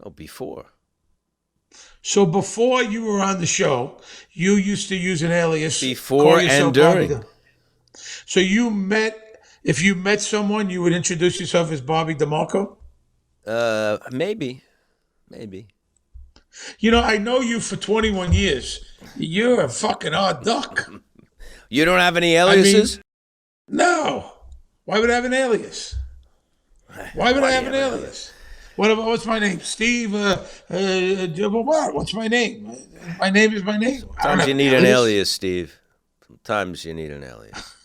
Oh, before.
So before you were on the show, you used to use an alias.
Before
call yourself
and during.
Bobby So if you met someone, you would introduce yourself as Bobby DeMarco?
Maybe.
You know, I know you for 21 years. You're a fucking odd duck.
You don't have any
I mean,
aliases?
no. Why would I have an alias? Why would I
Why do
have
you
an
have an
alias? What's my name? Steve, what? What's my name? My name is my name. I don't
Sometimes
have
you
an
need an
alias.
alias, Steve. Sometimes you need an alias.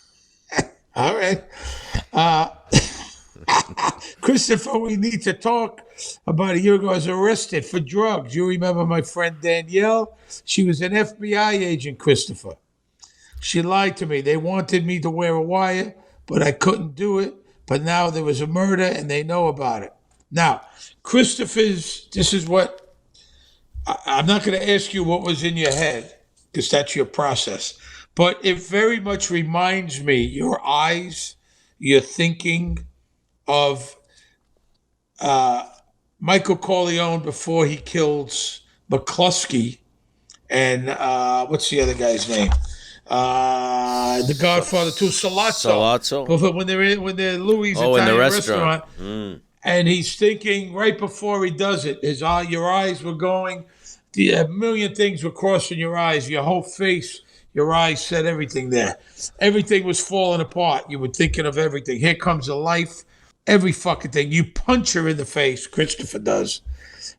All right. Uh, Christopher, we need to talk. About a year ago, I was arrested for drugs. You remember my friend Danielle? She was an FBI agent, Christopher. She lied to me. They wanted me to wear a wire, but I couldn't do it. But now there was a murder and they know about it. Now, this is what I'm not going to ask you what was in your head because that's your process. But it very much reminds me, your eyes, your thinking of Michael Corleone before he kills McCluskey and what's the other guy's name? The Godfather too, Salazzo.
Salazzo?
But when they're Louis'
Oh, in the
Italian
restaurant.
and he's thinking right before he does it, your eyes were going, a million things were crossing your eyes, your whole face, your eyes said everything there. Everything was falling apart. You were thinking of everything. Here comes a life, every fucking thing. You punch her in the face, Christopher does,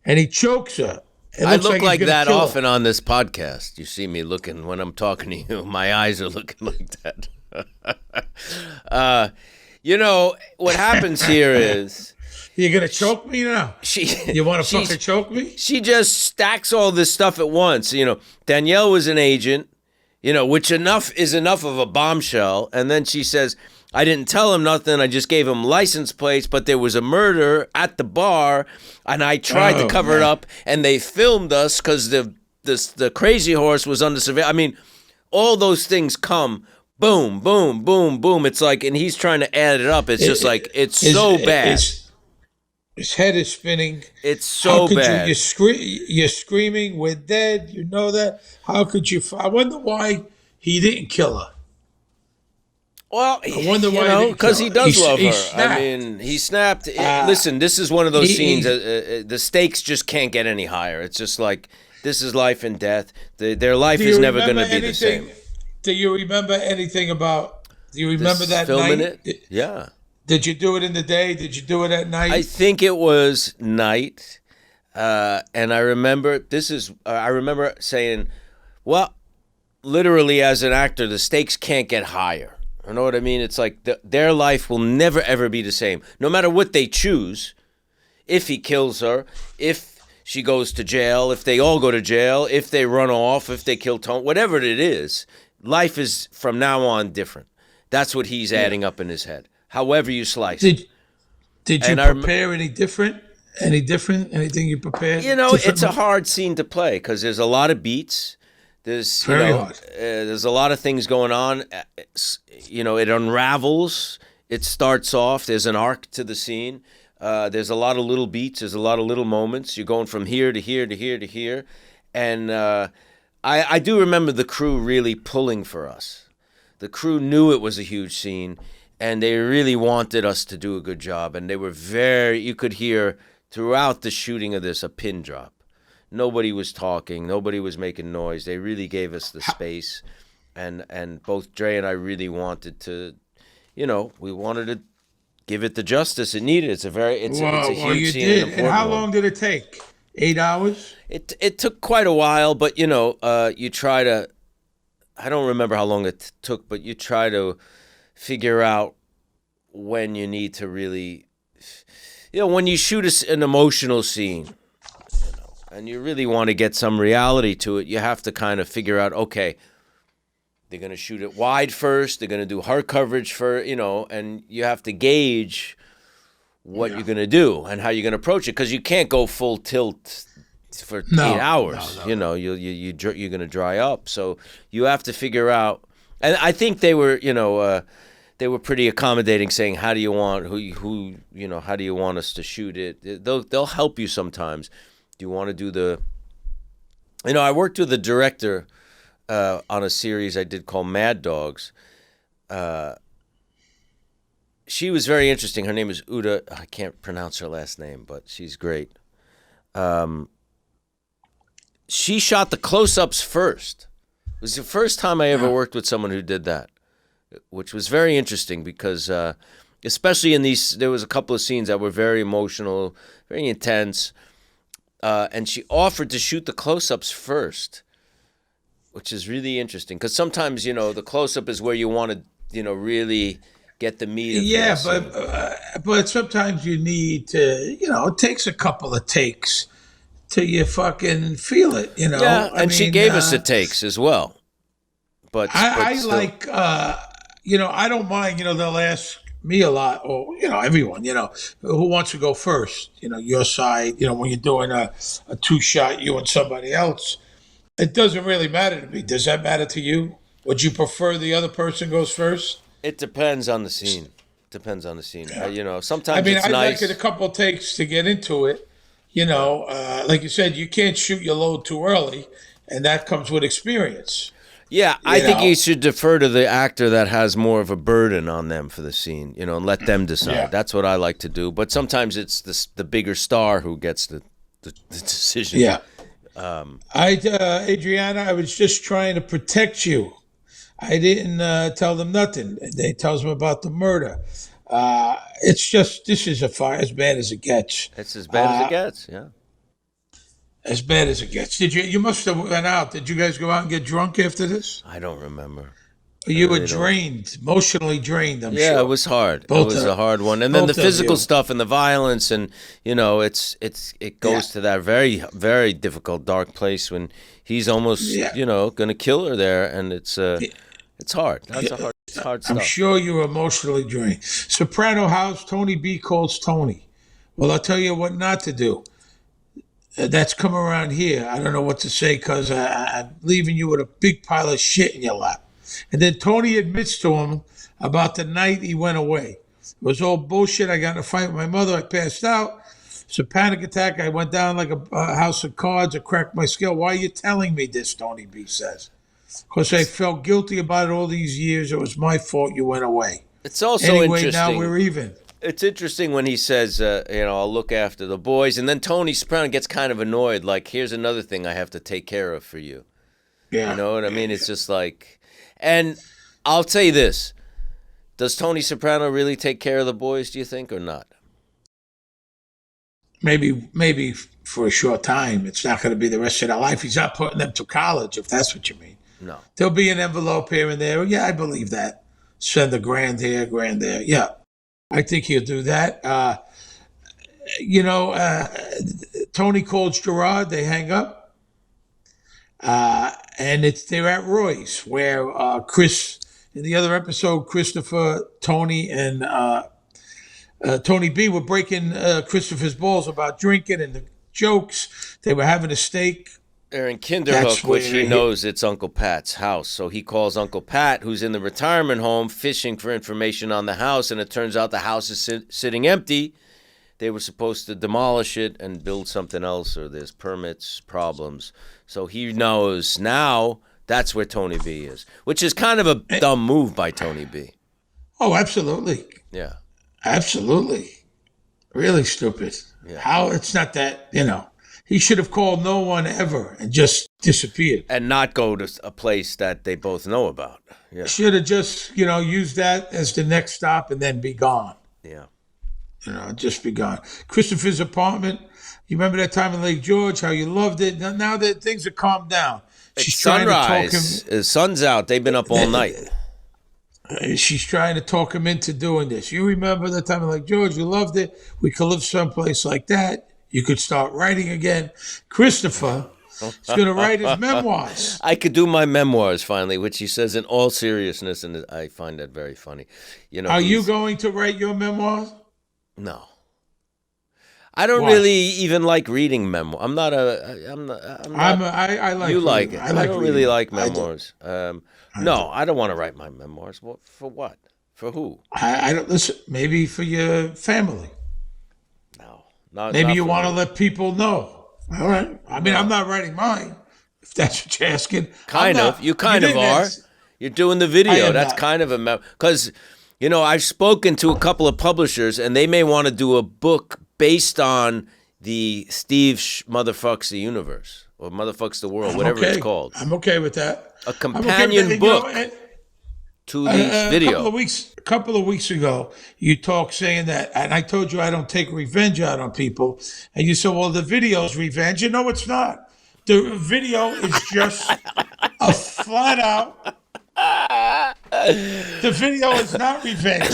and he chokes her.
I look
he's
like
gonna
that
kill her.
often on this podcast. You see me looking when I'm talking to you. My eyes are looking like that. You know, what happens here is
You're gonna choke me now? You want to fucking choke me?
she just stacks all this stuff at once. You know, Danielle was an agent, you know, which is enough of a bombshell. And then she says, I didn't tell him nothing. I just gave him license plates, but there was a murder at the bar, and I tried to cover it up, and they filmed us because the crazy horse was under surveillance. I mean, all those things come, boom, boom, boom, boom. It's like, and he's trying to add it up. It's just like, it's so bad.
His head is spinning.
It's so bad.
You're screaming, we're dead. You know that. How could you? I wonder why he didn't kill her.
Well,
I wonder why
because he does love her.
snapped.
I mean, he snapped. Listen, this is one of those scenes. The stakes just can't get any higher. It's just like, this is life and death. Their life is never going to be the same.
Do you remember anything about? Do you remember that
filming
night?
it? Yeah.
Did you do it in the day? Did you do it at night?
I think it was night, and I remember I remember saying, "Well, literally, as an actor, the stakes can't get higher." You know what I mean? It's like their life will never ever be the same, no matter what they choose. If he kills her, if she goes to jail, if they all go to jail, if they run off, if they kill Tone, whatever it is, life is from now on different. That's what he's adding up in his head. However you slice it.
Did you prepare any different? Any different? Anything you prepared?
You know, it's a hard scene to play because there's a lot of beats. There's hard. There's a lot of things going on. You know, it unravels. It starts off. There's an arc to the scene. There's a lot of little beats. There's a lot of little moments. You're going from here to here to here to here, and I do remember the crew really pulling for us. The crew knew it was a huge scene. And they really wanted us to do a good job. And they were you could hear throughout the shooting of this a pin drop. Nobody was talking. Nobody was making noise. They really gave us the space. And both Dre and I really wanted to, we wanted to give it the justice it needed. It's a huge scene.
Did. And how long did it take? 8 hours?
It took quite a while, but, you try to, I don't remember how long it took, but you try to figure out when you need to really, when you shoot an emotional scene, and you really want to get some reality to it, you have to kind of figure out, okay, they're going to shoot it wide first, they're going to do hard coverage and you have to gauge what you're going to do and how you're going to approach it, because you can't go full tilt for 8 hours. You're going to dry up. So you have to figure out. And I think they were, they were pretty accommodating, saying, "How do you want how do you want us to shoot it?" They'll help you sometimes. Do you want to do the? I worked with the director on a series I did called Mad Dogs. She was very interesting. Her name is Uda. I can't pronounce her last name, but she's great. she shot the close-ups first. It was the first time I ever worked with someone who did that, which was very interesting because especially in these, there was a couple of scenes that were very emotional, very intense, and she offered to shoot the close-ups first, which is really interesting because sometimes, the close-up is where you want to, really get the meat of
but sometimes you need to, it takes a couple of takes till you fucking feel it,
Yeah, and she gave us the takes as well. But
I
still.
like, I don't mind, they'll ask me a lot, or, everyone, who wants to go first, your side, when you're doing a two-shot, you and somebody else. It doesn't really matter to me. Does that matter to you? Would you prefer the other person goes first?
It depends on the scene.
Yeah.
Sometimes it's
I
nice.
like it a couple takes to get into it. Like you said, you can't shoot your load too early, and that comes with experience.
Yeah, I think you should defer to the actor that has more of a burden on them for the scene, and let them decide.
Yeah.
That's what I like to do. But sometimes it's the bigger star who gets the decision.
Yeah. Adriana, I was just trying to protect you. I didn't tell them nothing. They tells them about the murder. It's just, this is as bad as it gets.
It's as bad as it gets, yeah.
As bad as it gets. You must have went out. Did you guys go out and get drunk after this?
I don't remember.
You were drained, emotionally drained, I'm sure.
Yeah, it was hard. It was a hard one. And then the physical stuff and the violence and, it goes to that very, very difficult, dark place when he's almost, going to kill her there. And it's hard. That's hard stuff.
I'm sure you were emotionally drained. Soprano House, Tony B calls Tony. Well, I'll tell you what not to do. That's come around here. I don't know what to say because I'm leaving you with a big pile of shit in your lap. And then Tony admits to him about the night he went away. It was all bullshit. I got in a fight with my mother. I passed out. It's a panic attack. I went down like a house of cards. I cracked my skull. Why are you telling me this, Tony B says? Because I felt guilty about it all these years. It was my fault you went away.
It's also
anyway,
interesting.
now we're even.
It's interesting when he says, I'll look after the boys. And then Tony Soprano gets kind of annoyed. Like, here's another thing I have to take care of for you.
Yeah.
You know what I mean? It's just like, and I'll tell you this. Does Tony Soprano really take care of the boys, do you think, or not?
Maybe for a short time. It's not going to be the rest of their life. He's not putting them to college, if that's what you mean.
No.
There'll be an envelope here and there. Yeah, I believe that. Send a grand here, grand there. Yeah. I think he'll do that. Tony calls Gerard. They hang up. And they're at Roy's, where Chris, in the other episode, Christopher, Tony, and Tony B were breaking Christopher's balls about drinking and the jokes. They were having a steak.
They're in Kinderhook, which he knows it's Uncle Pat's house. So he calls Uncle Pat, who's in the retirement home, fishing for information on the house. And it turns out the house is sitting empty. They were supposed to demolish it and build something else, or there's permits, problems. So he knows now that's where Tony B is, which is kind of a dumb move by Tony B.
Oh, absolutely.
Yeah.
Absolutely. Really stupid.
Yeah.
How it's not that, he should have called no one ever and just disappeared.
And not go to a place that they both know about. Yeah.
Should have just, used that as the next stop and then be gone.
Yeah.
Just be gone. Christopher's apartment. You remember that time in Lake George, how you loved it? Now that things have calmed down.
It's sunrise. The sun's out. They've been up all night.
She's trying to talk him into doing this. You remember that time in Lake George? You loved it. We could live someplace like that. You could start writing again. Christopher is going to write his memoirs.
I could do my memoirs finally, which he says in all seriousness, and I find that very funny.
Are you going to write your memoirs?
No. I don't really even like reading memoirs. I'm not.
I like.
You like it.
I don't
really like memoirs. No, I don't want to write my memoirs. For what? For who?
I don't listen. Maybe for your family.
No.
Maybe you want to let people know. All right. I mean, I'm not writing mine. If that's what you're asking.
Kind of. You kind of are. You're doing the video. That's kind of a because. I've spoken to a couple of publishers, and they may want to do a book based on the Steve motherfucks the universe. or Motherfucks the World, whatever it's called.
I'm okay with that.
A companion book to the video.
A couple of weeks ago, you talked saying that, and I told you I don't take revenge out on people, and you said, well, the video's revenge. You know, it's not. The video is just a flat out. The video is not revenge.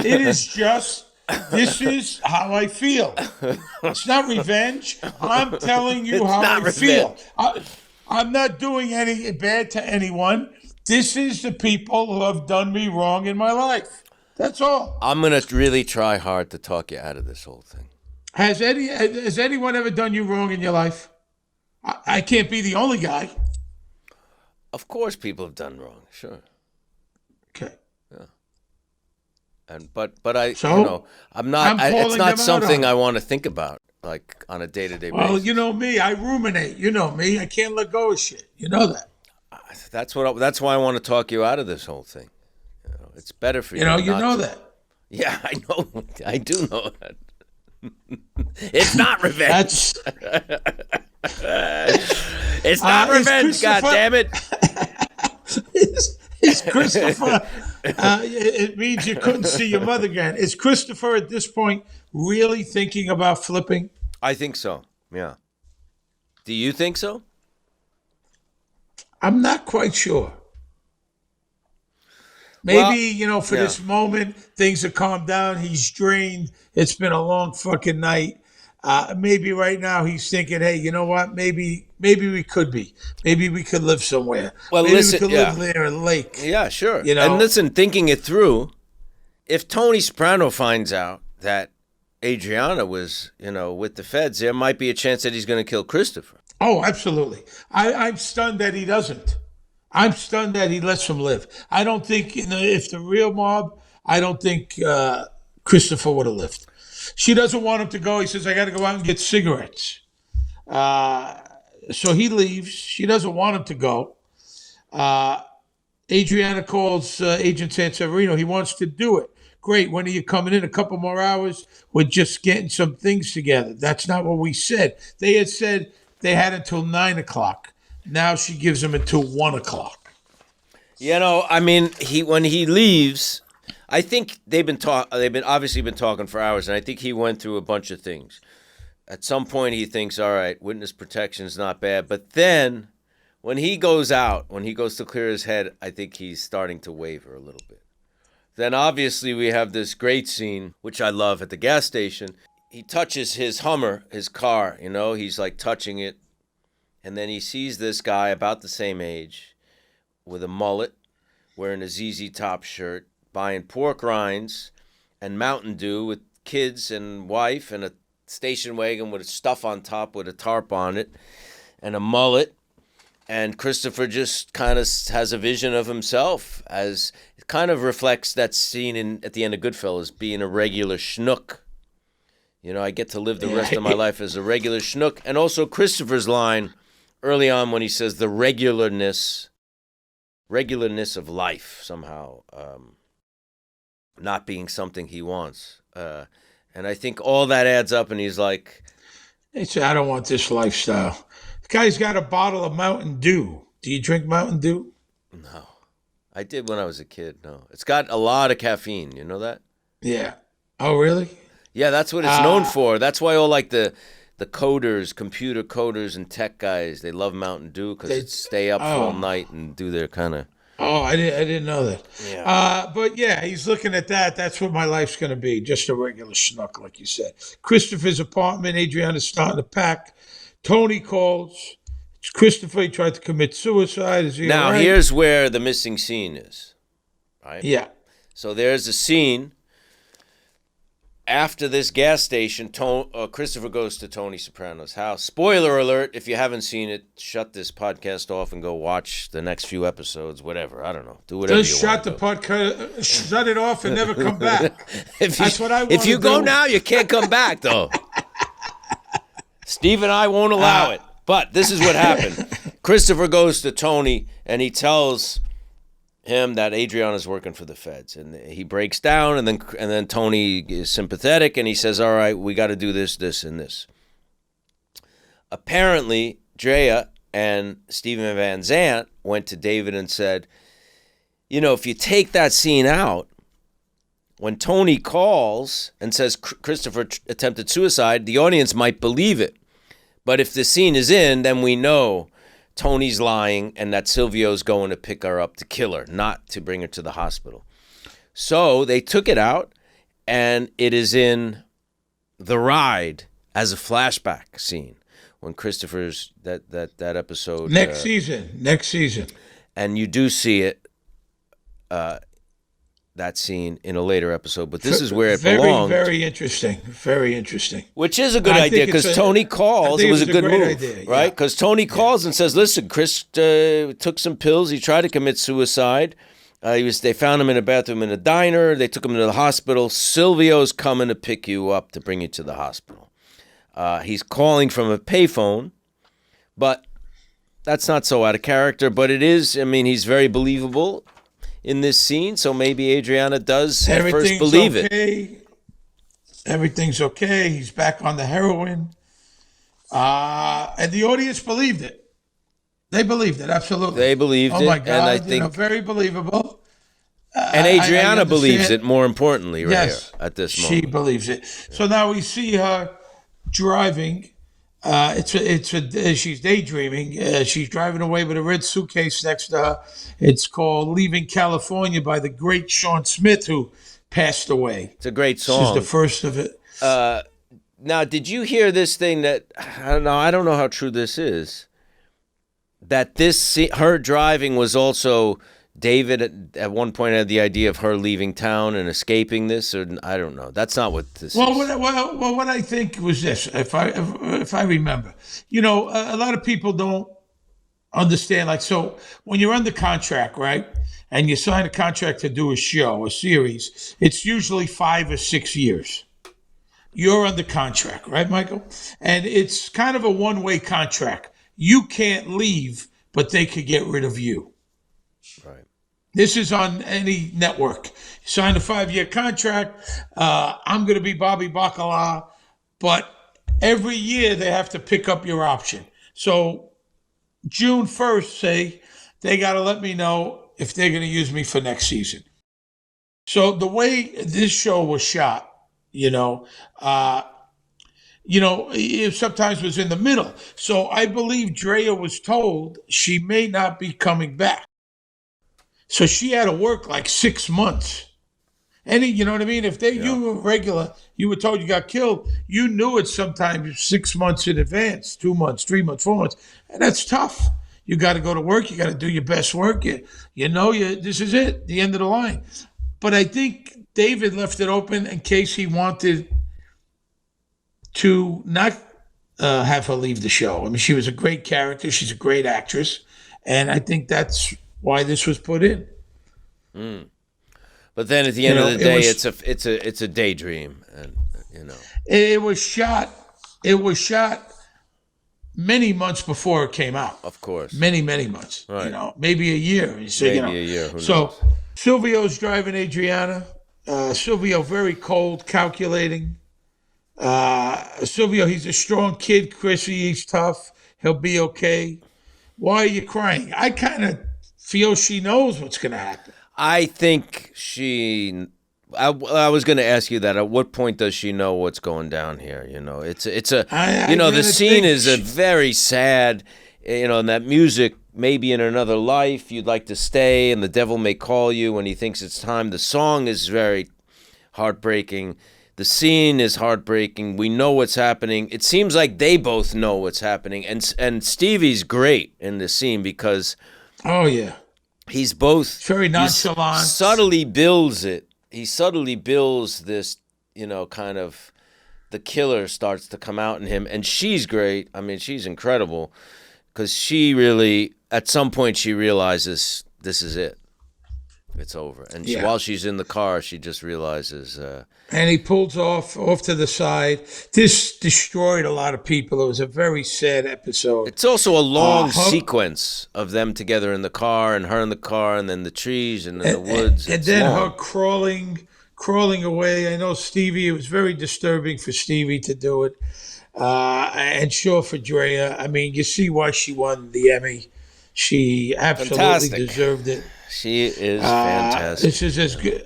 It is just, this is how I feel. It's not revenge. I'm telling you how I feel. I'm not doing any bad to anyone. This is the people who have done me wrong in my life. That's all.
I'm going to really try hard to talk you out of this whole thing.
Has anyone ever done you wrong in your life? I can't be the only guy.
Of course people have done wrong, sure.
Okay.
Yeah. But I'm not, it's not something I want to think about, like, on a day-to-day basis.
Well, you know me, I ruminate. You know me, I can't let go of shit. You know that.
That's why I want to talk you out of this whole thing. You know, it's better for you.
You know that.
Yeah, I know. I do know that. It's not revenge. It's not revenge. God damn it!
Is Christopher? It means you couldn't see your mother again. Is Christopher at this point really thinking about flipping?
I think so. Yeah. Do you think so?
I'm not quite sure. Maybe, for this moment, things have calmed down. He's drained. It's been a long fucking night. Maybe right now he's thinking, hey, you know what? Maybe we could be. Maybe we could live somewhere.
Well,
maybe
listen,
we could live near a lake.
Yeah, sure. And listen, thinking it through, if Tony Soprano finds out that Adriana was, with the feds, there might be a chance that he's going to kill Christopher.
Oh, absolutely. I'm stunned that he doesn't. I'm stunned that he lets him live. I don't think, if the real mob, I don't think Christopher would have lived. She doesn't want him to go. He says, I got to go out and get cigarettes. So he leaves. She doesn't want him to go. Adriana calls Agent Sanseverino. He wants to do it. Great. When are you coming in? A couple more hours? We're just getting some things together. That's not what we said. They had said they had until 9 o'clock. Now she gives him until 1 o'clock.
When he leaves, I think they've been obviously been talking for hours, and I think he went through a bunch of things. At some point, he thinks, all right, witness protection is not bad. But then, when he goes to clear his head, I think he's starting to waver a little bit. Then, obviously, we have this great scene, which I love, at the gas station. He touches his Hummer, his car, he's like touching it. And then he sees this guy about the same age with a mullet, wearing a ZZ Top shirt, buying pork rinds and Mountain Dew with kids and wife and a station wagon with stuff on top with a tarp on it and a mullet. And Christopher just kind of has a vision of himself as it kind of reflects that scene at the end of Goodfellas, being a regular schnook. I get to live the rest of my life as a regular schnook. And also Christopher's line early on when he says the regularness of life somehow not being something he wants. And I think all that adds up, and he's like...
He said, I don't want this lifestyle. The guy's got a bottle of Mountain Dew. Do you drink Mountain Dew?
No. I did when I was a kid, no. It's got a lot of caffeine, you know that?
Yeah. Oh, really?
Yeah, that's what it's known for. That's why all the coders, computer coders and tech guys, they love Mountain Dew because they stay up all night and do their kind of...
Oh, I didn't know that.
Yeah.
But yeah, he's looking at that. That's what my life's going to be, just a regular schnook, like you said. Christopher's apartment, Adriana's starting to pack. Tony calls. It's Christopher. He tried to commit suicide. Is he
now,
all right?
Here's where the missing scene is, right?
Yeah.
So there's a scene... After this gas station, Christopher goes to Tony Soprano's house. Spoiler alert, if you haven't seen it, shut this podcast off and go watch the next few episodes, whatever. I don't know. Do whatever you want.
Shut it off and never come back. That's what I want to do.
If you go now, you can't come back, though. Steve and I won't allow it. But this is what happened. Christopher goes to Tony, and he tells him that Adriana's working for the feds, and he breaks down, and then Tony is sympathetic, and he says, all right, we got to do this, this, and this. Apparently, Drea And Steven Van Zandt went to David and said, you know, if you take that scene out, when Tony calls and says Christopher attempted suicide, the audience might believe it. But if the scene is in, then we know Tony's lying and that Silvio's going to pick her up to kill her, not to bring her to the hospital. So they took it out, and it is in The Ride as a flashback scene when Christopher's that episode
Next season.
And you do see it, that scene in a later episode, but this is where it belonged.
Very interesting. Very interesting.
Which is a good idea, because Tony calls. It was a good move,
idea, yeah.
right? Because Tony calls and says, "Listen, Chris took some pills. He tried to commit suicide. They found him in a bathroom in a diner. They took him to the hospital. Silvio's coming to pick you up to bring you to the hospital." He's calling from a payphone, but that's not so out of character. But it is. I mean, he's very believable in this scene, so maybe Adriana does at first believe it.
Everything's okay. He's back on the heroin. And the audience believed it. They believed it, absolutely.
They believed it.
Oh my God,
and I think,
very believable.
And Adriana believes it, more importantly, right
yes,
here, at this moment.
She believes it. So now we see her driving. She's daydreaming. She's driving away with a red suitcase next to her. It's called "Leaving California" by the great Sean Smith, who passed away.
It's a great song.
This is the first of it.
Now, did you hear this thing that I don't know how true this is? That her driving was also David at one point had the idea of her leaving town and escaping this, or I don't know. That's not what this is.
Well, what I think was this, if I remember, a lot of people don't understand. Like, so when you're under contract, right, and you sign a contract to do a show, a series, it's usually 5 or 6 years. You're under contract, right, Michael? And it's kind of a one-way contract. You can't leave, but they could get rid of you.
Right.
This is on any network. You sign a 5-year contract. I'm going to be Bobby Bacala, but every year they have to pick up your option. So June 1st, say, they got to let me know if they're going to use me for next season. So the way this show was shot, it sometimes was in the middle. So I believe Drea was told she may not be coming back. So she had to work like 6 months. You know what I mean? If you were regular, you were told you got killed, you knew it sometimes 6 months in advance, 2 months, 3 months, 4 months. And that's tough. You got to go to work. You got to do your best work. This is it, the end of the line. But I think David left it open in case he wanted to not have her leave the show. I mean, she was a great character. She's a great actress. And I think that's why this was put in.
But then at the end of the day, it's a daydream, and
it was shot many months before it came out.
Of course,
many months.
Right.
Maybe a year. So,
maybe a year. Who
so
knows?
Silvio's driving Adriana. Silvio very cold, calculating. Silvio, he's a strong kid. Chrissy, he's tough. He'll be okay. Why are you crying? I kind of feel she knows what's going to happen.
I think I was going to ask you that. At what point does she know what's going down here? The scene is a very sad, and that music, maybe in another life, you'd like to stay, and the devil may call you when he thinks it's time. The song is very heartbreaking. The scene is heartbreaking. We know what's happening. It seems like they both know what's happening. And Stevie's great in this scene because
oh yeah,
he's both
very nonchalant.
He subtly builds it. He subtly builds this, kind of the killer starts to come out in him. And she's great. I mean, she's incredible because she really, at some point, she realizes this is it. It's over. And while she's in the car, she just realizes.
And he pulls off to the side. This destroyed a lot of people. It was a very sad episode.
It's also a long sequence of them together in the car and her in the car and then the trees and then the woods.
And then her crawling away. I know Stevie, it was very disturbing for Stevie to do it. And sure for Drea. I mean, you see why she won the Emmy. She absolutely
Fantastic.
deserved it.
She is fantastic.
This is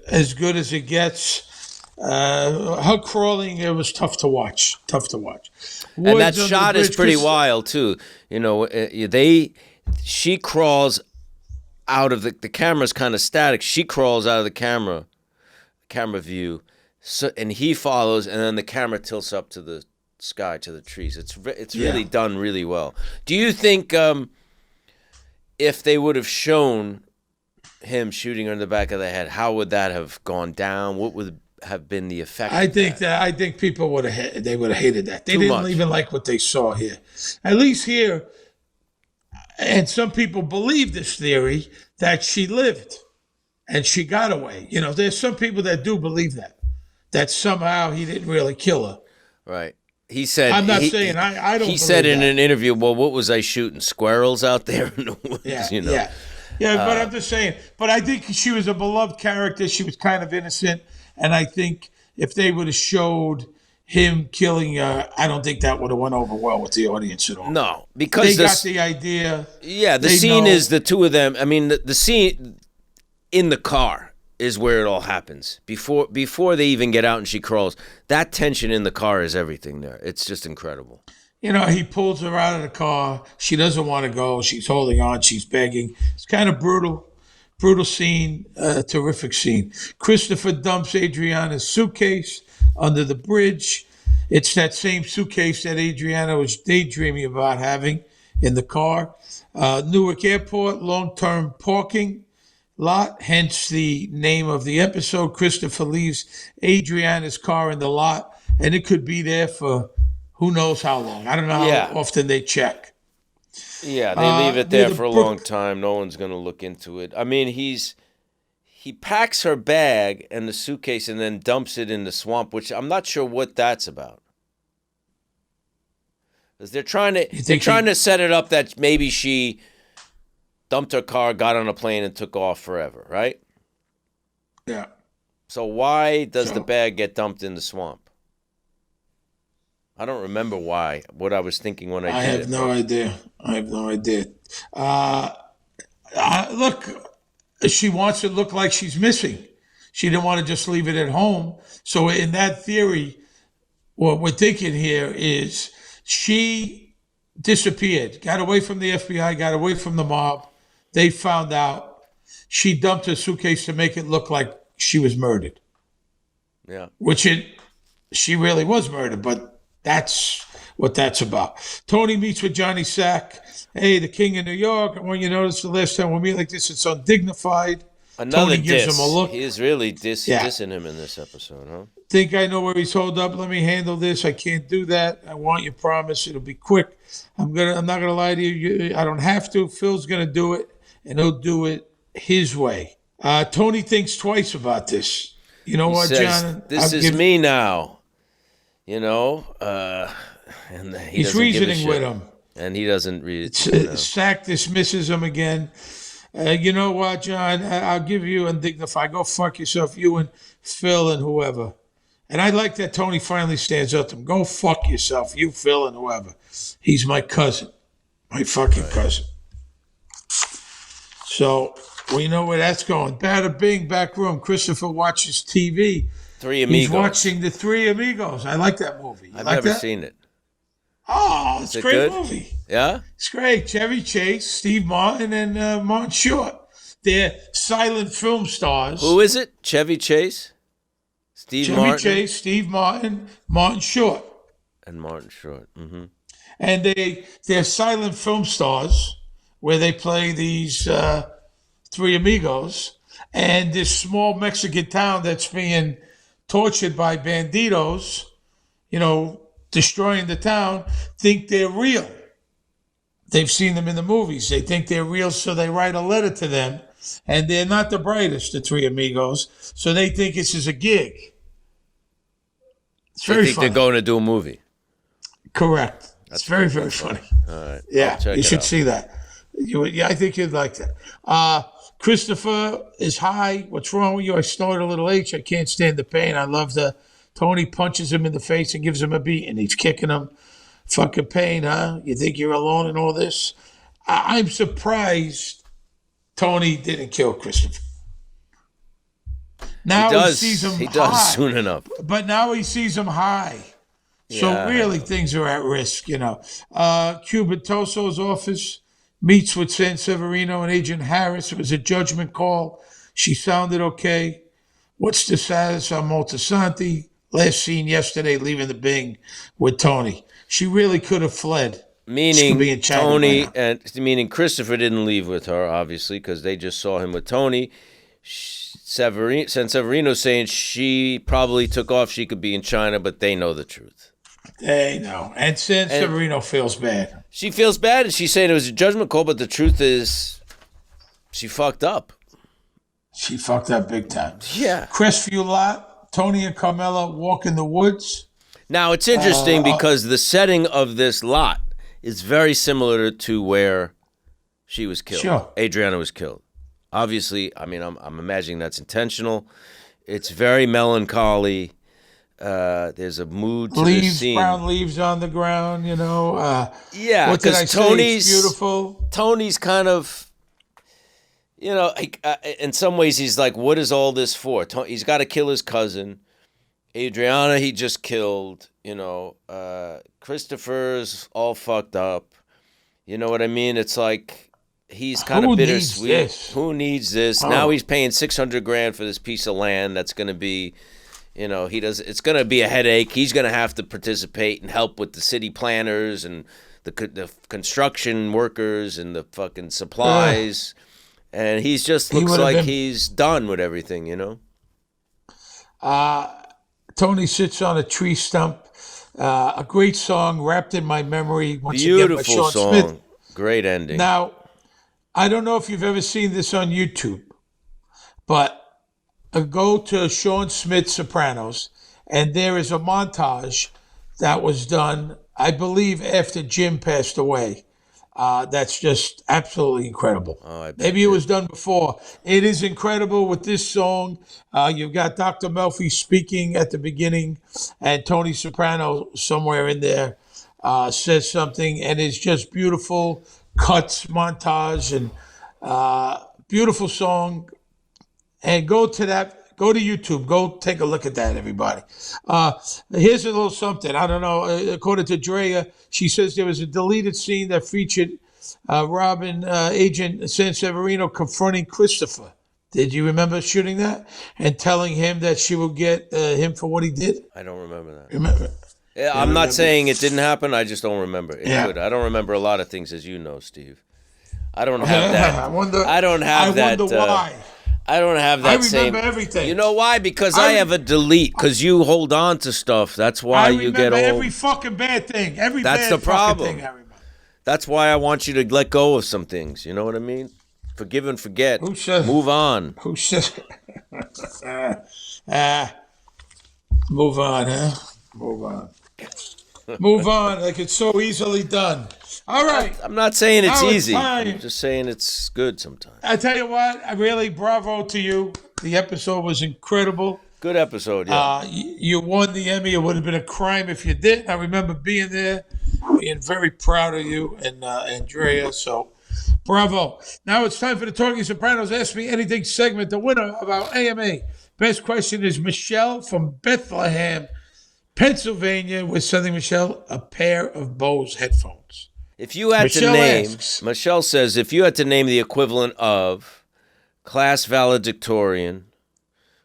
as good as it gets. Her crawling, it was tough to watch. Tough to watch.
And that
Woods on the
shot is
bridge,
pretty
'cause-
wild too. You know, she crawls out of the camera's kind of static. She crawls out of the camera view, so, and he follows, and then the camera tilts up to the sky, to the trees. It's really done really well. Do you think if they would have shown him shooting her in the back of the head, how would that have gone down? What would have been the effect?
I think people would have hated that. They
Too
didn't
much.
even like what they saw here. At least here, and some people believe this theory that she lived and she got away. You know, there's some people that do believe that somehow he didn't really kill her.
Right. He said.
I'm not saying I don't.
He said in
that.
an interview, "Well, what was I shooting? Squirrels out there in the woods?"
Yeah,
you know.
yeah. But I'm just saying. But I think she was a beloved character. She was kind of innocent, and I think if they would have showed him killing her, I don't think that would have went over well with the audience at all.
No, because
they got the idea.
Yeah, the
They
scene
know-
is the two of them. I mean, the scene in the car is where it all happens. Before they even get out and she crawls, that tension in the car is everything there. It's just incredible.
You know, he pulls her out of the car. She doesn't want to go. She's holding on. She's begging. It's kind of brutal scene, terrific scene. Christopher dumps Adriana's suitcase under the bridge. It's that same suitcase that Adriana was daydreaming about having in the car. Newark Airport, long-term parking lot, hence the name of the episode. Christopher leaves Adriana's car in the lot, and it could be there for who knows how long. I don't know how often they check.
Yeah, they leave it there
near the
for a
brook-
long time. No one's going to look into it. I mean, he packs her bag and the suitcase and then dumps it in the swamp, which I'm not sure what that's about. Because they're trying to set it up that maybe she dumped her car, got on a plane, and took off forever, right?
Yeah.
So why does the bag get dumped in the swamp? I don't remember why. What I was thinking when I did it.
I have no idea. Look, she wants it to look like she's missing. She didn't want to just leave it at home. So in that theory, what we're thinking here is she disappeared, got away from the FBI, got away from the mob. They found out. She dumped her suitcase to make it look like she was murdered.
Yeah.
She really was murdered, but that's what that's about. Tony meets with Johnny Sack. Hey, the king of New York. I want you to notice the last time we meet like this, it's undignified.
Another
Tony gives
diss.
him a look.
He is really dissing him in this episode, huh?
Think I know where he's holed up. Let me handle this. I can't do that. I want your promise. It'll be quick. I'm not gonna lie to you. I don't have to. Phil's gonna do it, and he'll do it his way. Tony thinks twice about this. You know what,
Says,
John?
this is me now. You know, and
He's
doesn't give a
reasoning
shit.
with him.
And he doesn't read.
Sack dismisses him again. You know what, John? I'll give you undignified. Go fuck yourself, you and Phil and whoever. And I like that Tony finally stands up to him. Go fuck yourself, you, Phil, and whoever. He's my cousin. My fucking cousin. So we know where that's going. Bada bing, back room. Christopher watches TV.
Three Amigos.
He's watching The Three Amigos. I like that movie.
I've never seen it.
Oh, it's a great
good?
movie.
Yeah?
It's great. Chevy Chase, Steve Martin, and Martin Short. They're silent film stars.
Who is it? Chevy Chase?
Chevy Chase, Steve Martin, Martin Short.
And Martin Short. Mm-hmm.
And they're silent film stars where they play these three amigos. And this small Mexican town that's being tortured by banditos, you know, destroying the town, think they're real. They've seen them in the movies. They think they're real, so they write a letter to them. And they're not the brightest, the three amigos, so they think this is a gig. It's very funny.
They're going to do a movie.
Correct. It's very, very funny.
All right.
Yeah,
I'll check
you
it
should
out.
see that. I think you'd like that. Christopher is high. What's wrong with you? I snort a little H. I can't stand the pain. I love the Tony punches him in the face and gives him a beat, and he's kicking him. Fucking pain, huh? You think you're alone in all this? I'm surprised Tony didn't kill Christopher. Now he sees him
He
high.
does soon enough.
But now he sees him high. So
Yeah.
really things are at risk, Cuba Toso's office meets with San Severino and Agent Harris. It was a judgment call. She sounded okay. What's the status on Moltisanti? Last seen yesterday leaving the Bing with Tony. She really could have fled. She could be in China by now.
Meaning Christopher didn't leave with her, obviously, because they just saw him with Tony. San Severino's saying she probably took off. She could be in China, but they know the truth.
They know. And San Severino feels bad.
She feels bad, and she's saying it was a judgment call, but the truth is she fucked up.
She fucked up big time.
Yeah.
Crestview lot, Tony and Carmela walk in the woods.
Now, it's interesting because the setting of this lot is very similar to where she was killed.
Sure.
Adriana was killed. Obviously, I mean, I'm imagining that's intentional. It's very melancholy. There's a mood to the scene.
Brown leaves on the ground,
Yeah,
what did I
because
say? It's beautiful.
Tony's kind of, in some ways, he's like, what is all this for? He's got to kill his cousin. Adriana, he just killed. Christopher's all fucked up. You know what I mean? It's like he's kind of bittersweet. Who needs this? Oh. Now he's paying $600,000 for this piece of land that's going to be. It's going to be a headache. He's going to have to participate and help with the city planners and the construction workers and the fucking supplies. And he looks like he's done with everything,
Tony sits on a tree stump. A great song wrapped in my memory. Once
Beautiful
again, by Sean
song.
Smith.
Great ending.
Now, I don't know if you've ever seen this on YouTube, but go to Sean Smith's Sopranos, and there is a montage that was done, I believe, after Jim passed away. That's just absolutely incredible. Maybe it was done before. It is incredible with this song. You've got Dr. Melfi speaking at the beginning, and Tony Soprano somewhere in there says something, and it's just beautiful cuts, montage, and beautiful song. And go to YouTube. Go take a look at that, everybody. Here's a little something. I don't know. According to Drea, she says there was a deleted scene that featured Robin, Agent San Severino, confronting Christopher. Did you remember shooting that? And telling him that she will get him for what he did?
I don't remember that.
Remember?
Yeah, I'm not saying it didn't happen. I just don't remember. It could. I don't remember a lot of things, as you know, Steve. I don't have that. I wonder why. I don't have that same.
I remember everything.
You know why? Because I have a delete. Because you hold on to stuff. That's why you get old.
I remember every fucking bad thing.
That's the problem.
Thing I remember.
That's why I want you to let go of some things. You know what I mean? Forgive and forget. Move on.
Who says? Move on, huh? Move on. Move on. Like it's so easily done. All right.
I'm not saying it's easy. I'm just saying it's good sometimes.
I tell you what, I really bravo to you. The episode was incredible.
Good episode, yeah.
You won the Emmy. It would have been a crime if you didn't. I remember being there, being very proud of you and Andrea. So, bravo. Now it's time for the Talking Sopranos Ask Me Anything segment. The winner of our AMA. Best question is Michelle from Bethlehem, Pennsylvania. We're sending Michelle a pair of Bose headphones.
If you had to name, Michelle says, if you had to name the equivalent of class valedictorian,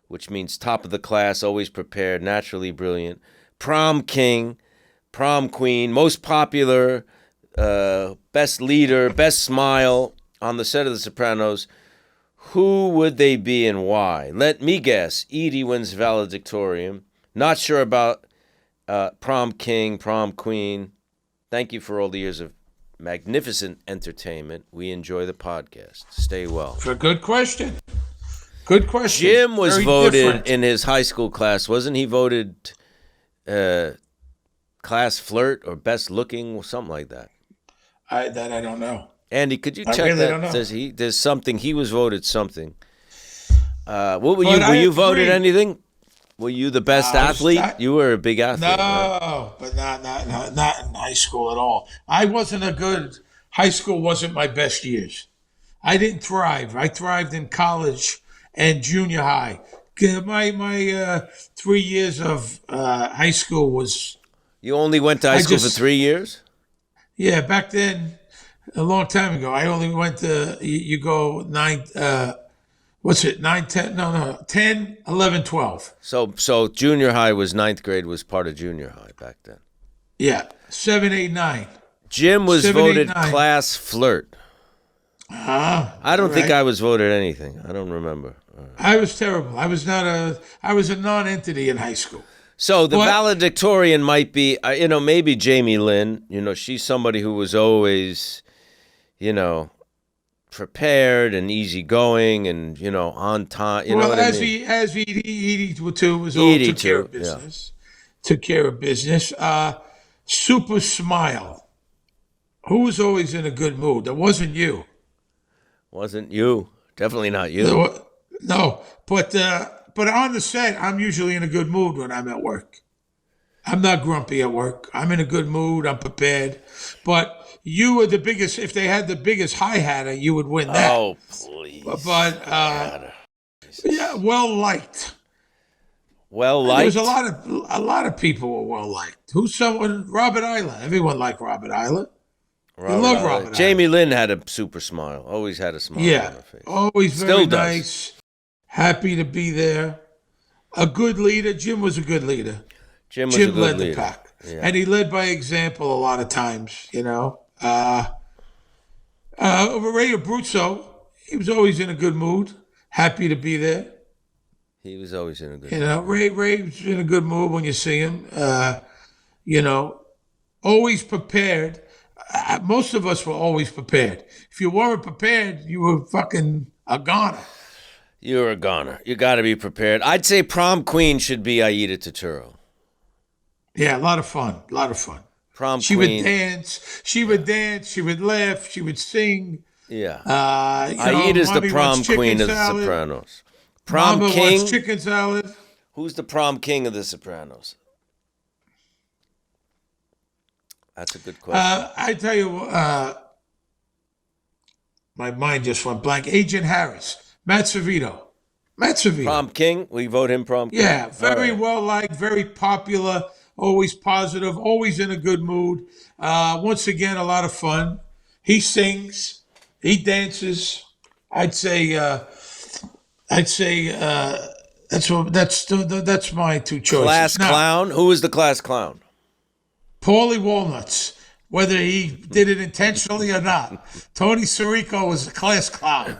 which means top of the class, always prepared, naturally brilliant, prom king, prom queen, most popular, best leader, best smile on the set of The Sopranos, who would they be and why? Let me guess. Edie wins valedictorian. Not sure about prom king, prom queen. Thank you for all the years of magnificent entertainment. We enjoy the podcast. Stay well.
For a good question. Good question.
Jim was
Very
voted
different.
in his high school class. Wasn't he voted class flirt or best looking, something like that?
I don't know.
Andy, could you
I
check
really
that?
don't know.
There's something. He was voted something. What were you? Were you voted anything? Were you the best athlete? You were a big athlete.
No,
right?
but not in high school at all. I wasn't a good. High school wasn't my best years. I didn't thrive. I thrived in college and junior high. My 3 years of high school was.
You only went to high school for 3 years?
Yeah, back then, a long time ago. I only went to. You go 9. What's it? 9, 10? No, 10, 11, 12.
So junior high was 9th grade was part of junior high back then.
Yeah, 7, 8, 9.
Jim was
7, 8,
voted
9.
class flirt. I don't think
right.
I was voted anything. I don't remember.
I was terrible. I was a non-entity in high school.
So the valedictorian might be, maybe Jamie Lynn. She's somebody who was always, prepared and easygoing and, on time. You know what I mean?
As Edie too was all
Edie
took care
too,
of business. Took care of business. Super smile. Who was always in a good mood? That wasn't you.
Wasn't you. Definitely not you.
No, but on the set, I'm usually in a good mood when I'm at work. I'm not grumpy at work. I'm in a good mood. I'm prepared. But you were the biggest. If they had the biggest hi-hatter, you would win that.
Oh, please.
But yeah, well liked.
Well liked.
There's a lot of people were well liked. Who's someone? Robert Isla. Everyone liked Robert Isla. You love Robert.
Jamie Lynn had a super smile. Always had a smile on her face.
Always very
Still does.
nice. Happy to be there. A good leader. Jim was a good leader.
Jim led
leader.
The
pack.
Yeah.
And he led by example a lot of times, Ray Abruzzo, he was always in a good mood. Happy to be there.
He was always in a good mood.
Ray was in a good mood when you see him. Always prepared. Most of us were always prepared. If you weren't prepared, you were fucking a goner.
You're a goner. You got to be prepared. I'd say prom queen should be Aida Turturro.
Yeah, a lot of fun.
Prom
she
queen.
Would dance. She would dance. She would laugh. She would sing.
Yeah.
Aida's
the prom queen of The Sopranos. Prom
Mama
king.
wants chicken salad.
Who's the prom king of The Sopranos? That's a good question.
I tell you, my mind just went blank. Agent Harris, Matt Servito.
Prom king. We vote him prom king.
Yeah, very well liked, very popular, always positive, always in a good mood. Once again, a lot of fun. He sings, he dances. I'd say that's my two choices.
Class clown. Who is the class clown?
Paulie Walnuts, whether he did it intentionally or not. Tony Sirico was a class clown.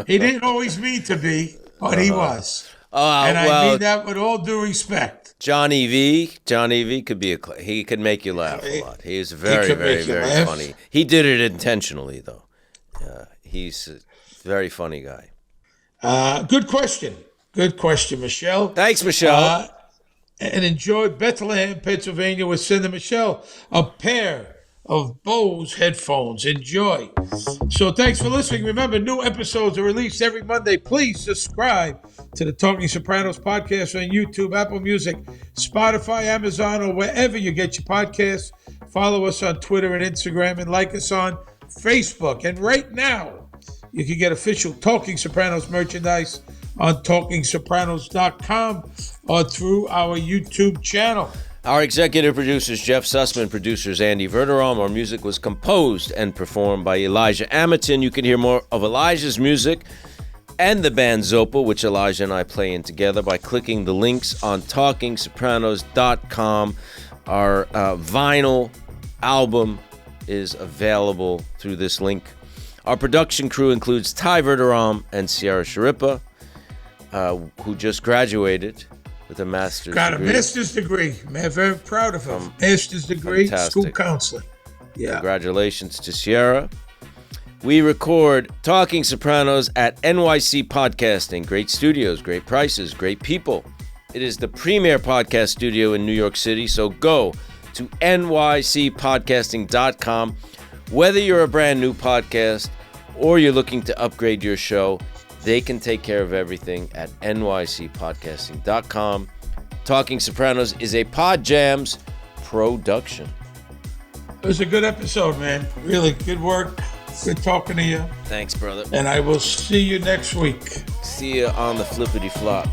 He didn't always mean to be, but he was. And I mean that with all due respect.
Johnny V could be he could make you laugh a lot. He is very, very, very funny. He did it intentionally, though. He's a very funny guy.
Good question, Michelle.
Thanks, Michelle.
And enjoy Bethlehem, Pennsylvania with Cinder Michelle, a pair of Bose headphones. Enjoy. So thanks for listening. Remember, new episodes are released every Monday. Please subscribe to the Talking Sopranos podcast on YouTube, Apple Music, Spotify, Amazon, or wherever you get your podcasts. Follow us on Twitter and Instagram, and like us on Facebook. And right now, you can get official Talking Sopranos merchandise on TalkingSopranos.com or through our YouTube channel.
Our executive producers, Jeff Sussman, producers Andy Verderam. Our music was composed and performed by Elijah Amatin. You can hear more of Elijah's music and the band Zopa, which Elijah and I play in together, by clicking the links on TalkingSopranos.com. Our vinyl album is available through this link. Our production crew includes Ty Verderam and Sierra Schirripa, who just graduated with a master's degree.
Got a master's degree. Man, very proud of him. Master's degree,
fantastic.
School counselor. Yeah.
Congratulations to Sierra. We record Talking Sopranos at NYC Podcasting. Great studios, great prices, great people. It is the premier podcast studio in New York City, so go to nycpodcasting.com. Whether you're a brand new podcast or you're looking to upgrade your show, they can take care of everything at nycpodcasting.com. Talking Sopranos is a Pod Jams production.
It was a good episode, man. Really good work. Good talking to you.
Thanks, brother.
And I will see you next week.
See you on the flippity flop.